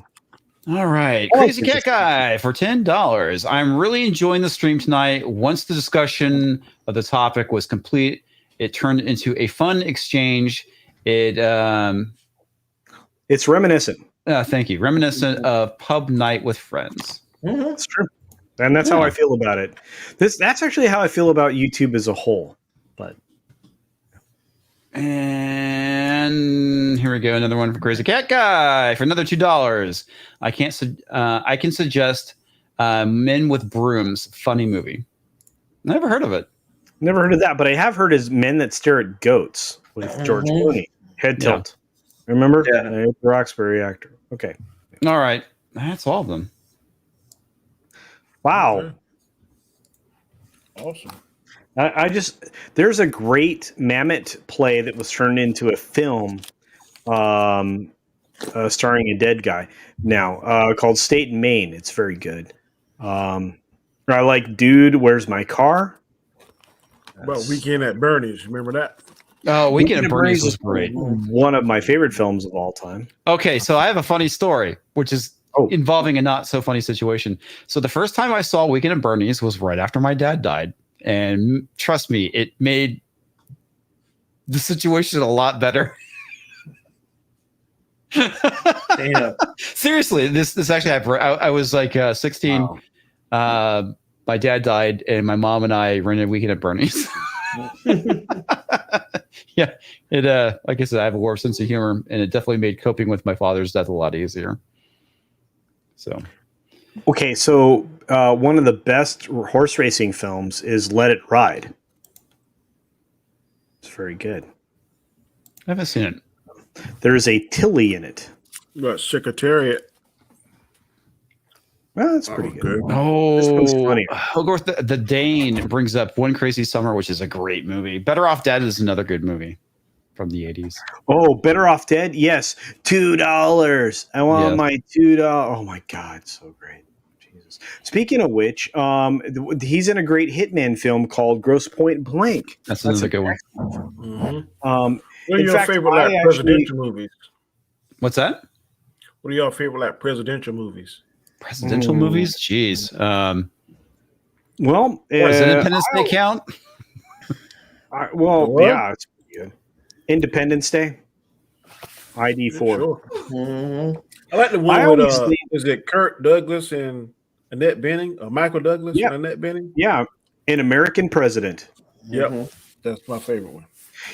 All right, Crazy Cat Guy for $10. I'm really enjoying the stream tonight. Once the discussion of the topic was complete, it turned into a fun exchange. It's reminiscent. Thank you. Reminiscent of pub night with friends. That's true, and that's how I feel about it. That's actually how I feel about YouTube as a whole. And here we go, another one for Crazy Cat Guy for another $2. I can suggest Men with Brooms, funny movie. Never heard of it. Never heard of that, but I have heard is Men That Stare at Goats with George Clooney. Head tilt. Remember? Yeah. The Roxbury actor. Okay. All right. That's all of them. Wow. Okay. Awesome. There's a great Mamet play that was turned into a film starring a dead guy now called State and Maine. It's very good. I like Dude, Where's My Car? Well, Weekend at Bernie's. Remember that? Oh, Weekend at Bernie's was great. One of my favorite films of all time. Okay, so I have a funny story, which is involving a not so funny situation. So the first time I saw Weekend at Bernie's was right after my dad died. And trust me, it made the situation a lot better. Seriously, this actually happened. I was like 16. Wow. My dad died, and my mom and I rented Weekend at Bernie's. Yeah, it like I said, I have a warped sense of humor, and it definitely made coping with my father's death a lot easier. So, okay, so one of the best horse racing films is Let It Ride. It's very good. I haven't seen it. There's a Tilly in it. What, Secretariat? Well, that's pretty good. Oh, this one's funny. Of course, the Dane brings up One Crazy Summer, which is a great movie. Better Off Dead is another good movie from the 80s. Oh, Better Off Dead? Yes. $2. I want my $2. Oh, my God. So great. Jesus. Speaking of which, he's in a great Hitman film called Gross Point Blank. That's another good one. What are your favorite presidential movies? What's that? What are your favorite presidential movies? Presidential movies? Jeez. Well, does Independence Day count? Yeah, it's pretty good. Independence Day. ID4. Sure. I like the one with is it Kirk Douglas and Annette Bening, or Michael Douglas and Annette Bening? Yeah, An American President. Yep, that's my favorite one.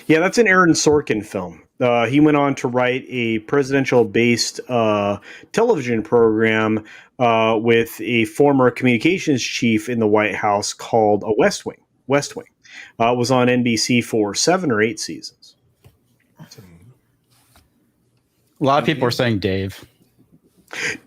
Yeah, that's an Aaron Sorkin film. He went on to write a presidential-based television program with a former communications chief in the White House called West Wing. West Wing. It was on NBC for 7 or 8 seasons. A lot of people are saying Dave.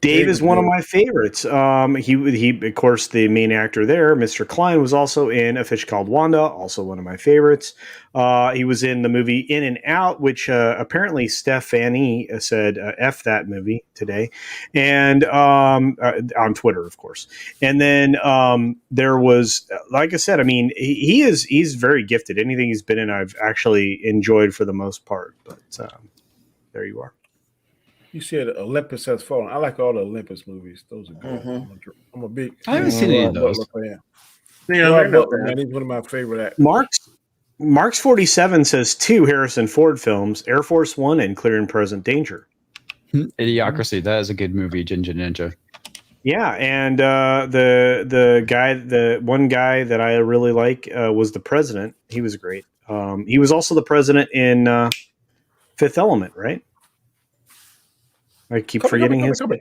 Dave is one of my favorites. He of course, the main actor there, Mr. Klein, was also in A Fish Called Wanda, also one of my favorites. He was in the movie In and Out, which apparently Stephanie said F that movie today, and on Twitter, of course. And then there was, like I said, I mean, he's very gifted. Anything he's been in, I've actually enjoyed for the most part. But there you are. You said Olympus Has Fallen. I like all the Olympus movies. Those are good. I'm a big. I haven't seen any of those. Yeah, he's one of my favorite actors. Mark's 47 says 2 Harrison Ford films: Air Force One and Clear and Present Danger. Idiocracy. That is a good movie. Ninja. Yeah, and the one guy that I really like was the president. He was great. He was also the president in Fifth Element, right? I keep forgetting his. Come.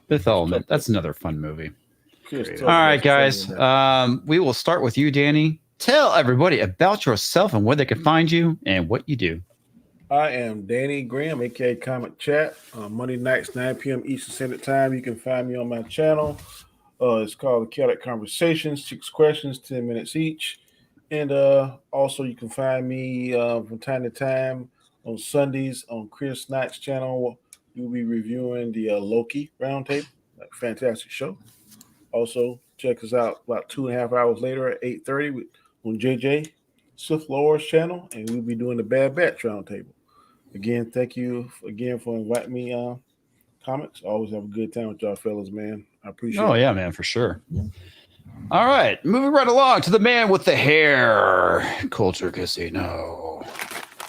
Fifth Element. That's another fun movie. Chris, All right, guys. We will start with you, Danny. Tell everybody about yourself and where they can find you and what you do. I am Danny Graham, aka Comic Chat. Monday nights, 9 p.m. Eastern Standard Time. You can find me on my channel. It's called The Chaotic Conversations, 6 questions, 10 minutes each. And also you can find me from time to time on Sundays on Chris Knight's channel. We'll be reviewing the Loki Roundtable. Fantastic show. Also, check us out about 2.5 hours later at 8:30 on JJ Sith Lord's channel, and we'll be doing the Bad Batch Roundtable. Again, thank you again for inviting me comics. Always have a good time with y'all fellas, man. I appreciate it. Oh, yeah, man, for sure. All right, moving right along to the man with the hair, Culture Casino.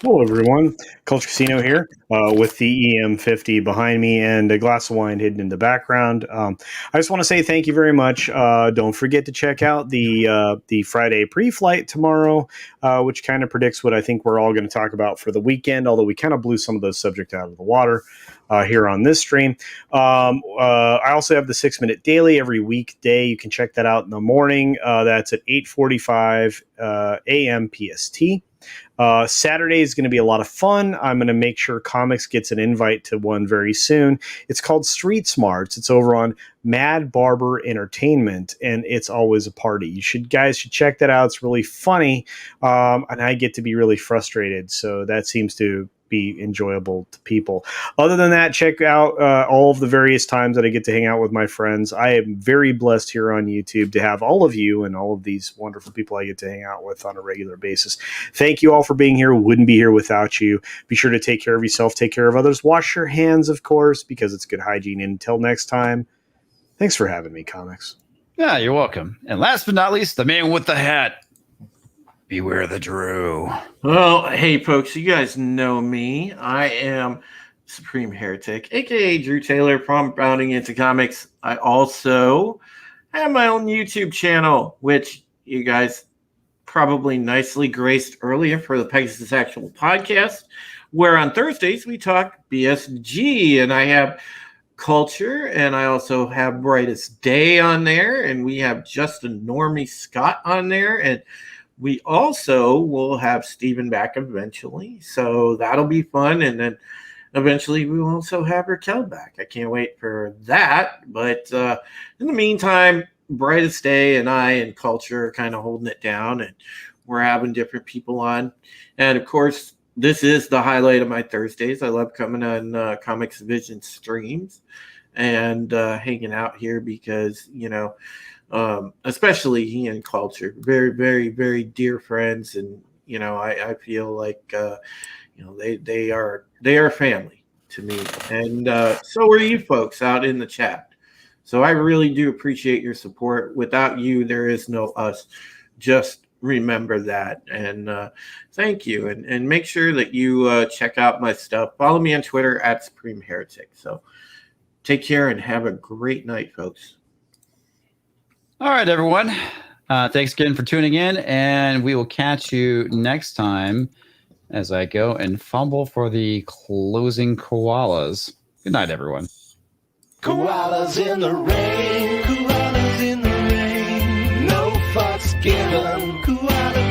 Hello, everyone. Culture Casino here with the EM50 behind me and a glass of wine hidden in the background. I just want to say thank you very much. Don't forget to check out the Friday pre-flight tomorrow, which kind of predicts what I think we're all going to talk about for the weekend, although we kind of blew some of those subjects out of the water here on this stream. I also have the 6-Minute Daily every weekday. You can check that out in the morning. That's at 8:45 a.m. PST. Saturday is going to be a lot of fun. I'm going to make sure Comics gets an invite to one very soon. It's called Street Smarts. It's over on Mad Barber Entertainment, and it's always a party. Guys should check that out. It's really funny, and I get to be really frustrated. So that seems to be enjoyable to people. Other than that, check out all of the various times that I get to hang out with my friends. I am very blessed here on YouTube to have all of you and all of these wonderful people I get to hang out with on a regular basis. Thank you all for being here. Wouldn't be here without you. Be sure to take care of yourself, take care of others. Wash your hands, of course, because it's good hygiene. And until next time, thanks for having me, Comics. Yeah, you're welcome. And last but not least, the man with the hat. Beware the Drew. Well, hey, folks, you guys know me. I am Supreme Heretic, a.k.a. Drew Taylor from Bounding Into Comics. I also have my own YouTube channel, which you guys probably nicely graced earlier for the Pegasus Actual Podcast, where on Thursdays we talk BSG, and I have Culture, and I also have Brightest Day on there, and we have Justin Normie Scott on there, and we also will have Steven back eventually, so that'll be fun. And then eventually we will also have Raquel back. I can't wait for that. But in the meantime, Brightest Day and I and Culture are kind of holding it down, and we're having different people on. And of course, this is the highlight of my Thursdays. I love coming on Comics Vision streams and hanging out here because, you know, especially he and Culture, very, very, very dear friends, and you know, I feel like you know, they are family to me, and so are you folks out in the chat. So I really do appreciate your support. Without you, there is no us. Just remember that, and thank you, and make sure that you check out my stuff. Follow me on Twitter at Supreme Heretic. So take care and have a great night, folks. All right, everyone. Thanks again for tuning in, and we will catch you next time as I go and fumble for the closing koalas. Good night, everyone. Koalas in the rain, no fucks given.